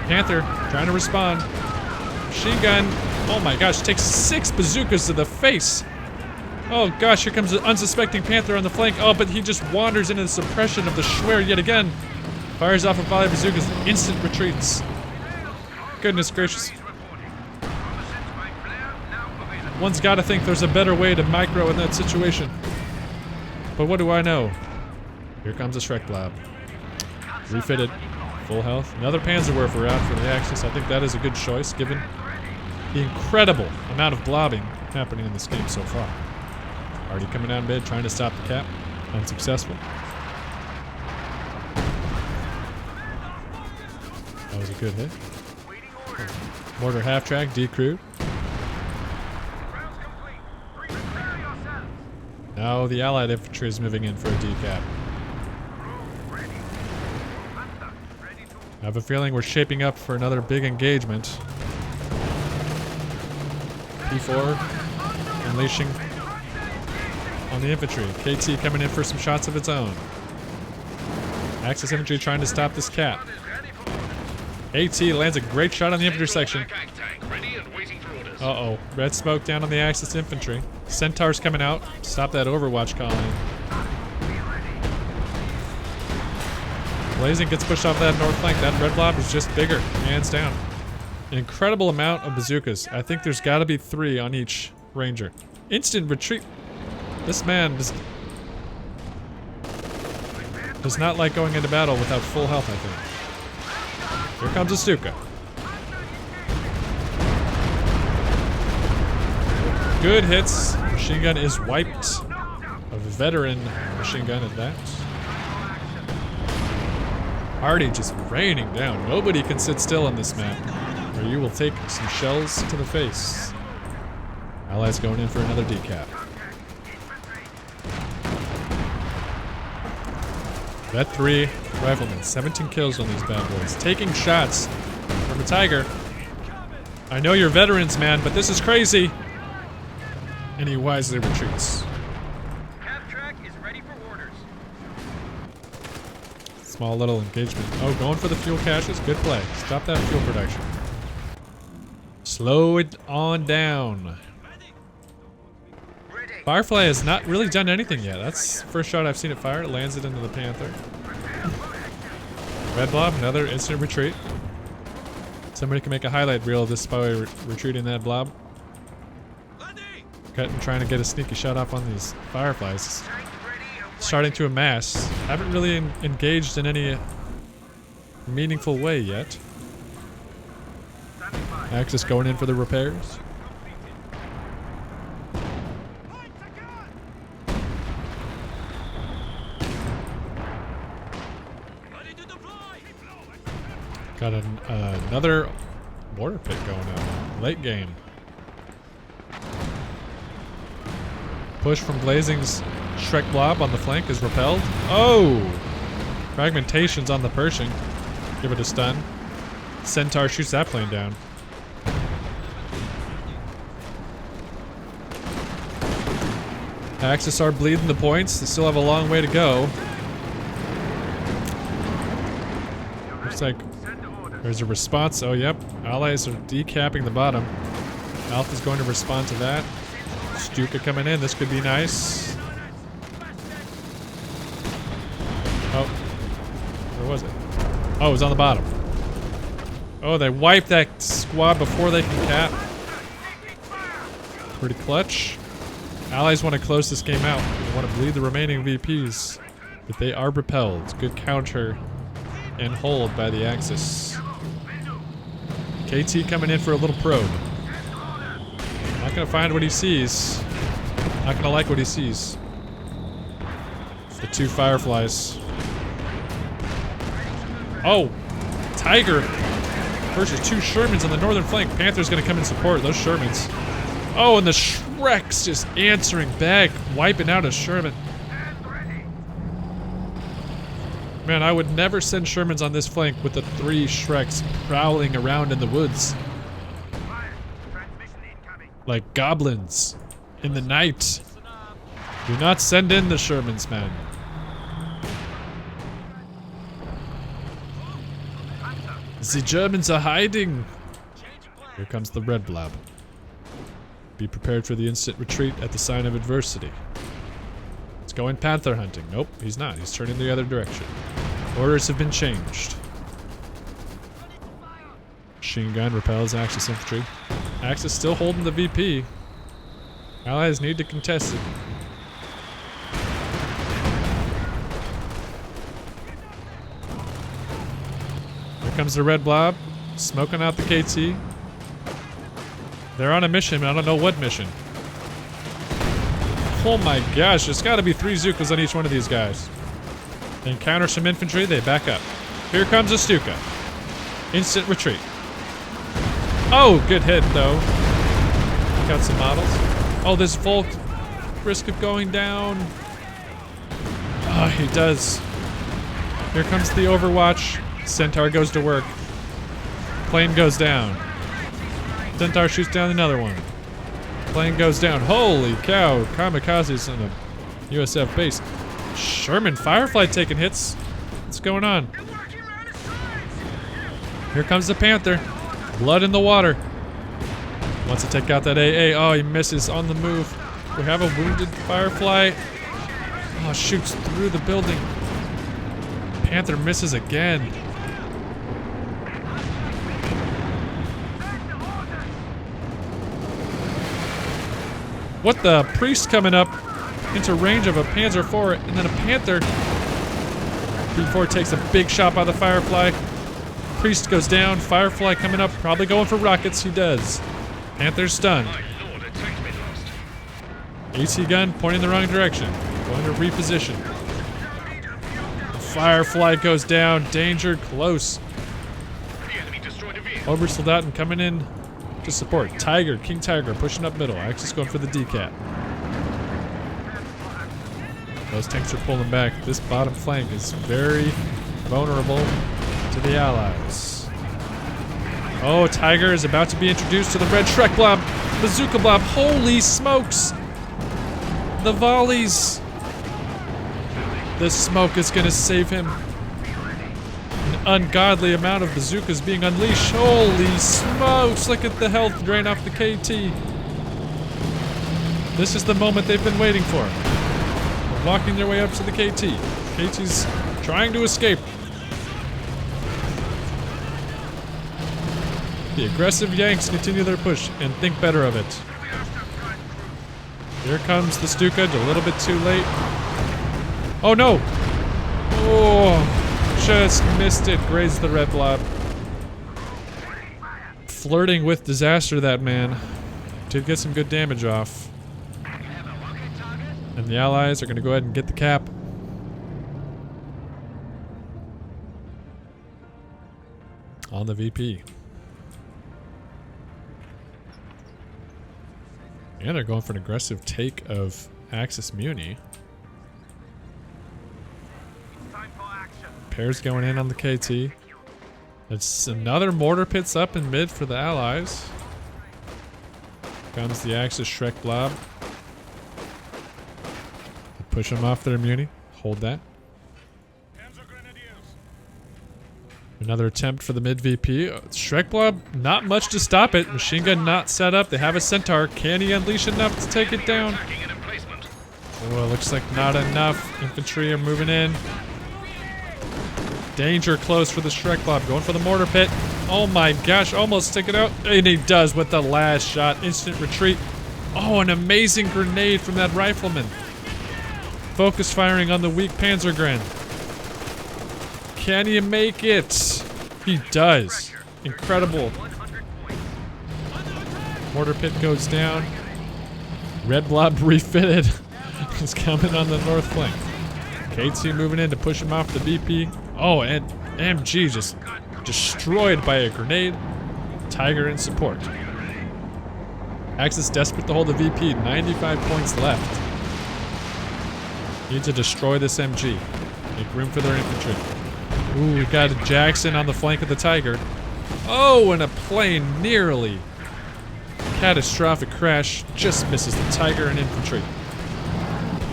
Panther trying to respond. Machine gun. Oh my gosh, takes 6 bazookas to the face. Oh gosh, here comes the unsuspecting Panther on the flank. Oh, but he just wanders into the suppression of the Schwer yet again. Fires off a volley of bazookas, instant retreats. Goodness gracious. One's got to think there's a better way to micro in that situation. But what do I know? Here comes a Shrek blob. Refitted. Full health. Another Panzerwerfer out for the Axis. I think that is a good choice given the incredible amount of blobbing happening in this game so far. Already coming down mid, trying to stop the cap. Unsuccessful. That was a good hit. Mortar half-track, decrewed. Now the Allied infantry is moving in for a decap. I have a feeling we're shaping up for another big engagement. P4 unleashing on the infantry. KT coming in for some shots of its own. Axis infantry trying to stop this cap. AT lands a great shot on the infantry section. Uh-oh. Red smoke down on the Axis infantry. Centaurs coming out. Stop that Overwatch calling. Blazing gets pushed off that north flank. That red blob is just bigger, hands down. An incredible amount of bazookas. I think there's got to be 3 on each ranger. Instant retreat. This man does not like going into battle without full health, I think. Here comes a Stuka. Good hits. Machine gun is wiped. A veteran machine gun at that. Hardy just raining down. Nobody can sit still on this map, or you will take some shells to the face. Allies going in for another decap. Vet 3 riflemen, 17 kills on these bad boys. Taking shots from a Tiger. I know you're veterans, man, but this is crazy. And he wisely retreats. Small little engagement. Oh, going for the fuel caches. Good play. Stop that fuel production. Slow it on down. Firefly has not really done anything yet. That's the first shot I've seen it fire. It lands it into the Panther. Red blob, another instant retreat. Somebody can make a highlight reel of this by retreating that blob. Cutting, trying to get a sneaky shot up on these Fireflies. Starting to amass. Haven't really engaged in any meaningful way yet. Axis going in for the repairs. Got another mortar pit going on. Late game. Push from Blazing's Shrek Blob on the flank is repelled. Oh! Fragmentation's on the Pershing. Give it a stun. Centaur shoots that plane down. Axis are bleeding the points. They still have a long way to go. Looks like there's a response. Oh, yep. Allies are decapping the bottom. Alpha's going to respond to that. Stuka coming in. This could be nice. Oh. Where was it? Oh, it was on the bottom. Oh, they wiped that squad before they can cap. Pretty clutch. Allies want to close this game out. They want to bleed the remaining VPs. But they are repelled. Good counter and hold by the Axis. KT coming in for a little probe. Not gonna find what he sees. Not gonna like what he sees. The two Fireflies. Oh! Tiger! Versus two Shermans on the northern flank. Panther's gonna come in support. Those Shermans. Oh, and the Shrek's just answering back. Wiping out a Sherman. Man, I would never send Shermans on this flank with the 3 Shreks prowling around in the woods. Like goblins in the night. Do not send in the Shermans, man. The Germans are hiding. Here comes the red blob. Be prepared for the instant retreat at the sign of adversity. It's going panther hunting. Nope, he's not. He's turning the other direction. Orders have been changed. Machine gun repels Axis infantry. Axis still holding the VP. Allies need to contest it. Here comes the red blob, smoking out the KT. They're on a mission, but I don't know what mission. Oh my gosh, there's gotta be 3 Zukas on each one of these guys. They encounter some infantry, they back up. Here comes a Stuka. Instant retreat. Oh, good hit though. Got some models. Oh, this Volk, risk of going down. Oh, he does. Here comes the Overwatch. Centaur goes to work. Plane goes down. Centaur shoots down another one. Plane goes down. Holy cow, kamikazes on a USF base. Sherman Firefly taking hits. What's going on? Here comes the Panther. Blood in the water. Wants to take out that AA. Oh, he misses on the move. We have a wounded Firefly. Oh, shoots through the building. Panther misses again. What the? Priest coming up into range of a Panzer IV, and then a Panther. P4 takes a big shot by the Firefly. Priest goes down. Firefly coming up, probably going for rockets. He does. Panther's stunned. AC gun pointing the wrong direction. Going to reposition. Firefly goes down. Danger close. Obersoldaten coming in to support. Tiger, King Tiger pushing up middle. Axis going for the decap. Those tanks are pulling back. This bottom flank is very vulnerable to the Allies. Oh, Tiger is about to be introduced to the red Shrek blob. Bazooka blob. Holy smokes. The volleys. The smoke is going to save him. An ungodly amount of bazookas being unleashed. Holy smokes. Look at the health drain off the KT. This is the moment they've been waiting for. They're walking their way up to the KT. KT's trying to escape. The aggressive Yanks continue their push and think better of it. Here comes the Stuka, a little bit too late. Oh no! Oh, just missed it. Grazed the red blob. flirting with disaster, that man. Did get some good damage off. And the allies are going to go ahead and get the cap. On the VP. And they're going for an aggressive take of Axis Muni. Pairs going in on the KT. It's another mortar pits up in mid for the allies. Comes the Axis Shrek Blob. Push them off their Muni. Hold that. Another attempt for the mid VP. Shrek Blob, not much to stop it. Machine gun not set up. They have a Centaur. Can he unleash enough to take it down? Oh, it looks like not enough. Infantry are moving in. Danger close for the Shrek Blob. Going for the mortar pit. Oh my gosh, almost take it out. And he does with the last shot. Instant retreat. Oh, an amazing grenade from that rifleman. Focus firing on the weak Panzergren. Can he make it? He does. Incredible. Mortar pit goes down. Red Blob refitted. Is coming on the north flank. KT moving in to push him off the VP. Oh, and MG just destroyed by a grenade. Tiger in support. Axis desperate to hold the VP. 95 points left. Need to destroy this MG. Make room for their infantry. Ooh, we got a Jackson on the flank of the Tiger. Oh, and a plane nearly. Catastrophic crash. Just misses the Tiger and infantry.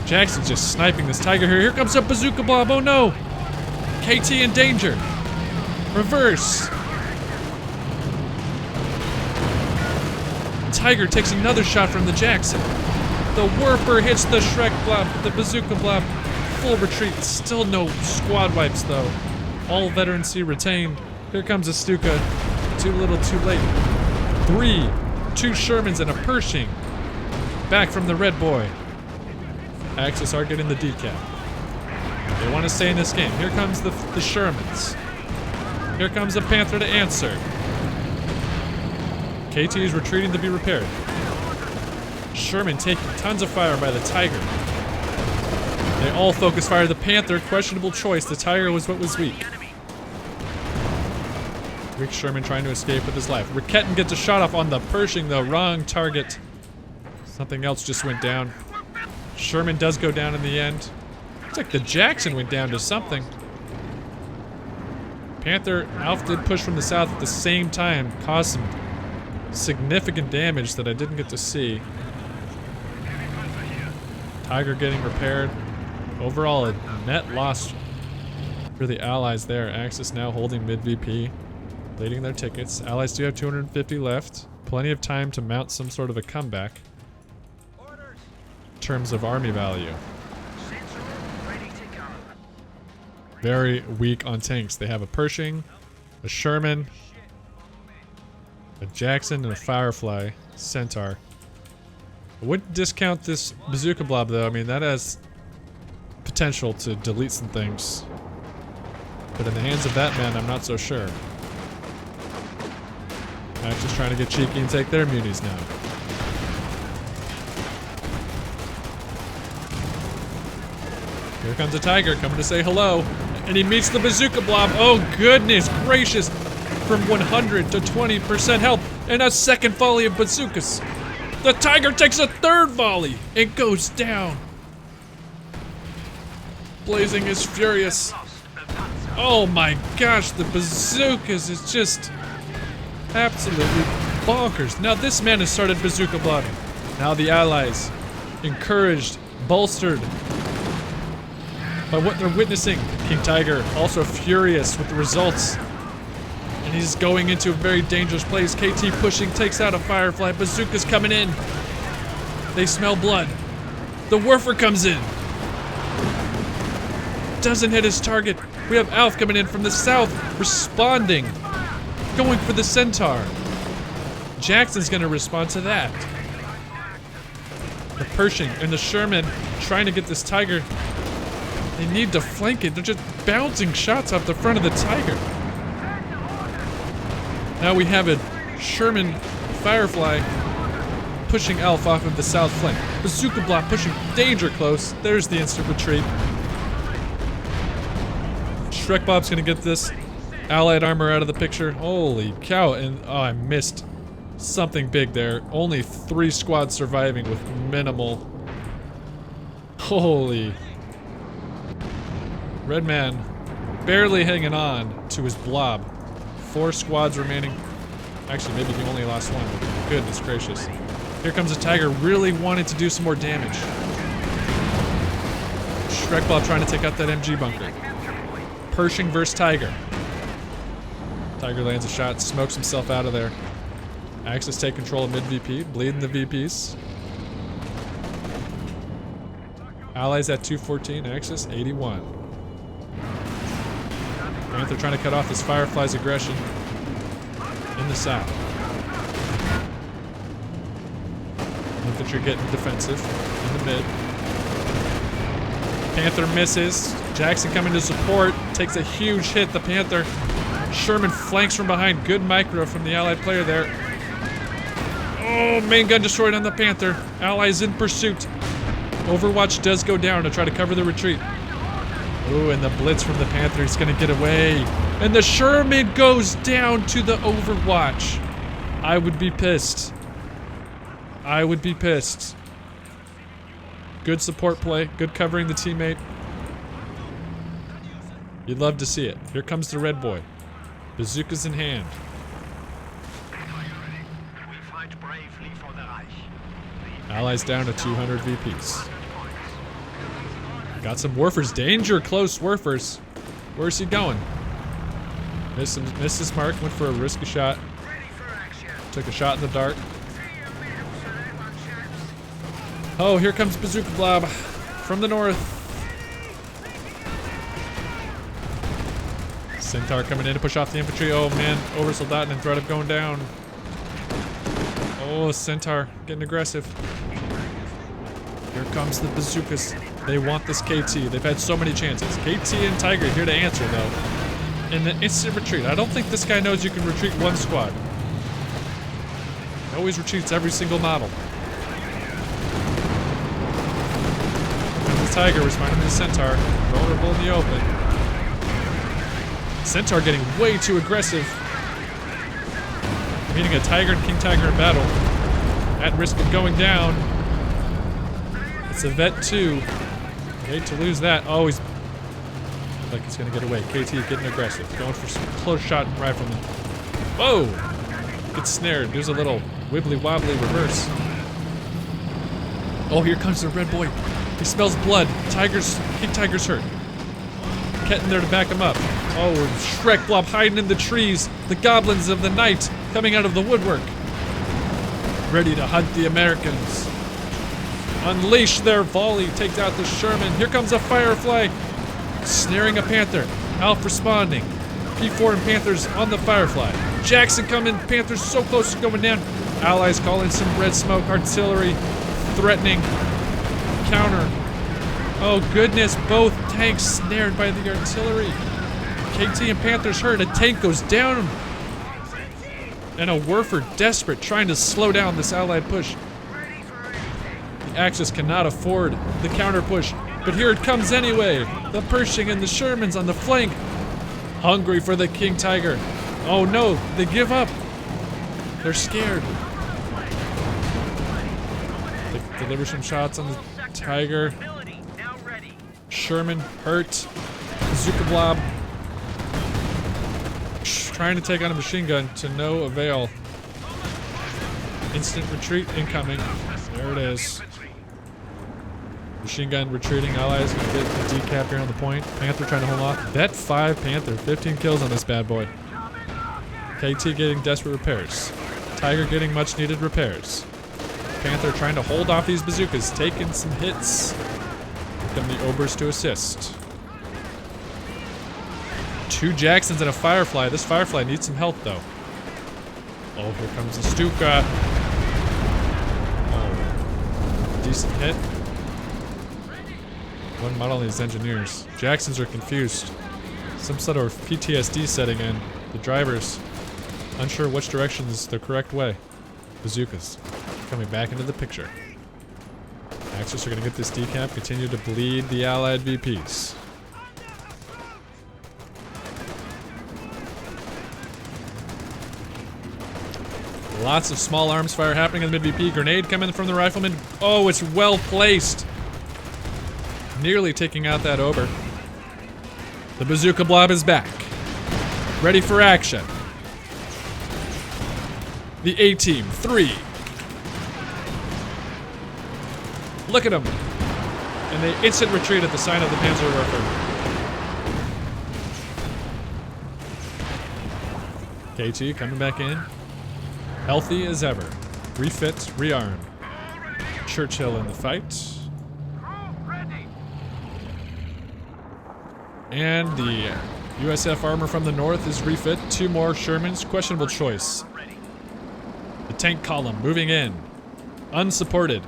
Jackson's just sniping this Tiger here. Here comes a bazooka blob. Oh no! KT in danger. Reverse. Tiger takes another shot from the Jackson. The Warper hits the Shrek Blob, the bazooka blob. Full retreat. Still no squad wipes though. All veterancy retained. Here comes a Stuka. Too little, too late. 3, 2 Shermans and a Pershing. Back from the Red Boy. Axis are getting the decap. They want to stay in this game. Here comes the Shermans. Here comes the Panther to answer. KT is retreating to be repaired. Sherman taking tons of fire by the Tiger. They all focus fire. The Panther, questionable choice. The Tiger was what was weak. Weak Sherman trying to escape with his life. Raketin gets a shot off on the Pershing though. Wrong target. Something else just went down. Sherman does go down in the end. Looks like the Jackson went down to something. Panther, Alf did push from the south at the same time. Caused some significant damage that I didn't get to see. Tiger getting repaired. Overall, a net loss for the Allies there. Axis now holding mid VP. Leading their tickets. Allies do have 250 left. Plenty of time to mount some sort of a comeback. In terms of army value. Very weak on tanks. They have a Pershing, a Sherman, a Jackson, and a Firefly Centaur. I wouldn't discount this bazooka blob though. I mean, that has potential to delete some things. But in the hands of that man, I'm not so sure. Axis trying to get cheeky and take their munis now. Here comes a Tiger coming to say hello. And he meets the bazooka blob. Oh goodness gracious. From 100 to 20% health. And a second volley of bazookas. The Tiger takes a third volley. It goes down. Blazing is furious. Oh my gosh, the bazookas is just absolutely bonkers. Now this man has started bazooka blobbing. Now the Allies, encouraged, bolstered by what they're witnessing. King Tiger also furious with the results. And he's going into a very dangerous place. KT pushing, takes out a Firefly. Bazooka's coming in. They smell blood. The Werfer comes in. Doesn't hit his target. We have Alf coming in from the south, responding. Going for the Centaur. Jackson's gonna respond to that. The Pershing and the Sherman trying to get this Tiger. They need to flank it. They're just bouncing shots off the front of the Tiger. Now we have a Sherman Firefly pushing Elf off of the south flank. Bazooka Blob pushing Danger close. There's the instant retreat. Shrek Bob's gonna get this allied armor out of the picture. Holy cow, and oh, I missed something big there. Only 3 squads surviving with minimal. Holy. Red Man barely hanging on to his blob. 4 squads remaining. Actually, maybe he only lost 1. Goodness gracious. Here comes a Tiger really wanting to do some more damage. Shrek Bob trying to take out that MG bunker. Pershing versus Tiger. Tiger lands a shot, smokes himself out of there. Axis take control of mid VP, bleeding the VPs. Allies at 214, Axis 81. Panther trying to cut off this Firefly's aggression in the south. Infantry getting defensive in the mid. Panther misses. Jackson coming to support, takes a huge hit. The Panther. Sherman flanks from behind. Good micro from the allied player there. Oh, main gun destroyed on the Panther. Allies in pursuit. Overwatch does go down to try to cover the retreat. Ooh, and the blitz from the Panther is gonna get away. And the Sherman goes down to the Overwatch. I would be pissed. I would be pissed. Good support play, good covering the teammate. You'd love to see it. Here comes the red boy. Bazookas in hand. We fight bravely for the Reich. Allies down to 200 VPs. Got some Warfers. Danger close Warfers. Where's he going? Missed his mark, went for a risky shot. Took a shot in the dark. Oh, here comes Bazooka Blob from the north. Centaur coming in to push off the infantry. Oh man, Oversoldaten and threat of going down. Oh, Centaur getting aggressive. Here comes the bazookas. They want this KT. They've had so many chances. KT and Tiger here to answer though. In the instant retreat. I don't think this guy knows you can retreat 1 squad. He always retreats every single model. Tiger responding to the Centaur, vulnerable in the open. Centaur getting way too aggressive. Meeting a Tiger and King Tiger in battle. At risk of going down. It's a Vet 2. Hate to lose that. Oh, he's like he's gonna get away. KT getting aggressive. Going for some close shot rifleman. Whoa! Gets snared. There's a little wibbly wobbly reverse. Oh, here comes the red boy. He smells blood. King Tiger's hurt. Ketting there to back him up. Oh, Shrek Blob hiding in the trees. The goblins of the night coming out of the woodwork. Ready to hunt the Americans. Unleash their volley. Takes out the Sherman. Here comes a Firefly. Snaring a Panther. Alf responding. P4 and Panthers on the Firefly. Jackson coming. Panthers so close to going down. Allies calling some red smoke. Artillery threatening. Counter. Oh goodness, both tanks snared by the artillery. KT and Panthers hurt. A tank goes down. And a Werfer desperate, trying to slow down this allied push. The Axis cannot afford the counter push, but here it comes anyway. The Pershing and the Shermans on the flank. Hungry for the King Tiger. Oh no, they give up. They're scared. They deliver some shots on the Tiger. Sherman hurt. Bazooka Blob trying to take on a machine gun to no avail. Instant retreat incoming. There it is. Machine gun retreating. Allies gonna get the decap here on the point. Panther trying to hold off. Vet 5 Panther. 15 kills on this bad boy. KT getting desperate repairs. Tiger getting much needed repairs. Panther trying to hold off these bazookas. Taking some hits. Come the Obers to assist. 2 Jacksons and a Firefly. This Firefly needs some help though. Oh, here comes the Stuka. Oh, decent hit. 1 model on these engineers. Jacksons are confused. Some sort of PTSD setting in. The drivers Unsure which direction is the correct way. Bazookas coming back into the picture. Axis are going to get this decap, continue to bleed the allied VPs. Lots of small arms fire happening in the mid VP. Grenade coming from the rifleman. Oh, it's well placed. Nearly taking out that Ober. The bazooka blob is back. Ready for action. The A-team, 3. Look at them. And they instant retreat at the sign of the Panzerwerfer. KT coming back in. Healthy as ever. Refit, rearmed. Churchill in the fight. And the USF armor from the north is refit. 2 more Shermans. Questionable choice. The tank column moving in. Unsupported.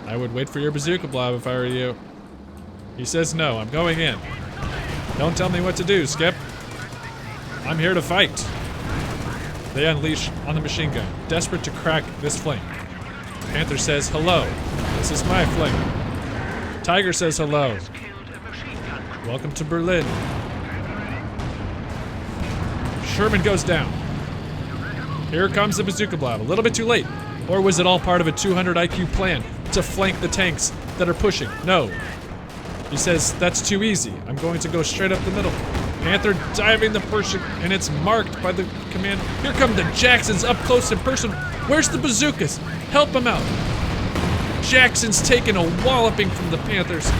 I would wait for your bazooka blob if I were you. He says no, I'm going in. Don't tell me what to do, Skip. I'm here to fight. They unleash on the machine gun, desperate to crack this flank. Panther says hello. This is my flank. Tiger says hello. Welcome to Berlin. Sherman goes down. Here comes the bazooka blob, a little bit too late. Or was it all part of a 200 IQ plan to flank the tanks that are pushing? No. He says, that's too easy. I'm going to go straight up the middle. Panther diving the Pershing, and it's marked by the command. Here come the Jacksons up close in person. Where's the bazookas? Help him out. Jackson's taking a walloping from the Panthers.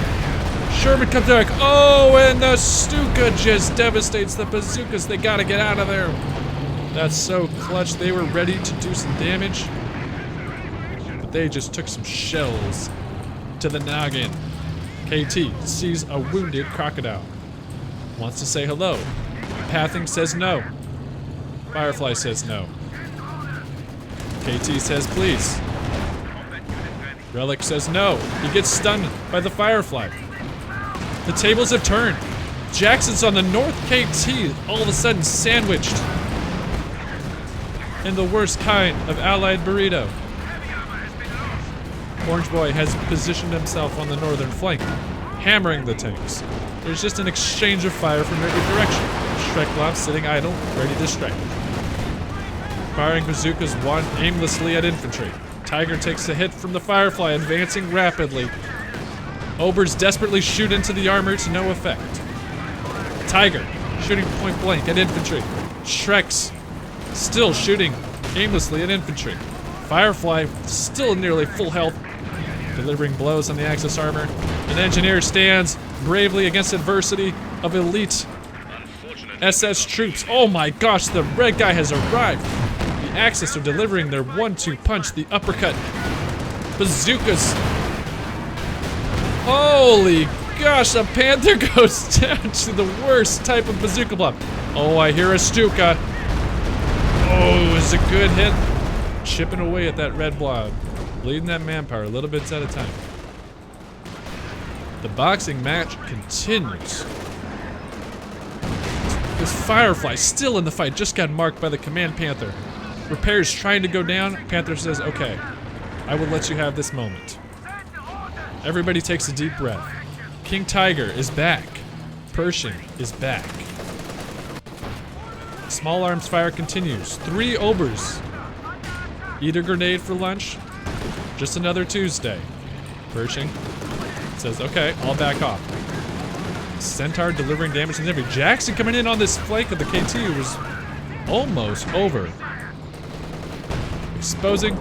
Sherman comes back. Oh, and the Stuka just devastates the bazookas. They gotta get out of there. That's so clutch. They were ready to do some damage, but they just took some shells to the noggin. KT sees a wounded crocodile. Wants to say hello. Pathing says no. Firefly says no. KT says please. Relic says no. He gets stunned by the Firefly. The tables have turned. Jackson's on the north. KT all of a sudden sandwiched in the worst kind of allied burrito. Orange Boy has positioned himself on the northern flank, hammering the tanks. There's just an exchange of fire from every direction. Shrekloff sitting idle, ready to strike. Firing bazookas one aimlessly at infantry. Tiger takes a hit from the Firefly, advancing rapidly. Obers desperately shoot into the armor to no effect. Tiger shooting point blank at infantry. Shrek's still shooting aimlessly at infantry. Firefly still nearly full health, delivering blows on the Axis armor. An engineer stands bravely against adversity of elite SS troops. Oh my gosh, the red guy has arrived. The Axis are delivering their 1-2 punch, the uppercut. Bazookas. Holy gosh, a Panther goes down to the worst type of bazooka blob. Oh, I hear a Stuka. Oh, it's a good hit. Chipping away at that red blob. Bleeding that manpower a little bit at a time. The boxing match continues. This Firefly still in the fight, just got marked by the Command Panther. Repairs trying to go down. Panther says, okay, I will let you have this moment. Everybody takes a deep breath. King Tiger is back. Pershing is back. Small arms fire continues. 3 Obers. Eat a grenade for lunch. Just another Tuesday. Pershing says, okay, I'll back off. Centaur delivering damage to every. Jackson coming in on this flank of the KT was almost over. Exposing.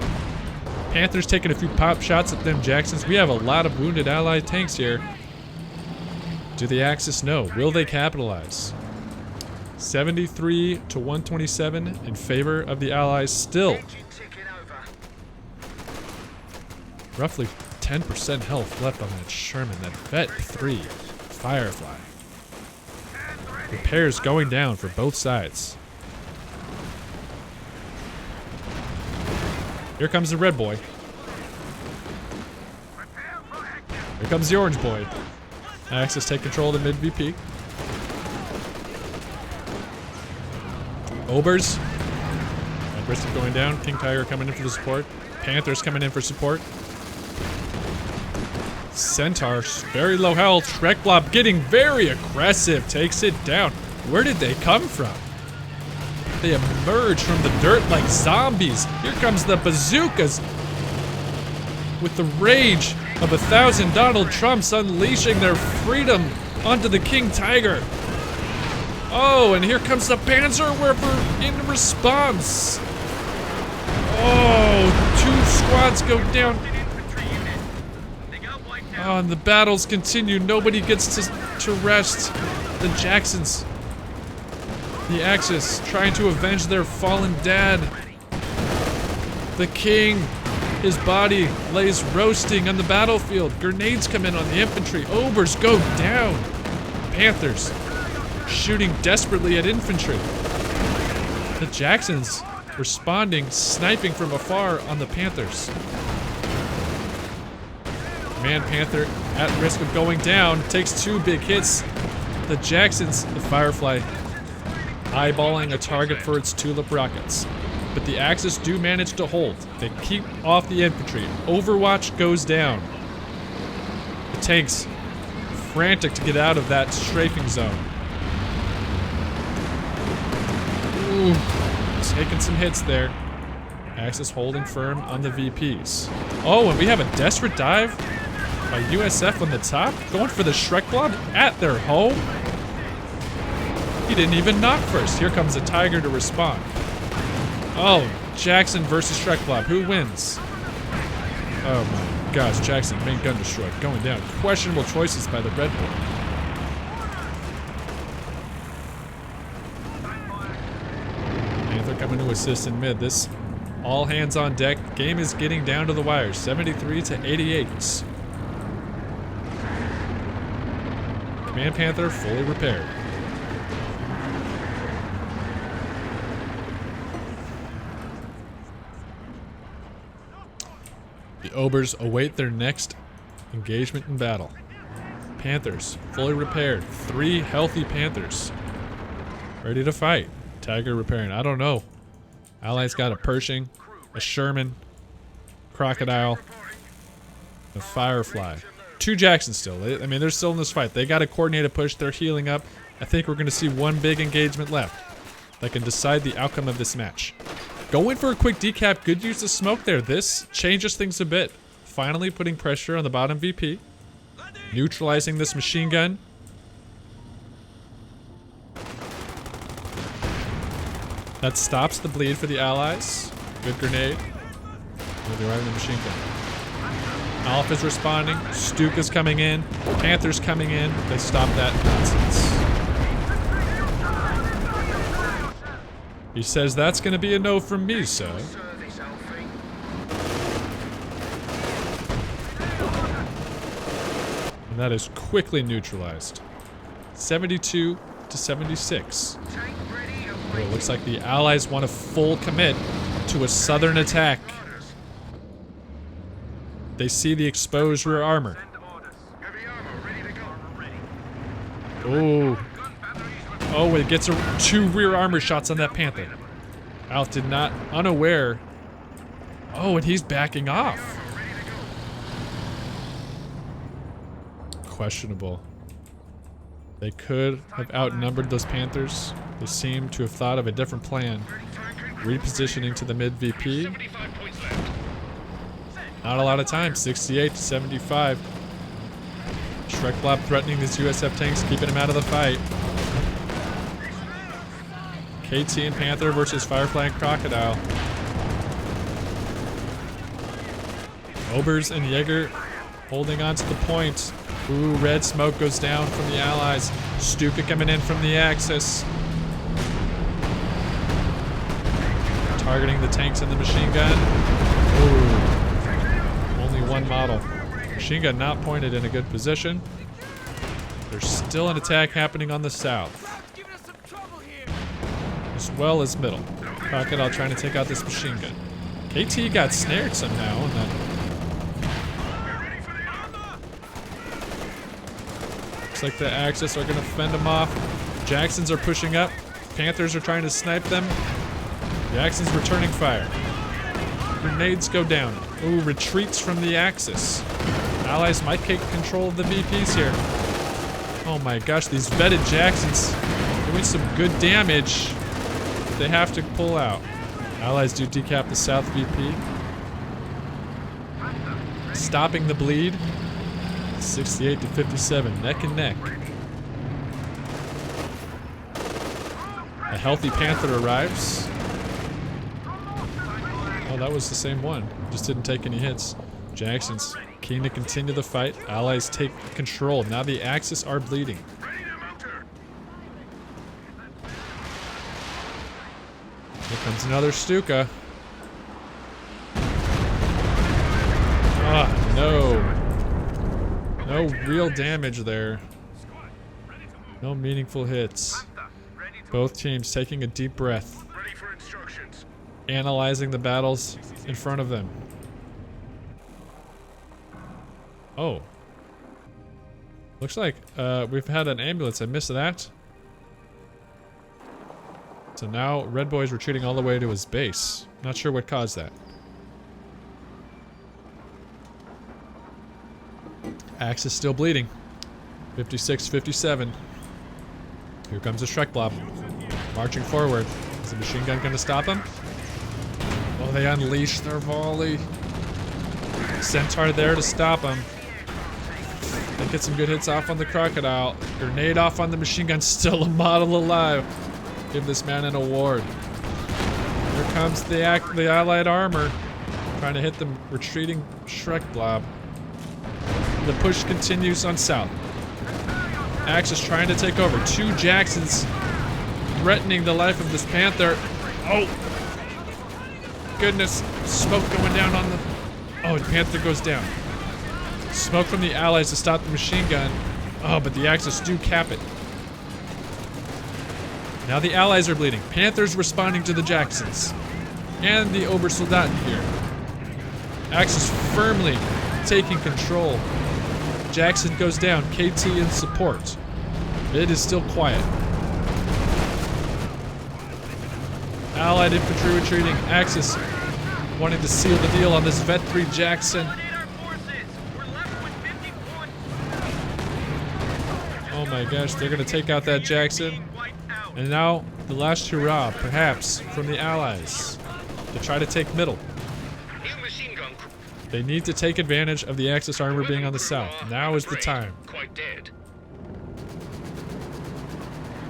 Panthers taking a few pop shots at them Jacksons. We have a lot of wounded allied tanks here. Do the Axis know? Will they capitalize? 73 to 127 in favor of the Allies still. Roughly 10% health left on that Sherman, that Vet 3 Firefly. Repairs going down for both sides. Here comes the red boy. Here comes the orange boy. Axis take control of the mid VP. Obers Risk of going down. King Tiger coming in for the support. Panthers coming in for support. Centaurs, very low health. Shrek Blob getting very aggressive. Takes it down. Where did they come from? They emerge from the dirt like zombies. Here comes the bazookas. With the rage of 1,000 Donald Trumps unleashing their freedom onto the King Tiger. Oh, and here comes the Panzer Whipper in response. Oh, 2 squads go down. Oh, and the battles continue. Nobody gets to rest. The Jacksons, the Axis, trying to avenge their fallen dad. The king, his body lays roasting on the battlefield. Grenades come in on the infantry. Obers go down. Panthers shooting desperately at infantry. The Jacksons responding, sniping from afar on the Panthers. Man Panther at risk of going down, takes 2 big hits. The Jacksons, the Firefly, eyeballing a target for its tulip rockets. But the Axis do manage to hold. They keep off the infantry. Overwatch goes down. The tanks frantic to get out of that strafing zone. Ooh, taking some hits there. Axis holding firm on the VPs. Oh, and we have a desperate dive by USF on the top, going for the Shrek Blob at their home. He didn't even knock first. Here comes a Tiger to respond. Oh, Jackson versus Shrek Blob. Who wins? Oh my gosh, Jackson, main gun destroyed. Going down. Questionable choices by the Red Bull. Panther coming to assist in mid. This all hands on deck. Game is getting down to the wire. 73-88. Command Panther fully repaired. The Obers await their next engagement in battle. Panthers fully repaired. 3 healthy Panthers ready to fight. Tiger repairing. I don't know. Allies got a Pershing, a Sherman, Crocodile, a Firefly. 2 Jacksons still. I mean, they're still in this fight. They got a coordinated push. They're healing up. I think we're going to see 1 big engagement left that can decide the outcome of this match. Going for a quick decap. Good use of smoke there. This changes things a bit. Finally putting pressure on the bottom VP. Neutralizing this machine gun. That stops the bleed for the Allies. Good grenade. They're right in the machine gun. Alpha's responding. Stuka's coming in. Panther's coming in. They stop that nonsense. He says that's going to be a no from me, sir. And that is quickly neutralized. 72-76. Oh, it looks like the Allies want a full commit to a southern attack. They see the exposed rear armor. Oh. Oh, it gets 2 rear armor shots on that Panther. Alf did not, unaware. Oh, and he's backing off. Questionable. They could have outnumbered those Panthers. They seem to have thought of a different plan. Repositioning to the mid VP. Not a lot of time. 68-75. Shrek Blob threatening these USF tanks, keeping him out of the fight. KT and Panther versus Firefly and Crocodile. Obers and Jaeger holding on to the point. Ooh, red smoke goes down from the Allies. Stuka coming in from the Axis. Targeting the tanks and the machine gun. Ooh. Only 1 model. Machine gun not pointed in a good position. There's still an attack happening on the south. As well as middle. Crocodile trying to take out this machine gun. KT got snared somehow and then looks like the Axis are gonna fend them off. Jacksons are pushing up. Panthers are trying to snipe them. Jackson's returning fire. Grenades go down. Ooh, retreats from the Axis. Allies might take control of the VPs here. Oh my gosh, these vetted Jacksons doing some good damage. They have to pull out. Allies do decap the South VP. Stopping the bleed. 68 to 57, neck and neck. A healthy Panther arrives. Oh, that was the same one. Just didn't take any hits. Jackson's keen to continue the fight. Allies take control. Now the Axis are bleeding. Here comes another Stuka. Ah, no. No real damage there. No meaningful hits. Both teams taking a deep breath. Analyzing the battles in front of them. Oh. Looks like we've had an ambulance. I missed that. So now Red Boy's retreating all the way to his base. Not sure what caused that. Axis still bleeding. 56, 57. Here comes a Shrek Blob. Marching forward. Is the machine gun going to stop him? Oh, they unleash their volley. Centaur there to stop him. They get some good hits off on the crocodile. Grenade off on the machine gun. Still a model alive. Give this man an award. Here comes the allied armor. Trying to hit the retreating Shrek Blob. The push continues on south. Axis trying to take over. 2 Jacksons threatening the life of this Panther. Oh! Goodness. Smoke going down on the... Oh, the Panther goes down. Smoke from the Allies to stop the machine gun. Oh, but the Axis do cap it. Now the Allies are bleeding. Panthers responding to the Jacksons. And the Obersoldaten here. Axis firmly taking control. Jackson goes down. KT in support. It is still quiet. Allied infantry retreating. Axis wanting to seal the deal on this Vet 3 Jackson. Oh my gosh, they're gonna take out that Jackson. And now the last hurrah, perhaps, from the Allies to try to take middle. They need to take advantage of the Axis armor being on the south. Now is the time.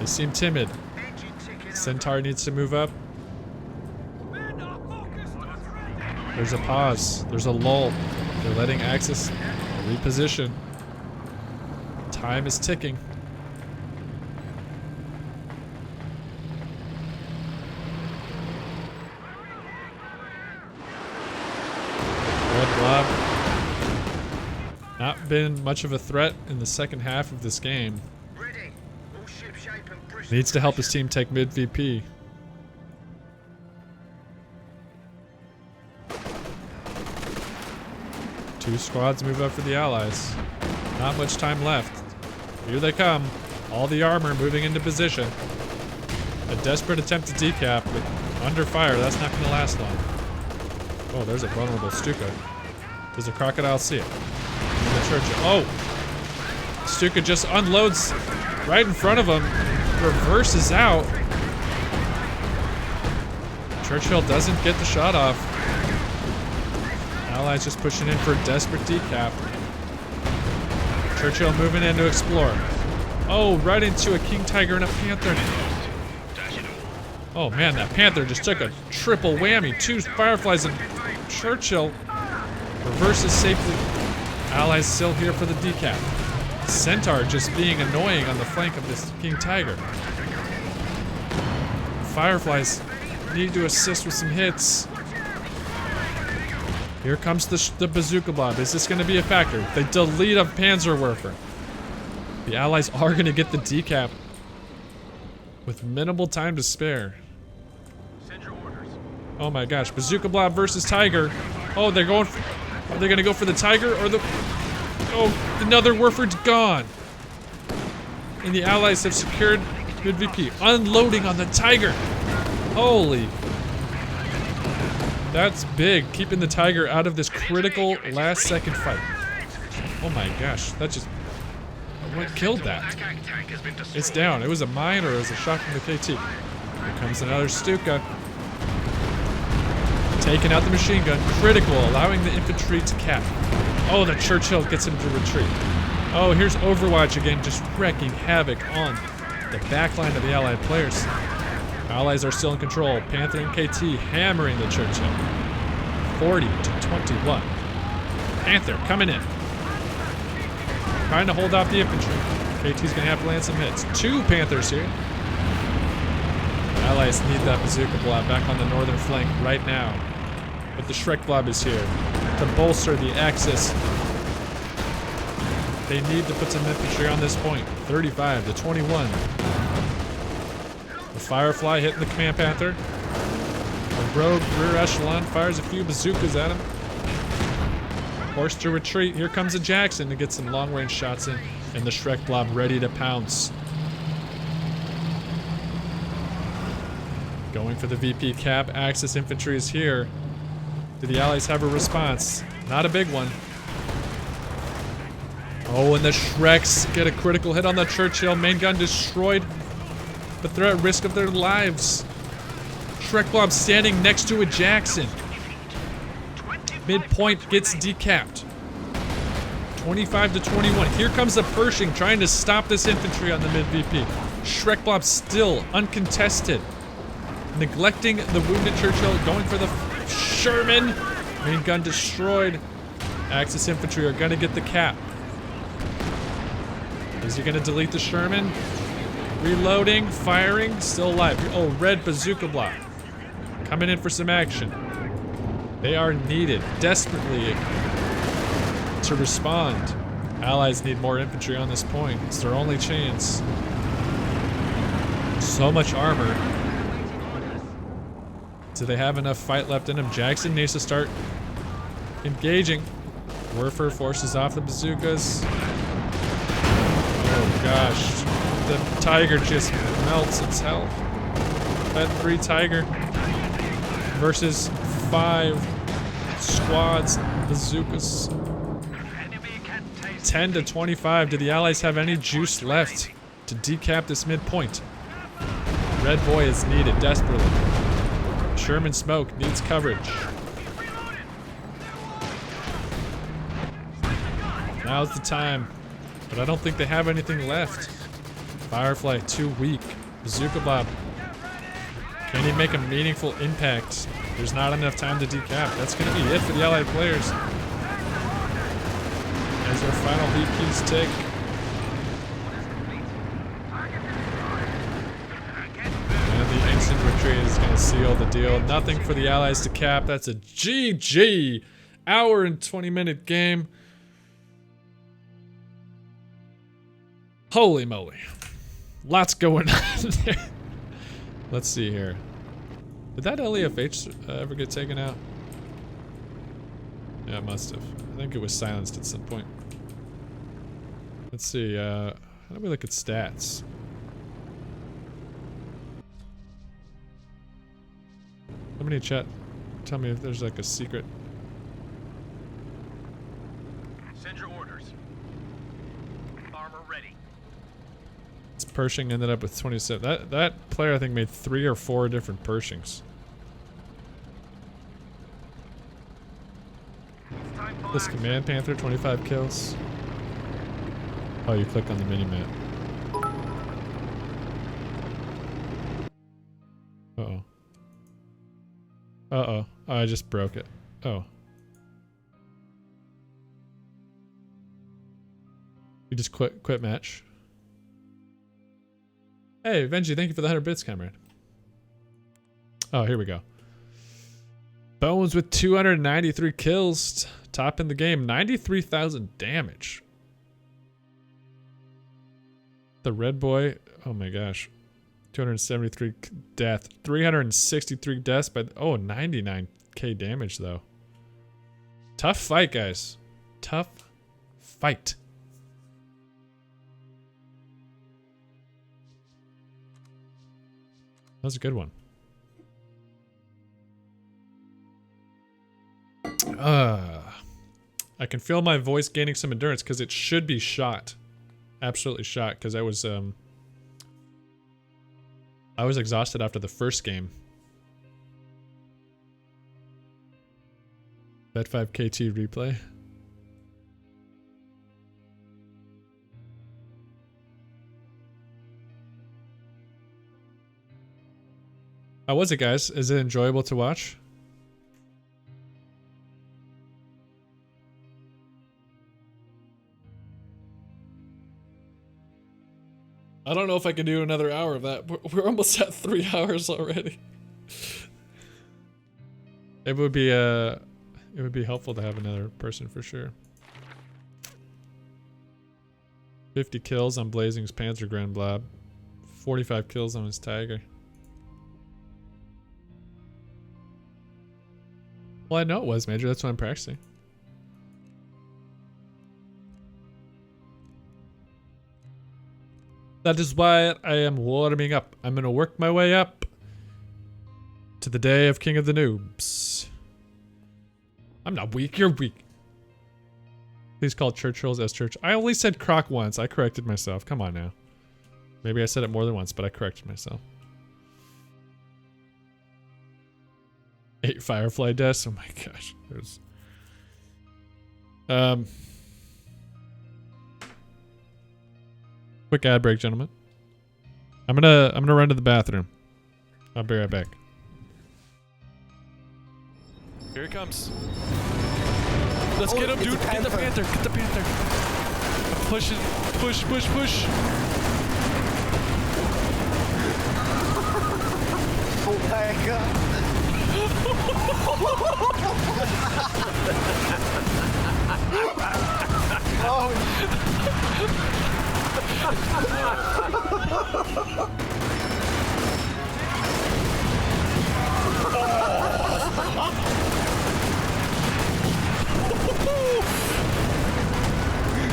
They seem timid. Centaur needs to move up. There's a pause. There's a lull. They're letting Axis reposition. Time is ticking. Red Blob. Not been much of a threat in the second half of this game. Needs to help his team take mid VP. Two squads move up for the Allies. Not much time left. Here they come. All the armor moving into position. A desperate attempt to decap, but under fire, that's not going to last long. Oh, there's a vulnerable Stuka. Does the crocodile see it? The Churchill. Oh! Stuka just unloads right in front of him. Reverses out. Churchill doesn't get the shot off. Allies just pushing in for a desperate decap. Churchill moving in to explore. Oh, right into a King Tiger and a Panther. Oh man, that Panther just took a triple whammy. 2 Fireflies and Churchill reverses safely. Allies still here for the decap. Centaur just being annoying on the flank of this King Tiger. Fireflies need to assist with some hits. Here comes the Bazooka Blob. Is this going to be a factor? They delete a Panzerwerfer. The Allies are going to get the decap with minimal time to spare. Oh my gosh, Bazooka Blob versus Tiger. Oh, they're going for, are they going to go for the Tiger or the... Oh, another Werfer's gone. And the Allies have secured mid VP. Unloading on the Tiger. Holy. That's big, keeping the Tiger out of this critical last second fight. Oh my gosh, that just... What killed that? It's down. It was a mine or it was a shot from the KT. Here comes another Stuka. Taking out the machine gun. Critical, allowing the infantry to cap. Oh, the Churchill gets him to retreat. Oh, here's Overwatch again, just wreaking havoc on the backline of the Allied players. Allies are still in control. Panther and KT hammering the Churchill. 40 to 21. Panther coming in. Trying to hold off the infantry. KT's gonna have to land some hits. 2 Panthers here. Allies need that bazooka blob back on the northern flank right now. But the Shrek blob is here to bolster the axis. They need to put some infantry on this point. 35 to 21. The Firefly hitting the Command Panther. A rogue rear echelon fires a few bazookas at him. Forced to retreat. Here comes a Jackson to get some long-range shots in. And the Shrek blob ready to pounce. Going for the VP cap. Axis infantry is here. Do the Allies have a response? Not a big one. Oh, and the Shreks get a critical hit on the Churchill. Main gun destroyed. But they're at risk of their lives. Shrek blob standing next to a Jackson. Midpoint gets decapped. 25 to 21. Here comes the Pershing trying to stop this infantry on the mid VP. Shrek blob still uncontested. Neglecting the wounded Churchill, going for the Sherman. Main gun destroyed. Axis infantry are gonna get the cap. Is he gonna delete the Sherman? Reloading, firing, still alive. Oh, red bazooka block. Coming in for some action. They are needed desperately to respond. Allies need more infantry on this point. It's their only chance. So much armor. Do they have enough fight left in them? Jackson needs to start engaging. Werfer forces off the bazookas. Oh gosh. The Tiger just melts its health. That 3 Tiger versus 5 squads, bazookas. 10 to 25. Do the Allies have any juice left to decap this midpoint? Red boy is needed desperately. Sherman smoke needs coverage. Now's the time. But I don't think they have anything left. Firefly, too weak. Bazooka Bob. Can he make a meaningful impact? There's not enough time to decap. That's going to be it for the Allied players. As our final VPs tick. And the instant retreat is going to seal the deal. Nothing for the Allies to cap. That's a GG. Hour and 20-minute game. Holy moly. Lots going on there. Let's see here. Did that LEFH ever get taken out? Yeah, it must have. I think it was silenced at some point. Let's see, how do we look at stats? Somebody in chat, tell me if there's like a secret. Send your orders. Armor ready. This Pershing ended up with 27. That player I think made 3 or 4 different Pershings. This Command Panther, 25 kills. Oh, you click on the mini-map. Uh-oh. Uh-oh. Oh, I just broke it. Oh. You just quit match. Hey, Venji, thank you for the 100 bits, comrade. Oh, here we go. Bones with 293 kills. Top in the game. 93,000 damage. The red boy. Oh my gosh. 273 death. 363 deaths, but oh, 99k damage though. Tough fight, guys. Tough fight. That was a good one. I can feel my voice gaining some endurance because it should be shot. Absolutely shot, because I was exhausted after the first game. Bet 5 KT replay. How was it, guys? Is it enjoyable to watch? I don't know if I can do another hour of that. We're almost at 3 hours already. It would be helpful to have another person for sure. 50 kills on Blazing's Panzer Grand Blob. 45 kills on his Tiger. Well, I know it was, Major. That's why I'm practicing. That is why I am warming up. I'm gonna work my way up to the day of King of the Noobs. I'm not weak, you're weak. Please call Churchill's as Church. I only said Croc once. I corrected myself. Come on now. Maybe I said it more than once, but I corrected myself. 8 Firefly deaths. Oh my gosh. There's quick ad break, gentlemen. I'm gonna run to the bathroom. I'll be right back. Here he comes. Let's get him, dude. Get the panther. Get the panther. Push it. Push, push, push. Oh my god.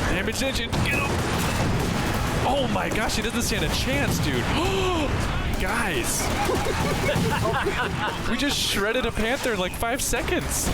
Damage engine. Get him. Oh my gosh, he doesn't stand a chance, dude. Guys. We just shredded a panther in like 5 seconds.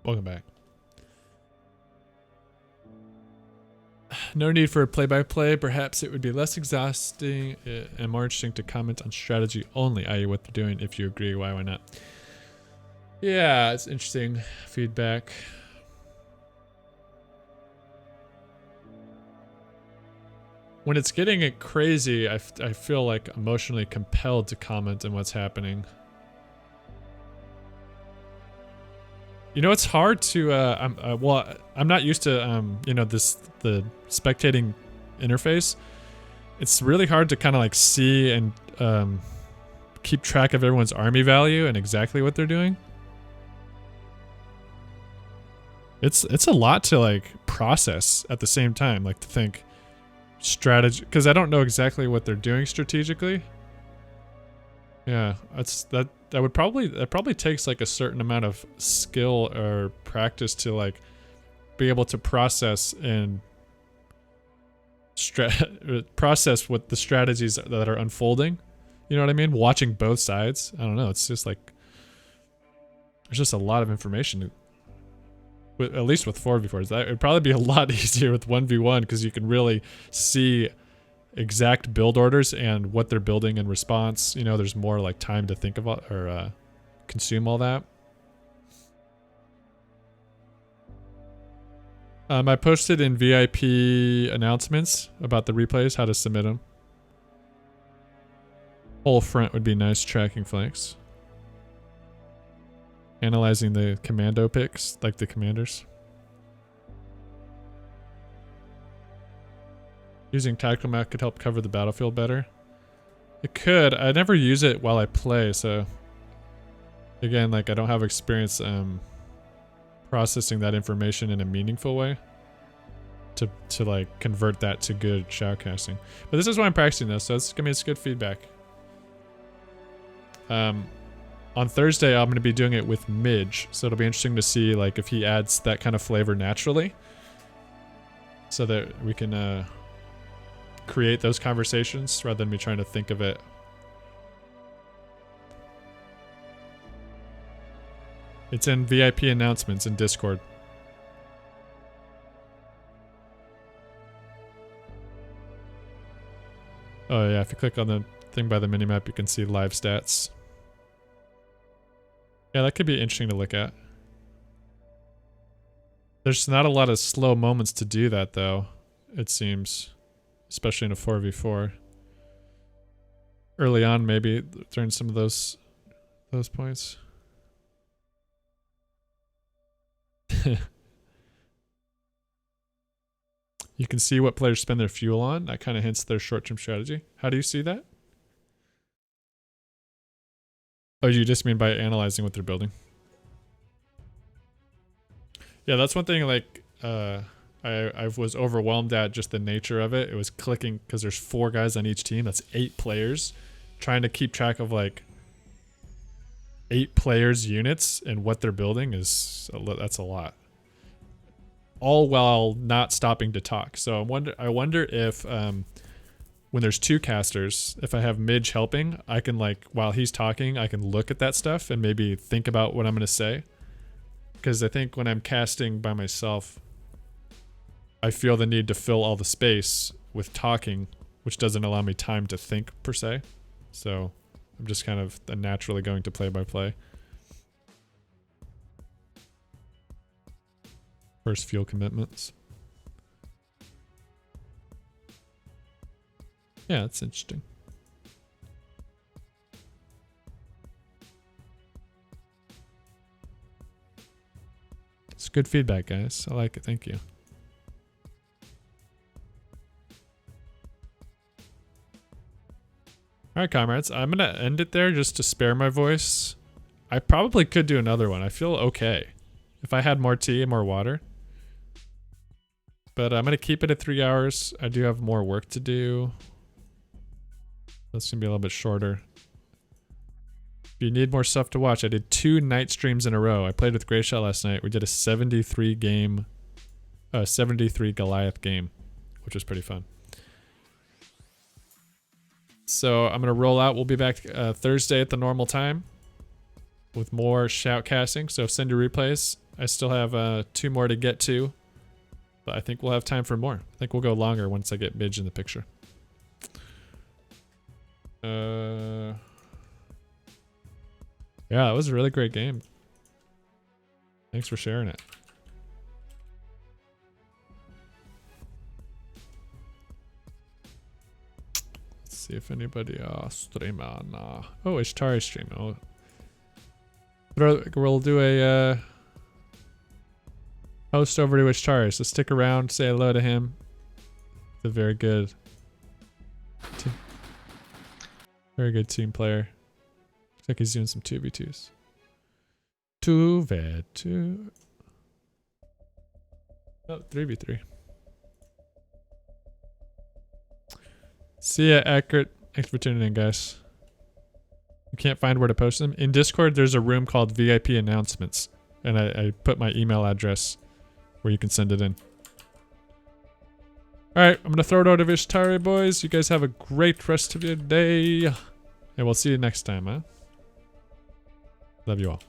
Welcome back. No need for a play-by-play. Perhaps it would be less exhausting and more interesting to comment on strategy only, i.e. what they're doing. If you agree, why not? Yeah, it's interesting feedback. When it's getting crazy, I feel like emotionally compelled to comment on what's happening. You know, it's hard to, I'm not used to, you know, the spectating interface. It's really hard to kind of like see and keep track of everyone's army value and exactly what they're doing. It's a lot to like process at the same time, like to think strategy, because I don't know exactly what they're doing strategically. Yeah, that probably takes like a certain amount of skill or practice to like be able to process and process what the strategies that are unfolding. You know what I mean? Watching both sides. I don't know. It's just like there's just a lot of information. At least with 4v4s, that would probably be a lot easier with 1v1 because you can really see exact build orders and what they're building in response. You know, there's more like time to think about or consume all that. I posted in VIP announcements about the replays, how to submit them. Whole front would be nice tracking flanks. Analyzing the commando picks, like the commanders. Using tactical map could help cover the battlefield better. It could. I never use it while I play, so again, like I don't have experience processing that information in a meaningful way to like convert that to good shoutcasting. But this is why I'm practicing this, so it's good feedback. On Thursday I'm going to be doing it with Midge, so it'll be interesting to see like if he adds that kind of flavor naturally, so that we can create those conversations rather than me trying to think of it. It's in VIP announcements in Discord. Oh yeah, if you click on the thing by the minimap, you can see live stats. Yeah, that could be interesting to look at. There's not a lot of slow moments to do that though, it seems. Especially in a 4v4. Early on maybe, during some of those points. You can see what players spend their fuel on. That kind of hints their short-term strategy. How do you see that? Oh, you just mean by analyzing what they're building? Yeah, that's one thing like I was overwhelmed at just the nature of it. It was clicking because there's 4 guys on each team. That's 8 players. Trying to keep track of like 8 players' units and what they're building that's a lot. All while not stopping to talk. So I wonder if when there's 2 casters, if I have Midge helping, I can like while he's talking, I can look at that stuff and maybe think about what I'm gonna say. Because I think when I'm casting by myself, I feel the need to fill all the space with talking, which doesn't allow me time to think per se. So I'm just kind of naturally going to play by play. First fuel commitments. Yeah, it's interesting. It's good feedback, guys. I like it. Thank you. Alright, comrades. I'm going to end it there just to spare my voice. I probably could do another one. I feel okay. If I had more tea and more water. But I'm going to keep it at 3 hours. I do have more work to do. That's going to be a little bit shorter. If you need more stuff to watch, I did 2 night streams in a row. I played with Greyshot last night. We did a 73 Goliath game, which was pretty fun. So I'm going to roll out. We'll be back Thursday at the normal time with more shoutcasting. So send your replays. I still have 2 more to get to, but I think we'll have time for more. I think we'll go longer once I get Midge in the picture. Yeah, it was a really great game. Thanks for sharing it. Let's see if anybody stream on. Oh, Ishtari stream. Oh, we'll do a host over to Ishtari. So stick around, say hello to him. He's a very good team player. Looks like he's doing some 2v2s. 2v2. Oh, 3v3. See ya, Eckert. Thanks for tuning in, guys. You can't find where to post them. In Discord, there's a room called VIP announcements. And I put my email address where you can send it in. Alright, I'm going to throw it out of Ishtari, boys. You guys have a great rest of your day. And we'll see you next time, huh? Love you all.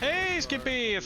Hey, Skippy!